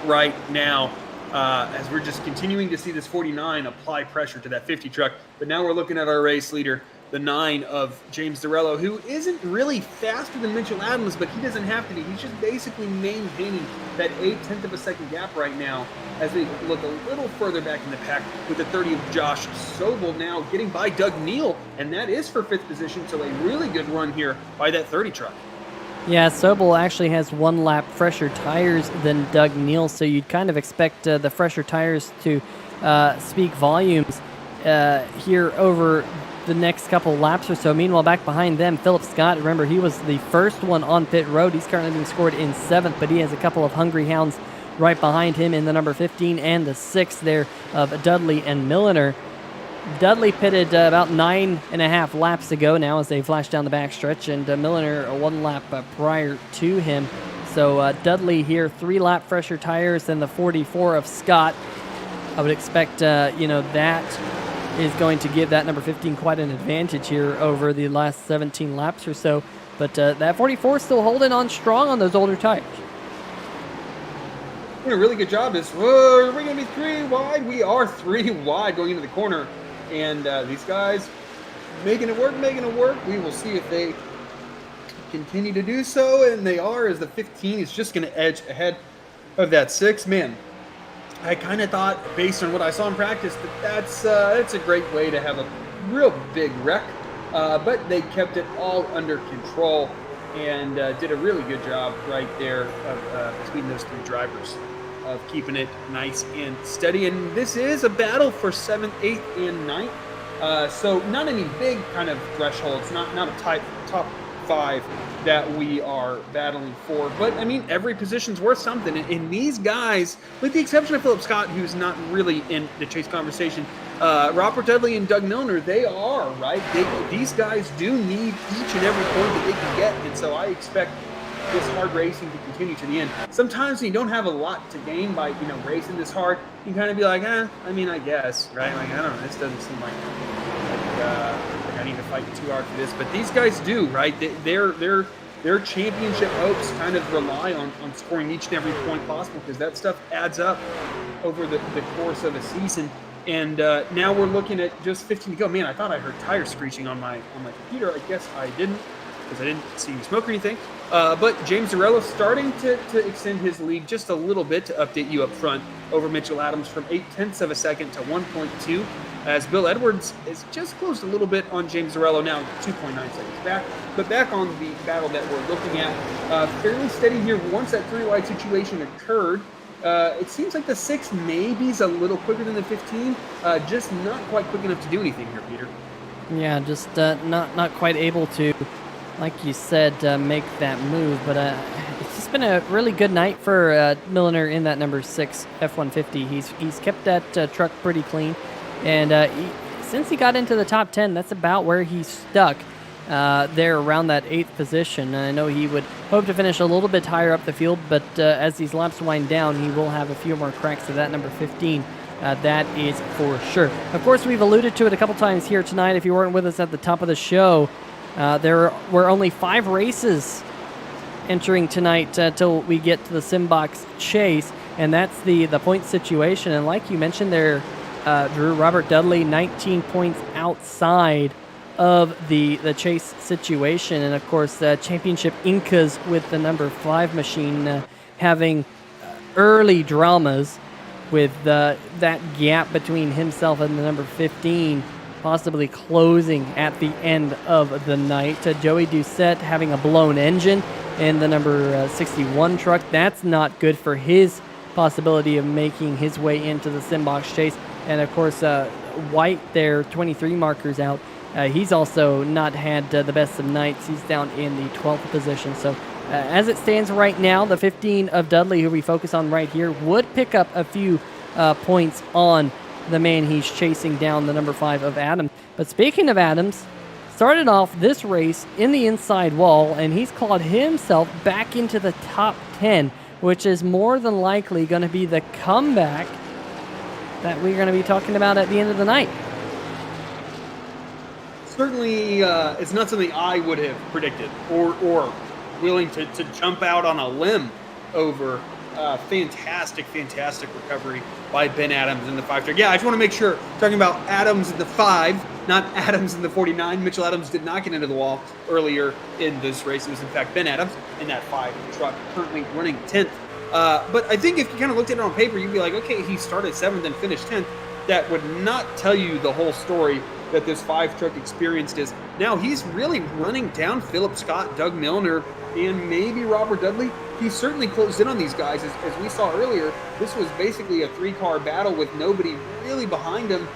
Speaker 2: right now. As we're just continuing to see this 49 apply pressure to that 50 truck. But now we're looking at our race leader, the 9 of James Dorello, who isn't really faster than Mitchell Adams, but he doesn't have to be. He's just basically maintaining that 0.8 of a second gap right now as we look a little further back in the pack with the 30 of Josh Sobel now getting by Doug Neal, and that is for 5th position, so a really good run here by that 30 truck.
Speaker 1: Yeah, Sobel actually has 1 lap fresher tires than Doug Neal, so you'd kind of expect the fresher tires to speak volumes here over the next couple laps or so. Meanwhile, back behind them, Philip Scott, remember, he was the first one on pit road. He's currently being scored in 7th, but he has a couple of hungry hounds right behind him in the number 15 and the 6 there of Dudley and Milliner. Dudley pitted about 9.5 laps ago now as they flash down the backstretch, and Milliner 1 lap prior to him. So Dudley here, 3 lap fresher tires than the 44 of Scott. I would expect, that is going to give that number 15 quite an advantage here over the last 17 laps or so. But that 44 is still holding on strong on those older tires.
Speaker 2: Doing a really good job. Are we going to be 3 wide? We are 3 wide going into the corner. And these guys making it work. We will see if they continue to do so. And they are, as the 15 is just going to edge ahead of that 6. Man, I kind of thought, based on what I saw in practice, that's a great way to have a real big wreck. But they kept it all under control and did a really good job right there of between those 3 drivers of keeping it nice and steady. And this is a battle for 7th, 8th, and 9th. So not any big kind of thresholds, not a top 5 that we are battling for. But, I mean, every position's worth something. And these guys, with the exception of Philip Scott, who's not really in the chase conversation, Robert Dudley and Doug Milner, they are, right? These guys do need each and every point that they can get. And so I expect this hard racing to continue to the end. Sometimes when you don't have a lot to gain by, racing this hard, you can kind of be like, I guess, right? Like, I don't know, this doesn't seem like I need to fight too hard for this. But these guys do, right? Their championship hopes kind of rely on scoring each and every point possible, because that stuff adds up over the course of a season. And now we're looking at just 15 to go. Man, I thought I heard tires screeching on my computer. I guess I didn't, because I didn't see any smoke or anything. But James Zarello starting to extend his lead just a little bit to update you up front over Mitchell Adams from 0.8 of a second to 1.2, as Bill Edwards is just closed a little bit on James Zarello, now 2.9 seconds back. But back on the battle that we're looking at, fairly steady here once that 3-wide situation occurred. It seems like the 6 maybe is a little quicker than the 15, just not quite quick enough to do anything here, Peter.
Speaker 1: Yeah, just not quite able to, like you said, make that move. But it's just been a really good night for Milliner in that number 6 F-150. He's kept that truck pretty clean, and since he got into the top 10, that's about where he's stuck. There around that 8th position. I know he would hope to finish a little bit higher up the field, but as these laps wind down, he will have a few more cracks to that number 15. That is for sure. Of course, we've alluded to it a couple times here tonight. If you weren't with us at the top of the show, there were only 5 races entering tonight till we get to the Simbox Chase, and that's the point situation. And like you mentioned there, Drew, Robert Dudley, 19 points outside of the chase situation. And of course, championship Incas with the number 5 machine having early dramas with that gap between himself and the number 15 possibly closing at the end of the night. Joey Doucette having a blown engine in the number 61 truck. That's not good for his possibility of making his way into the Simbox Chase. And of course, White there, 23 markers out. He's also not had the best of nights. He's down in the 12th position. So as it stands right now, the 15 of Dudley, who we focus on right here, would pick up a few points on the man he's chasing down, the number 5 of Adams. But speaking of Adams, started off this race in the inside wall, and he's clawed himself back into the top 10, which is more than likely going to be the comeback that we're going to be talking about at the end of the night.
Speaker 2: Certainly, it's not something I would have predicted or willing to jump out on a limb over. Fantastic recovery by Ben Adams in the 5 truck. Yeah, I just want to make sure, talking about Adams in the 5, not Adams in the 49. Mitchell Adams did not get into the wall earlier in this race. It was, in fact, Ben Adams in that 5 truck, currently running 10th. But I think if you kind of looked at it on paper, you'd be like, okay, he started 7th and finished 10th. That would not tell you the whole story that this 5 truck experienced is. Now he's really running down Philip Scott, Doug Milner, and maybe Robert Dudley. He certainly closed in on these guys. As we saw earlier, this was basically a 3-car battle with nobody really behind him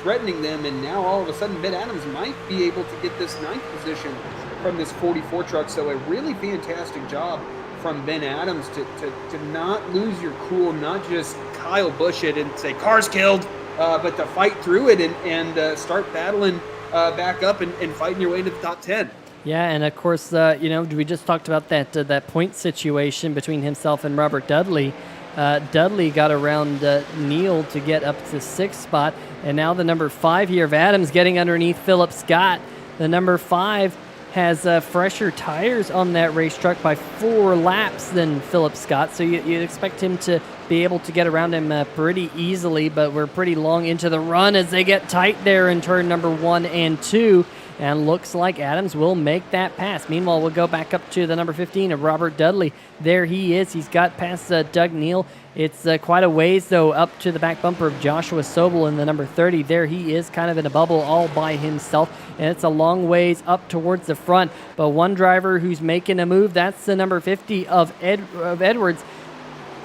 Speaker 2: threatening them, and now all of a sudden Ben Adams might be able to get this 9th position from this 44 truck. So a really fantastic job from Ben Adams to not lose your cool, not just Kyle Busch it and say car's killed, but to fight through it and start battling back up and fighting your way into the top 10.
Speaker 1: Yeah, and of course, we just talked about that point situation between himself and Robert Dudley. Dudley got around Neal to get up to 6th spot, and now the number 5 here of Adams getting underneath Philip Scott. The number 5 has fresher tires on that race truck by 4 laps than Philip Scott, so you'd expect him to be able to get around him pretty easily, but we're pretty long into the run as they get tight there in turn number 1 and 2. And looks like Adams will make that pass. Meanwhile, we'll go back up to the number 15 of Robert Dudley. There he is. He's got past Doug Neal. It's quite a ways, though, up to the back bumper of Joshua Sobel in the number 30. There he is, kind of in a bubble all by himself. And it's a long ways up towards the front. But one driver who's making a move, that's the number 50 of Edwards.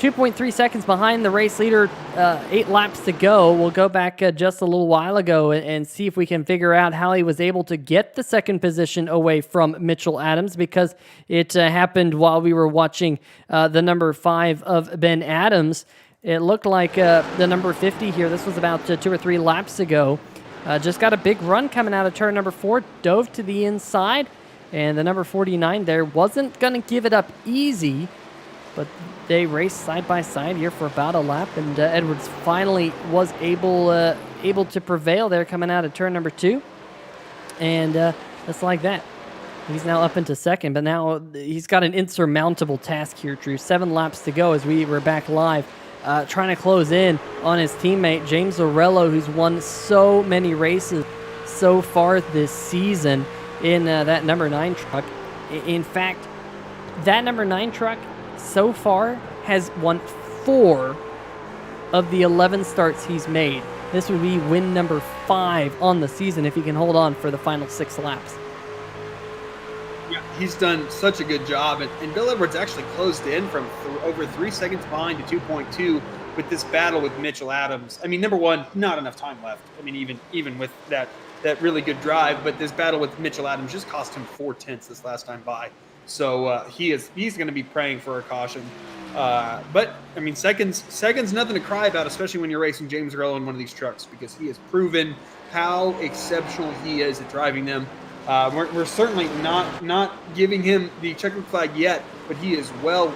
Speaker 1: 2.3 seconds behind the race leader, 8 laps to go. We'll go back just a little while ago and see if we can figure out how he was able to get the 2nd position away from Mitchell Adams, because it happened while we were watching the number 5 of Ben Adams. It looked like the number 50 here, this was about 2 or 3 laps ago, just got a big run coming out of turn number 4, dove to the inside, and the number 49 there wasn't going to give it up easy, but they raced side by side here for about a lap, and Edwards finally was able to prevail there coming out of turn number 2. And just like that, he's now up into 2nd, but now he's got an insurmountable task here, Drew. 7 laps to go as we were back live trying to close in on his teammate, James Lorello, who's won so many races so far this season in that number 9 truck. In fact, that number 9 truck so far has won 4 of the 11 starts he's made. This would be win number 5 on the season if he can hold on for the final 6 laps.
Speaker 2: Yeah, he's done such a good job, and Bill Edwards actually closed in from over 3 seconds behind to 2.2 with this battle with Mitchell Adams. I mean, number one, not enough time left. I mean, even with that really good drive, but this battle with Mitchell Adams just cost him 4/10 this last time by. So he's going to be praying for a caution. But I mean, seconds nothing to cry about, especially when you're racing James Lorello in one of these trucks, because he has proven how exceptional he is at driving them. We're certainly not giving him the checkered flag yet, but he is well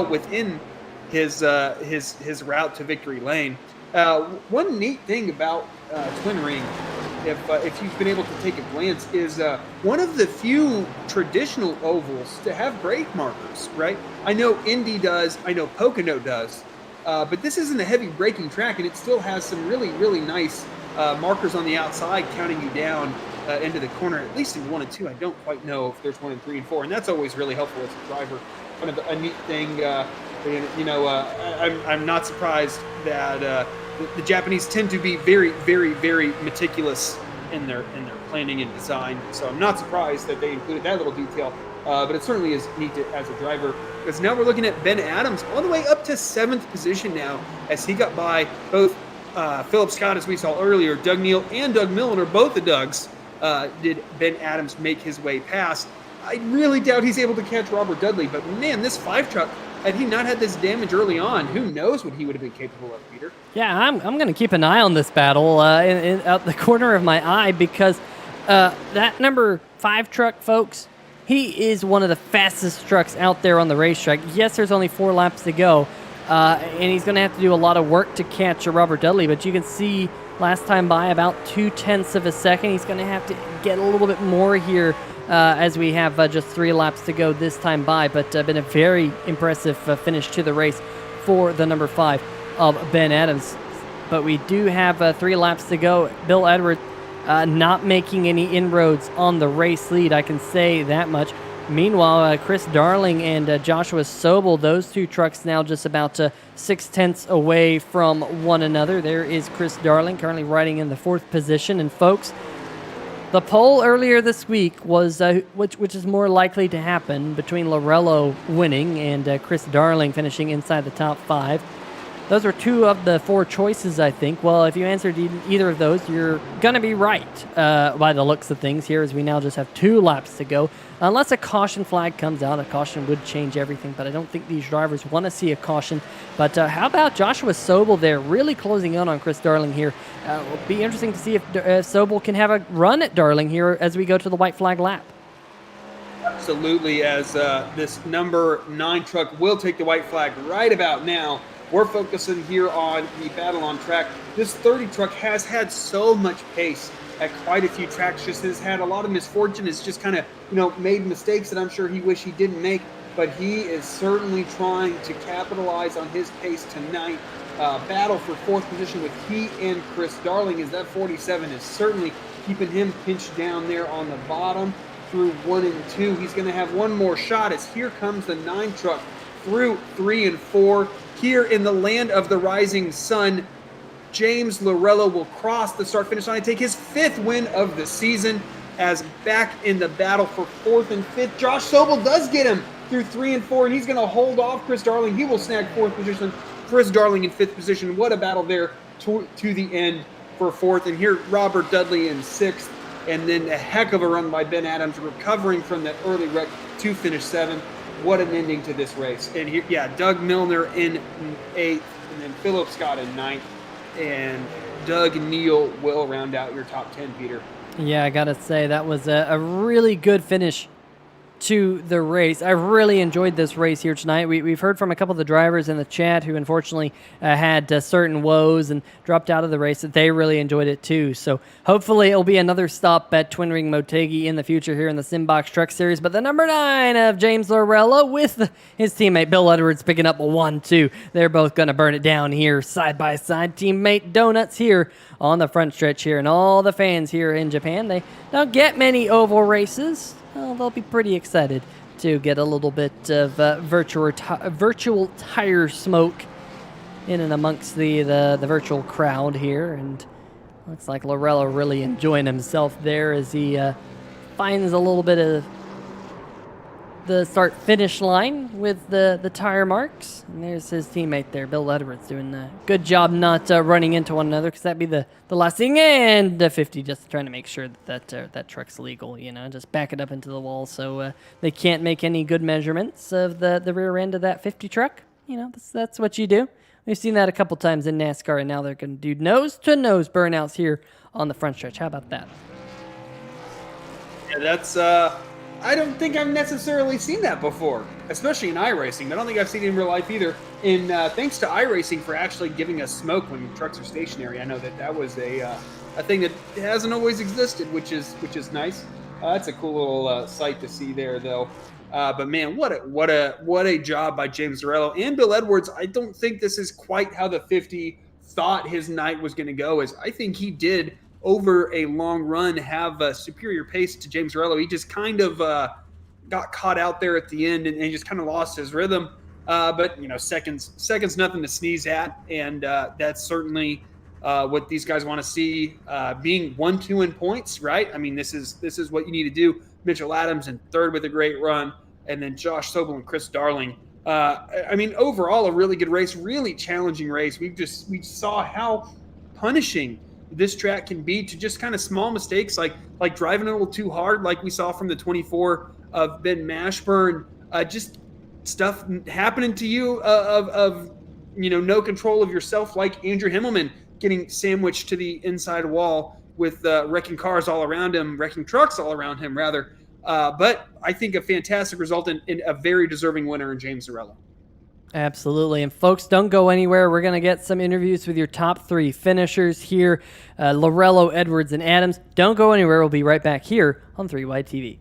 Speaker 2: within his route to victory lane. One neat thing about Twin Ring, if you've been able to take a glance, is one of the few traditional ovals to have brake markers, right? I know Indy does, I know Pocono does, but this isn't a heavy braking track, and it still has some really nice markers on the outside counting you down into the corner, at least in 1 and 2. I don't quite know if there's 1 and 3 and 4, and that's always really helpful as a driver. Kind of a neat thing. I'm not surprised that the Japanese tend to be very meticulous in their planning and design. So I'm not surprised that they included that little detail. But it certainly is neat as a driver, because now we're looking at Ben Adams all the way up to 7th position now, as he got by both Philip Scott, as we saw earlier, Doug Neal and Doug Milner, both the Dougs. Did Ben Adams make his way past? I really doubt he's able to catch Robert Dudley, but man, this 5 truck, had he not had this damage early on, who knows what he would have been capable of, Peter?
Speaker 1: Yeah, I'm going to keep an eye on this battle out the corner of my eye, because that number 5 truck, folks, he is one of the fastest trucks out there on the racetrack. Yes, there's only 4 laps to go, and he's going to have to do a lot of work to catch Robert Dudley, but you can see last time by about 0.2 of a second. He's going to have to get a little bit more here as we have just 3 laps to go this time by, but been a very impressive finish to the race for the number 5 of Ben Adams. But we do have 3 laps to go. Bill Edwards not making any inroads on the race lead, I can say that much. Meanwhile, Chris Darling and Joshua Sobel, those 2 trucks now just about 0.6 away from one another. There is Chris Darling currently riding in the 4th position. And folks, the poll earlier this week was, which is more likely to happen, between Lorello winning and Chris Darling finishing inside the top 5. Those are 2 of the 4 choices, I think. Well, if you answered either of those, you're going to be right by the looks of things here, as we now just have 2 laps to go. Unless a caution flag comes out, a caution would change everything, but I don't think these drivers want to see a caution. But how about Joshua Sobel there, really closing in on Chris Darling here? It'll be interesting to see if Sobel can have a run at Darling here as we go to the white flag lap.
Speaker 2: Absolutely, as this number 9 truck will take the white flag right about now. We're focusing here on the battle on track. This 30 truck has had so much pace at quite a few tracks, just has had a lot of misfortune, has just kind of, made mistakes that I'm sure he wish he didn't make, but he is certainly trying to capitalize on his pace tonight. Battle for 4th position with he and Chris Darling, as that 47 is certainly keeping him pinched down there on the bottom through 1 and 2. He's going to have one more shot, as here comes the 9 truck through 3 and 4. Here in the land of the rising sun, James Lorello will cross the start-finish line and take his 5th win of the season, as back in the battle for 4th and 5th, Josh Sobel does get him through 3 and 4, and he's going to hold off Chris Darling. He will snag 4th position. Chris Darling in 5th position. What a battle there to the end for 4th. And here, Robert Dudley in 6th, and then a heck of a run by Ben Adams, recovering from that early wreck to finish 7th. What an ending to this race. And here, Doug Milner in 8th, and then Philip Scott in 9th, and Doug Neal will round out your top 10, Peter.
Speaker 1: Yeah, I got to say, that was a really good finish to the race. I really enjoyed this race here tonight. We've heard from a couple of the drivers in the chat who unfortunately had certain woes and dropped out of the race, that they really enjoyed it too. So hopefully it'll be another stop at Twin Ring Motegi in the future here in the Simbox Truck Series. But the number 9 of James Lorello with his teammate Bill Edwards picking up a 1-2. They're both going to burn it down here side by side. Teammate Donuts here on the front stretch here. And all the fans here in Japan, they don't get many oval races. Well, they'll be pretty excited to get a little bit of virtual tire smoke in and amongst the virtual crowd here. And looks like Lorello really enjoying himself there as he finds a little bit of the start-finish line with the tire marks. And there's his teammate there, Bill Edwards, doing a good job not running into one another, because that'd be the last thing. And the 50, just trying to make sure that truck's legal, just back it up into the wall so they can't make any good measurements of the rear end of that 50 truck. That's what you do. We've seen that a couple times in NASCAR, and now they're going to do nose-to-nose burnouts here on the front stretch. How about that?
Speaker 2: Yeah, that's... I don't think I've necessarily seen that before, especially in iRacing. I don't think I've seen it in real life either. And thanks to iRacing for actually giving us smoke when trucks are stationary. I know that was a thing that hasn't always existed, which is nice. That's a cool little sight to see there, though. But man, what a job by James Zarello and Bill Edwards. I don't think this is quite how the 50 thought his night was going to go. As I think he did, over a long run, have a superior pace to James Zarello. He just kind of got caught out there at the end and just kind of lost his rhythm. But seconds nothing to sneeze at, and that's certainly what these guys want to see. Being 1-2 in points, right? I mean, this is what you need to do. Mitchell Adams in third with a great run, and then Josh Sobel and Chris Darling. I mean, overall, a really good race, really challenging race. We saw how punishing this track can be to just kind of small mistakes, like driving a little too hard, like we saw from the 24 of Ben Mashburn. Just stuff happening to you of no control of yourself, like Andrew Himmelman getting sandwiched to the inside wall with wrecking cars all around him, wrecking trucks all around him, rather. But I think a fantastic result and a very deserving winner in James Zarello.
Speaker 1: Absolutely. And folks, don't go anywhere. We're going to get some interviews with your top 3 finishers here, Lorello, Edwards, and Adams. Don't go anywhere. We'll be right back here on 3Wide TV.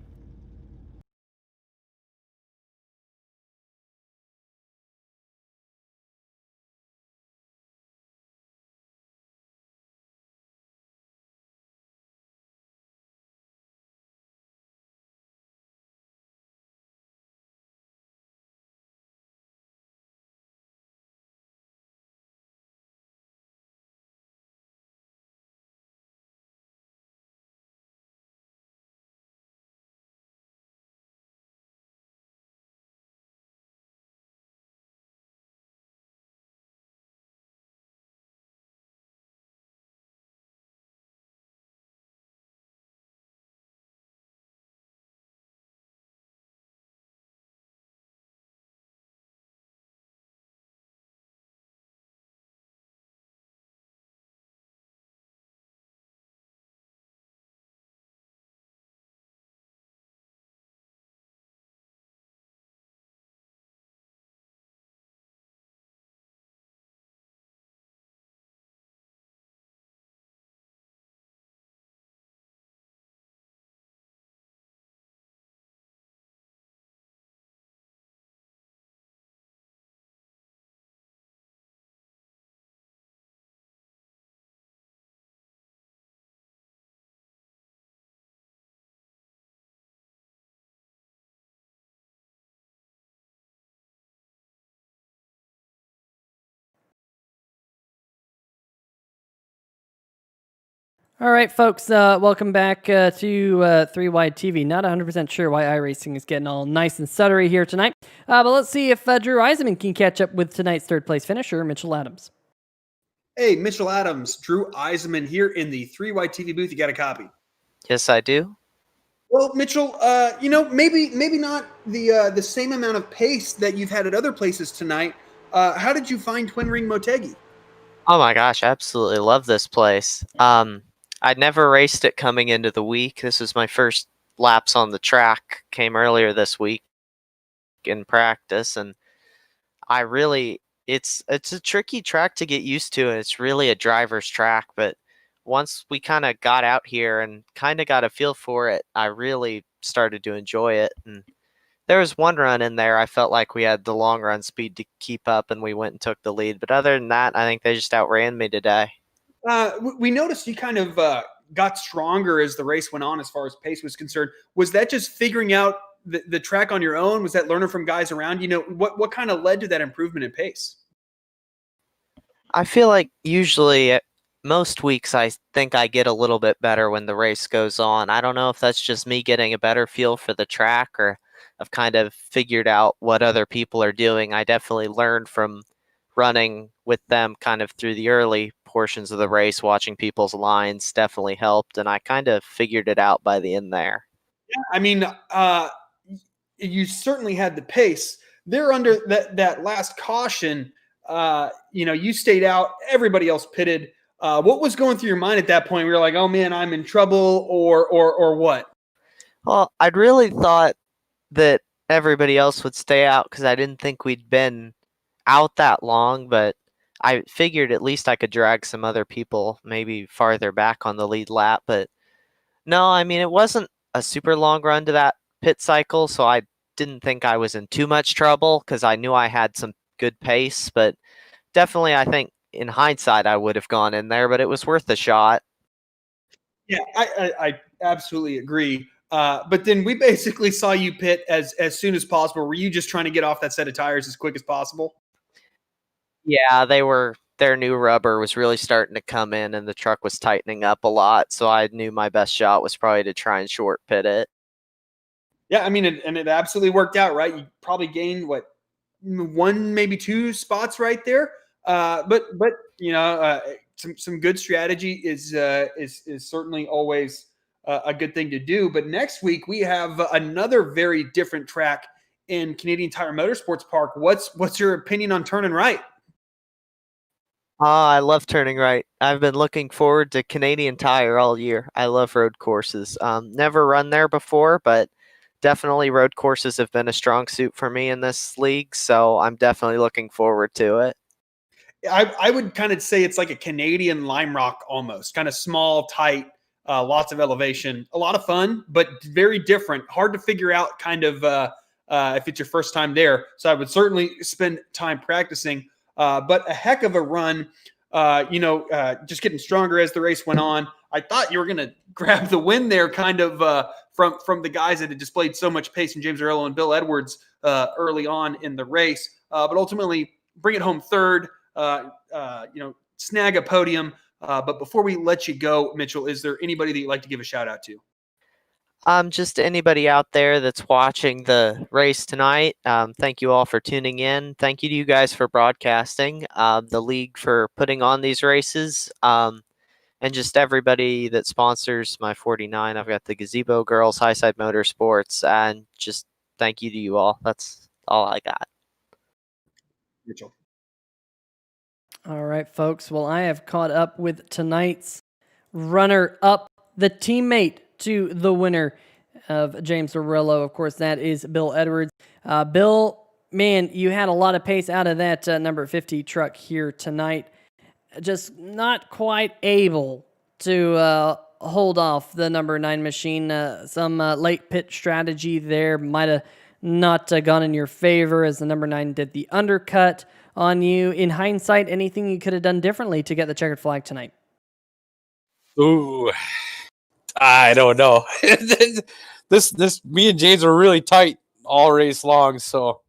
Speaker 1: All right, folks, welcome back to 3Wide TV. Not 100% sure why iRacing is getting all nice and stuttery here tonight, but let's see if Drew Eisenman can catch up with tonight's third-place finisher, Mitchell Adams.
Speaker 2: Hey, Mitchell Adams, Drew Eisenman here in the 3Wide TV booth. You got a copy?
Speaker 3: Yes, I do.
Speaker 2: Well, Mitchell, maybe not the same amount of pace that you've had at other places tonight. How did you find Twin Ring Motegi?
Speaker 3: Oh my gosh, I absolutely love this place. I'd never raced it coming into the week. This was my first laps on the track came earlier this week in practice, and I really it's a tricky track to get used to, and it's really a driver's track. But once we kind of got out here and kind of got a feel for it, I really started to enjoy it. And there was one run in there I felt like we had the long run speed to keep up, and we went and took the lead. But other than that, I think they just outran me today.
Speaker 2: We noticed you kind of got stronger as the race went on as far as pace was concerned. Was that just figuring out the track on your own? Was that learning from guys around? What kind of led to that improvement in pace?
Speaker 3: I feel like usually most weeks I think I get a little bit better when the race goes on. I don't know if that's just me getting a better feel for the track, or I've kind of figured out what other people are doing. I definitely learned from running with them kind of through the early portions of the race. Watching people's lines definitely helped, and I kind of figured it out by the end there.
Speaker 2: Yeah, I mean, you certainly had the pace. There under that last caution, you stayed out. Everybody else pitted. What was going through your mind at that point? We were like, "Oh man, I'm in trouble," or what?
Speaker 3: Well, I'd really thought that everybody else would stay out because I didn't think we'd been out that long, but I figured at least I could drag some other people maybe farther back on the lead lap. But no, I mean, it wasn't a super long run to that pit cycle, so I didn't think I was in too much trouble because I knew I had some good pace. But definitely, I think in hindsight, I would have gone in there, but it was worth a shot.
Speaker 2: Yeah, I absolutely agree. But then we basically saw you pit as soon as possible. Were you just trying to get off that set of tires as quick as possible?
Speaker 3: Yeah, their new rubber was really starting to come in and the truck was tightening up a lot, so I knew my best shot was probably to try and short pit it.
Speaker 2: Yeah, I mean, and it absolutely worked out, right? You probably gained what, one, maybe two spots right there. But some good strategy is certainly always a good thing to do. But next week we have another very different track in Canadian Tire Motorsports Park. What's your opinion on turning right?
Speaker 3: I love turning right. I've been looking forward to Canadian Tire all year. I love road courses. Never run there before, but definitely road courses have been a strong suit for me in this league, so I'm definitely looking forward to it.
Speaker 2: I would kind of say it's like a Canadian Lime Rock almost, kind of small, tight, lots of elevation, a lot of fun, but very different. Hard to figure out kind of if it's your first time there. So I would certainly spend time practicing, but a heck of a run. Just getting stronger as the race went on. I thought you were going to grab the win there, kind of from the guys that had displayed so much pace in James Earl and Bill Edwards early on in the race, but ultimately bring it home third. Snag a podium. But before we let you go, Mitchell, is there anybody that you'd like to give a shout out to?
Speaker 3: Just anybody out there that's watching the race tonight, thank you all for tuning in. Thank you to you guys for broadcasting, the league for putting on these races, and just everybody that sponsors my 49. I've got the Gazebo Girls, Highside Motorsports, and just thank you to you all. That's all I got.
Speaker 2: Mitchell.
Speaker 1: All right, folks. Well, I have caught up with tonight's runner-up, the teammate to the winner of James Arillo. Of course, that is Bill Edwards. Bill, man, you had a lot of pace out of that number 50 truck here tonight. Just not quite able to hold off the number 9 machine. Some late pit strategy there might have not gone in your favor as the number 9 did the undercut on you. In hindsight, anything you could have done differently to get the checkered flag tonight?
Speaker 4: Ooh, I don't know. this me and James were really tight all race long. So,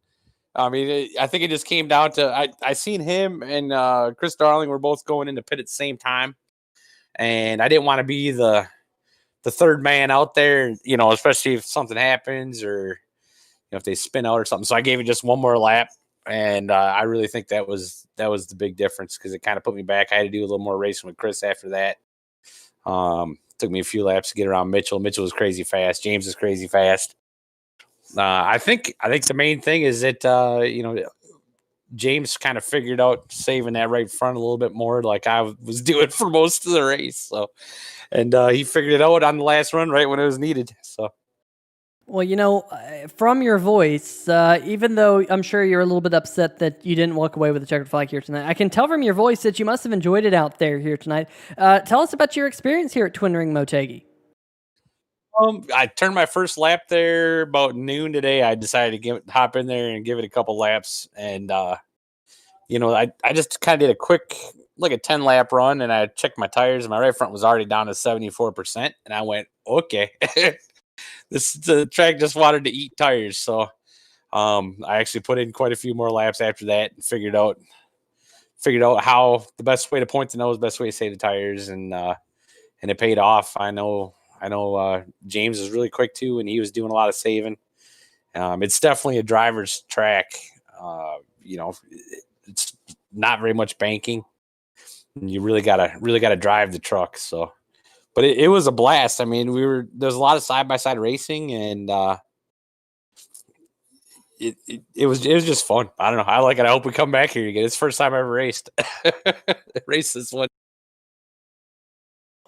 Speaker 4: I mean, I think it just came down to I seen him and Chris Darling were both going into pit at the same time, and I didn't want to be the third man out there, especially if something happens or if they spin out or something. So I gave it just one more lap. And I really think that was the big difference because it kind of put me back. I had to do a little more racing with Chris after that. Took me a few laps to get around Mitchell. Mitchell was crazy fast. James is crazy fast. I think the main thing is that James kind of figured out saving that right front a little bit more, like I was doing for most of the race. So, and he figured it out on the last run right when it was needed. So.
Speaker 1: Well, from your voice, even though I'm sure you're a little bit upset that you didn't walk away with a checkered flag here tonight, I can tell from your voice that you must have enjoyed it out there here tonight. Tell us about your experience here at Twin Ring Motegi.
Speaker 4: I turned my first lap there about noon today. I decided to hop in there and give it a couple laps, and I just kind of did a quick, like a 10-lap run, and I checked my tires, and my right front was already down to 74%, and I went, okay, the track just wanted to eat tires, so I actually put in quite a few more laps after that and figured out how the best way to point the nose, best way to save the tires, and it paid off. I know James is really quick too, and he was doing a lot of saving. It's definitely a driver's track. It's not very much banking. And you really gotta drive the truck. So, but it was a blast. I mean, there's a lot of side by side racing, and it was just fun. I don't know. I like it. I hope we come back here again. It's the first time I ever raced. Raced this one.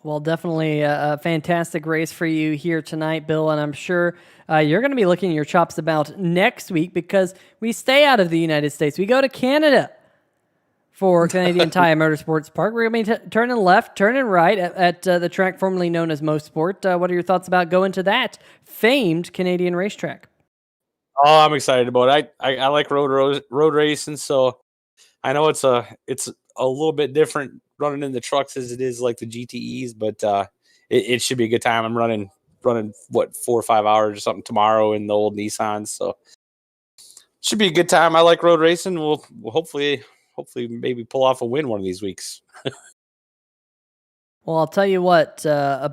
Speaker 1: Well, definitely a fantastic race for you here tonight, Bill, and I'm sure you're going to be looking your chops about next week because we stay out of the United States. We go to Canada for Canadian Tire Motorsports Park. We're going to be turning left, turning right at the track formerly known as Mosport. What are your thoughts about going to that famed Canadian racetrack?
Speaker 4: Oh, I'm excited about it. I like road racing, so I know it's a little bit different running in the trucks as it is like the GTEs, but it should be a good time. I'm running what 4 or 5 hours or something tomorrow in the old Nissans, so should be a good time. I like road racing. We'll hopefully maybe pull off a win one of these weeks.
Speaker 1: Well, I'll tell you what,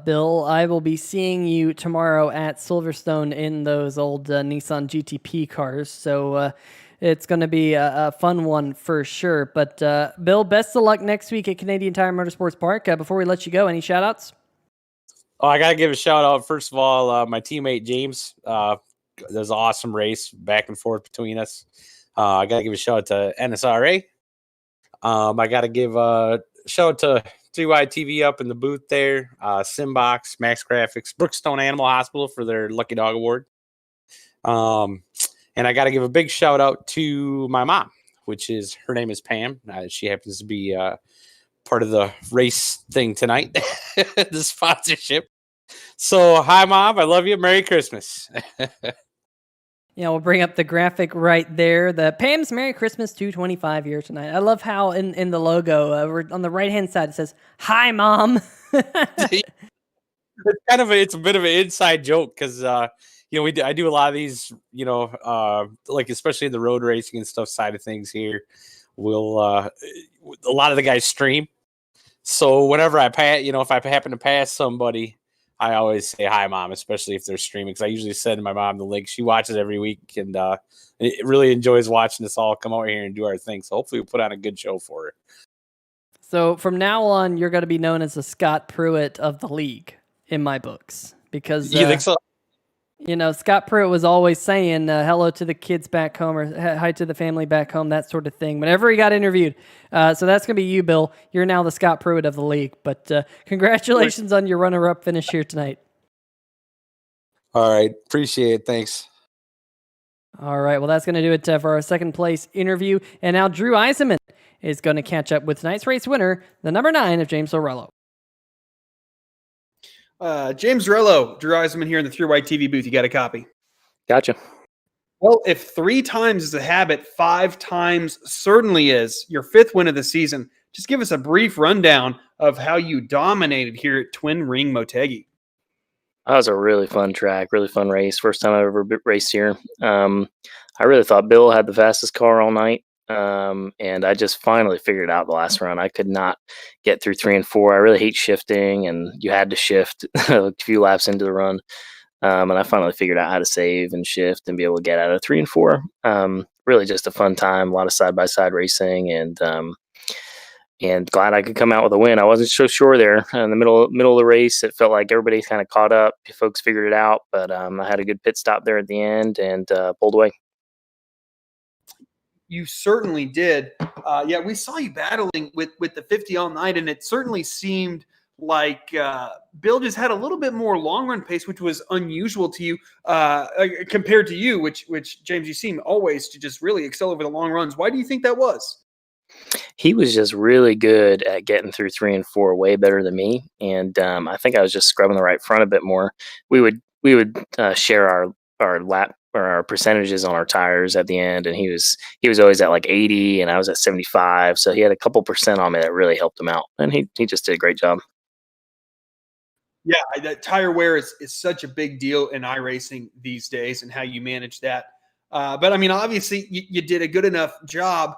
Speaker 1: Bill, I will be seeing you tomorrow at Silverstone in those old Nissan GTP cars. So it's going to be a fun one for sure. But Bill, best of luck next week at Canadian Tire Motorsports Park. Before we let you go, any shout outs?
Speaker 4: Oh, I got to give a shout out. First of all, my teammate James. There's an awesome race back and forth between us. I got to give a shout out to NSRA. I got to give a shout out to 3Y TV up in the booth there, Simbox, Max Grafix, Brookstone Animal Hospital for their Lucky Dog Award. And I got to give a big shout out to my mom, her name is Pam. She happens to be part of the race thing tonight, the sponsorship. So, hi, Mom. I love you. Merry Christmas.
Speaker 1: Yeah, we'll bring up the graphic right there. The Pam's Merry Christmas 225 here tonight. I love how in the logo, on the right-hand side, it says, "Hi, Mom."
Speaker 4: It's a bit of an inside joke because, I do a lot of these, like especially in the road racing and stuff side of things here. A lot of the guys stream. So whenever if I happen to pass somebody, I always say hi, Mom, especially if they're streaming, because I usually send my mom the link. She watches every week and it really enjoys watching us all come out here and do our thing. So hopefully we'll put on a good show for her.
Speaker 1: So from now on, you're going to be known as the Scott Pruitt of the league in my books because
Speaker 4: you think so?
Speaker 1: Scott Pruitt was always saying hello to the kids back home or hi to the family back home, that sort of thing, whenever he got interviewed. So that's going to be you, Bill. You're now the Scott Pruitt of the league. But congratulations on your runner-up finish here tonight.
Speaker 4: All right. Appreciate it. Thanks.
Speaker 1: All right. Well, that's going to do it for our second place interview. And now Drew Eisenman is going to catch up with tonight's race winner, the number 9 of James Lorello.
Speaker 2: James Rello, Drew Eisenman here in the 3Y TV booth. You got a copy?
Speaker 5: Gotcha.
Speaker 2: Well, if 3 times is a habit, 5 times certainly is. Your 5th win of the season. Just give us a brief rundown of how you dominated here at Twin Ring Motegi.
Speaker 5: That was a really fun track, really fun race. First time I ever raced here. I really thought Bill had the fastest car all night. And I just finally figured out the last run. I could not get through 3 and 4. I really hate shifting, and you had to shift a few laps into the run. And I finally figured out how to save and shift and be able to get out of 3 and 4. Really just a fun time, a lot of side-by-side racing, and glad I could come out with a win. I wasn't so sure there in the middle of the race. It felt like everybody kind of caught up. Folks figured it out, but I had a good pit stop there at the end and pulled away.
Speaker 2: You certainly did. We saw you battling with the 50 all night, and it certainly seemed like Bill just had a little bit more long run pace, which was unusual to you compared to you, which James, you seem always to just really excel over the long runs. Why do you think that was?
Speaker 5: He was just really good at getting through 3 and 4, way better than me. And I think I was just scrubbing the right front a bit more. We would share our lap or our percentages on our tires at the end, and he was always at like 80, and I was at 75. So he had a couple percent on me that really helped him out, and he just did a great job.
Speaker 2: Yeah, that tire wear is such a big deal in iRacing these days, and how you manage that. But I mean, obviously, you did a good enough job.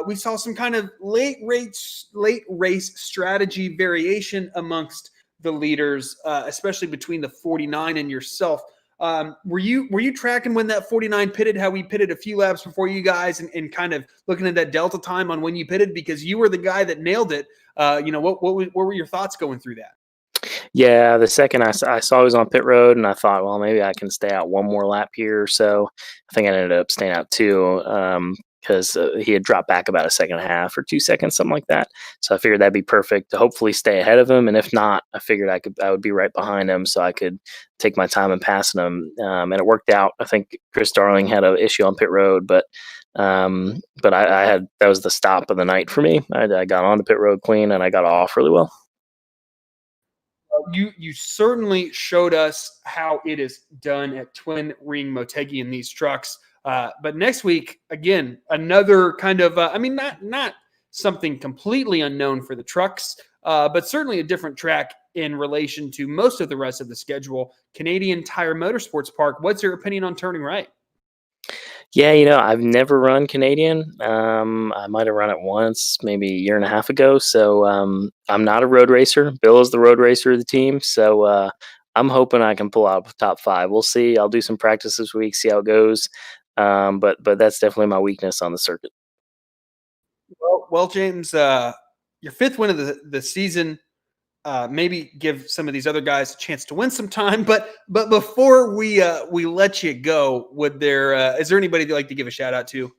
Speaker 2: We saw some kind of late race strategy variation amongst the leaders, especially between the 49 and yourself. Were you tracking when that 49 pitted, how we pitted a few laps before you guys, and kind of looking at that delta time on when you pitted, because you were the guy that nailed it? What were your thoughts going through that?
Speaker 5: Yeah, the second I saw he was on pit road, and I thought, well, maybe I can stay out one more lap here or so. I think I ended up staying out 2 because he had dropped back about a second and a half or 2 seconds, something like that. So I figured that'd be perfect to hopefully stay ahead of him, and if not, I figured I would be right behind him, so I could take my time in passing him, and it worked out. I think Chris Darling had an issue on pit road, but I had that was the stop of the night for me. I got on the pit road clean, and I got off really well.
Speaker 2: You certainly showed us how it is done at Twin Ring Motegi in these trucks. But next week, again, another kind of, not something completely unknown for the trucks, but certainly a different track in relation to most of the rest of the schedule. Canadian Tire Motorsports Park. What's your opinion on turning right?
Speaker 5: Yeah, I've never run Canadian. I might have run it once, maybe a year and a half ago. So I'm not a road racer. Bill is the road racer of the team. So I'm hoping I can pull out top 5. We'll see. I'll do some practice this week, see how it goes. But that's definitely my weakness on the circuit.
Speaker 2: Well, James, your 5th win of the season. Maybe give some of these other guys a chance to win some time. But before we let you go, is there anybody you'd like to give a shout out to?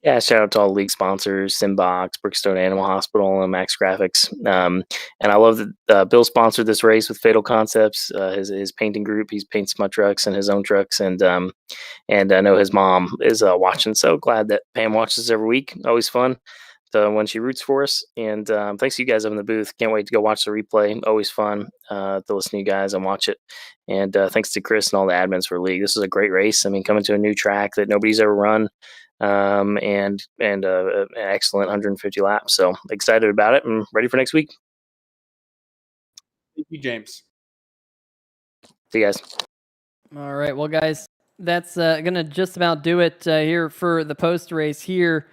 Speaker 5: Yeah, shout out to all the league sponsors, Simbox, Brookstone Animal Hospital, and Max Grafix. And I love that Bill sponsored this race with Fatal Concepts, his painting group. He paints my trucks and his own trucks. And I know his mom is watching. So glad that Pam watches every week. Always fun when she roots for us. And thanks to you guys up in the booth. Can't wait to go watch the replay. Always fun to listen to you guys and watch it. And thanks to Chris and all the admins for the league. This is a great race. I mean, coming to a new track that nobody's ever run. And an excellent 150 laps. So excited about it and ready for next week.
Speaker 2: Thank you, James.
Speaker 5: See you guys.
Speaker 1: All right, well, guys, that's gonna just about do it here for the post race here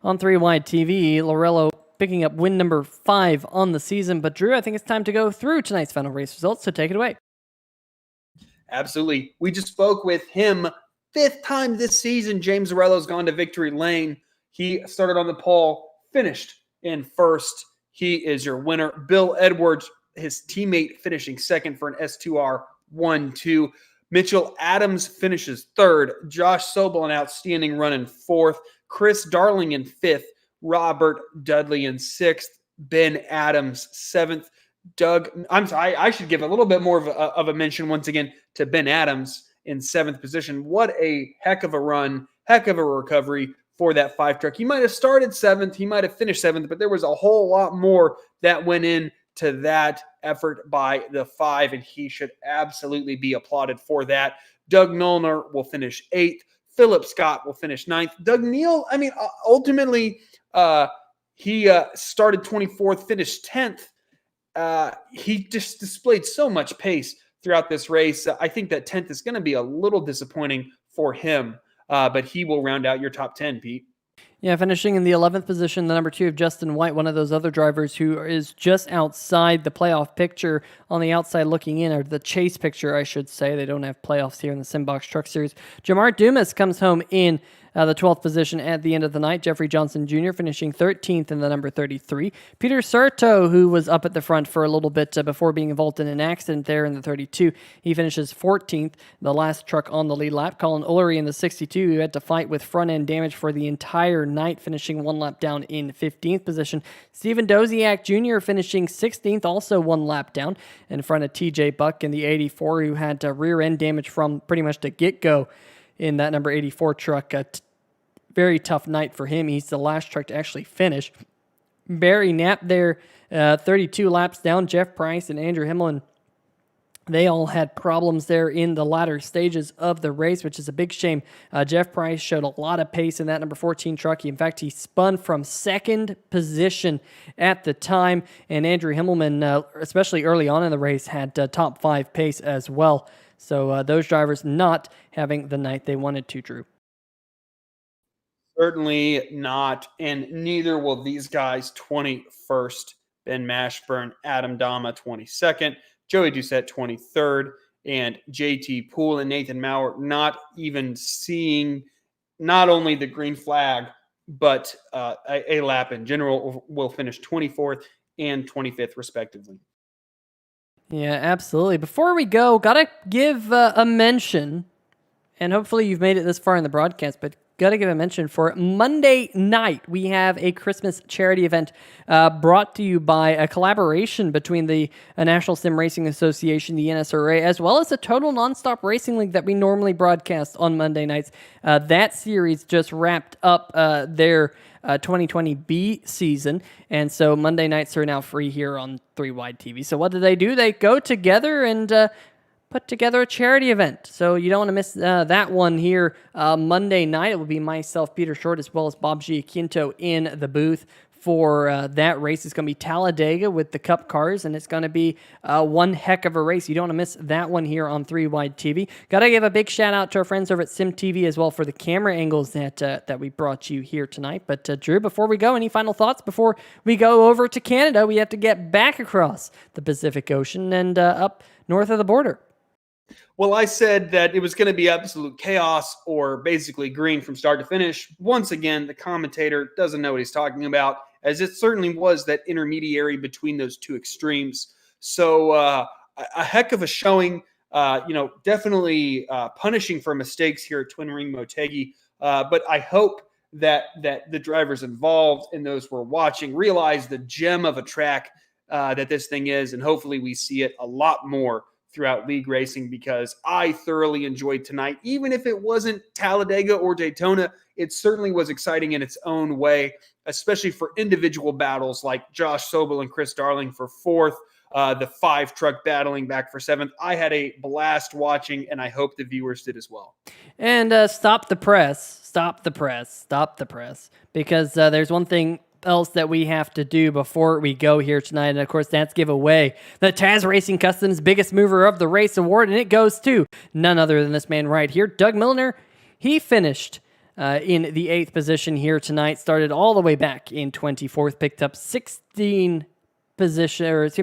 Speaker 1: on 3 Wide TV. Lorello picking up win number 5 on the season. But Drew, I think it's time to go through tonight's final race results. So take it away.
Speaker 2: Absolutely. We just spoke with him. 5th time this season, James Zarello's gone to victory lane. He started on the pole, finished in 1st. He is your winner. Bill Edwards, his teammate, finishing 2nd for an S2R 1-2. Mitchell Adams finishes 3rd. Josh Sobel, an outstanding run, in 4th. Chris Darling in 5th. Robert Dudley in 6th. Ben Adams 7th. I should give a little bit more of a mention once again to Ben Adams in 7th position. What a heck of a run, heck of a recovery for that 5 truck. He might have started 7th, he might have finished 7th, but there was a whole lot more that went into that effort by the 5, and he should absolutely be applauded for that. Doug Nollner will finish 8th. Philip Scott will finish 9th. Doug Neal, ultimately, he started 24th, finished 10th. He just displayed so much pace throughout this race. I think that 10th is going to be a little disappointing for him, but he will round out your top 10, Pete.
Speaker 1: Yeah, finishing in the 11th position, the number 2 of Justin White, one of those other drivers who is just outside the playoff picture, on the outside looking in, or the chase picture, I should say. They don't have playoffs here in the Simbox Truck Series. Jamar Dumas comes home in the 12th position at the end of the night. Jeffrey Johnson Jr. finishing 13th in the number 33. Peter Serto, who was up at the front for a little bit before being involved in an accident there in the 32, he finishes 14th, the last truck on the lead lap. Colin Ullery in the 62, who had to fight with front-end damage for the entire night, finishing one lap down in 15th position. Stephen Doziak Jr. finishing 16th, also one lap down, in front of TJ Buck in the 84, who had rear-end damage from pretty much the get-go in that number 84 truck. Very tough night for him. He's the last truck to actually finish. Barry Knapp there, 32 laps down. Jeff Price and Andrew Himmelin, they all had problems there in the latter stages of the race, which is a big shame. Jeff Price showed a lot of pace in that number 14 truck. In fact, he spun from second position at the time, and Andrew Himmelman, especially early on in the race, had top 5 pace as well. So those drivers not having the night they wanted to, Drew.
Speaker 2: Certainly not, and neither will these guys. 21st, Ben Mashburn, Adam Dama, 22nd, Joey Doucette, 23rd, and JT Poole and Nathan Maurer not even seeing not only the green flag, but a lap in general. Will finish 24th and 25th, respectively.
Speaker 1: Yeah, absolutely. Before we go, gotta give a mention, and hopefully you've made it this far in the broadcast, but gotta give a mention for Monday night. We have a Christmas charity event brought to you by a collaboration between the National Sim Racing Association, the NSRA, as well as the Total Nonstop Racing League that we normally broadcast on Monday nights. That series just wrapped up their 2020B season, and so Monday nights are now free here on 3 Wide TV. So what do? They go together and put together a charity event. So you don't want to miss that one here Monday night. It will be myself, Peter Short, as well as Bob Giaquinto in the booth for that race. It's going to be Talladega with the Cup cars, and it's going to be one heck of a race. You don't want to miss that one here on 3 Wide TV. Got to give a big shout out to our friends over at Sim TV as well for the camera angles that we brought you here tonight. But Drew, before we go, any final thoughts before we go over to Canada? We have to get back across the Pacific Ocean and up north of the border.
Speaker 2: Well, I said that it was going to be absolute chaos or basically green from start to finish. Once again, the commentator doesn't know what he's talking about, as it certainly was that intermediary between those two extremes. So a heck of a showing, definitely punishing for mistakes here at Twin Ring Motegi. But I hope that the drivers involved and those who are watching realize the gem of a track that this thing is, and hopefully we see it a lot more throughout league racing, because I thoroughly enjoyed tonight. Even if it wasn't Talladega or Daytona, it certainly was exciting in its own way, especially for individual battles like Josh Sobel and Chris Darling for 4th, the 5 truck battling back for 7th. I had a blast watching, and I hope the viewers did as well. And
Speaker 1: stop the press, because there's one thing else that we have to do before we go here tonight, and of course that's give away the Taz Racing Customs Biggest Mover of the Race award, and it goes to none other than this man right here, Doug Milliner. He finished in the 8th position here tonight, started all the way back in 24th, picked up 15 positions.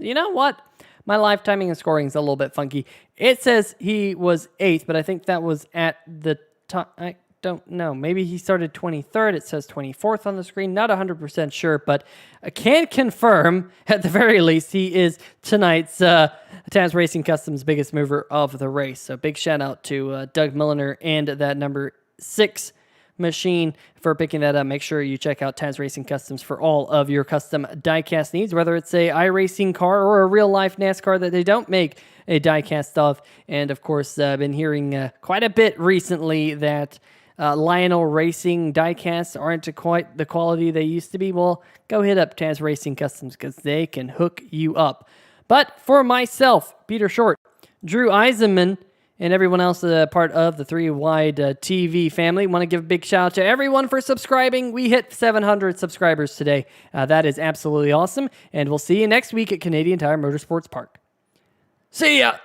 Speaker 1: You know what? My live timing and scoring is a little bit funky. It says he was 8th, but I think that was at the top. I don't know. Maybe he started 23rd. It says 24th on the screen. Not 100% sure, but I can confirm, at the very least, he is tonight's Taz Racing Customs Biggest Mover of the Race. So big shout out to Doug Milliner and that number 6 machine for picking that up. Make sure you check out Taz Racing Customs for all of your custom diecast needs, whether it's a iRacing car or a real-life NASCAR that they don't make a diecast of. And, of course, I've been hearing quite a bit recently that Lionel Racing diecasts aren't quite the quality they used to be. Well, go hit up Taz Racing Customs because they can hook you up. But for myself, Peter Short, Drew Eisenman, and everyone else part of the 3 Wide TV family, want to give a big shout out to everyone for subscribing. We hit 700 subscribers today. That is absolutely awesome. And we'll see you next week at Canadian Tire Motorsports Park. See ya!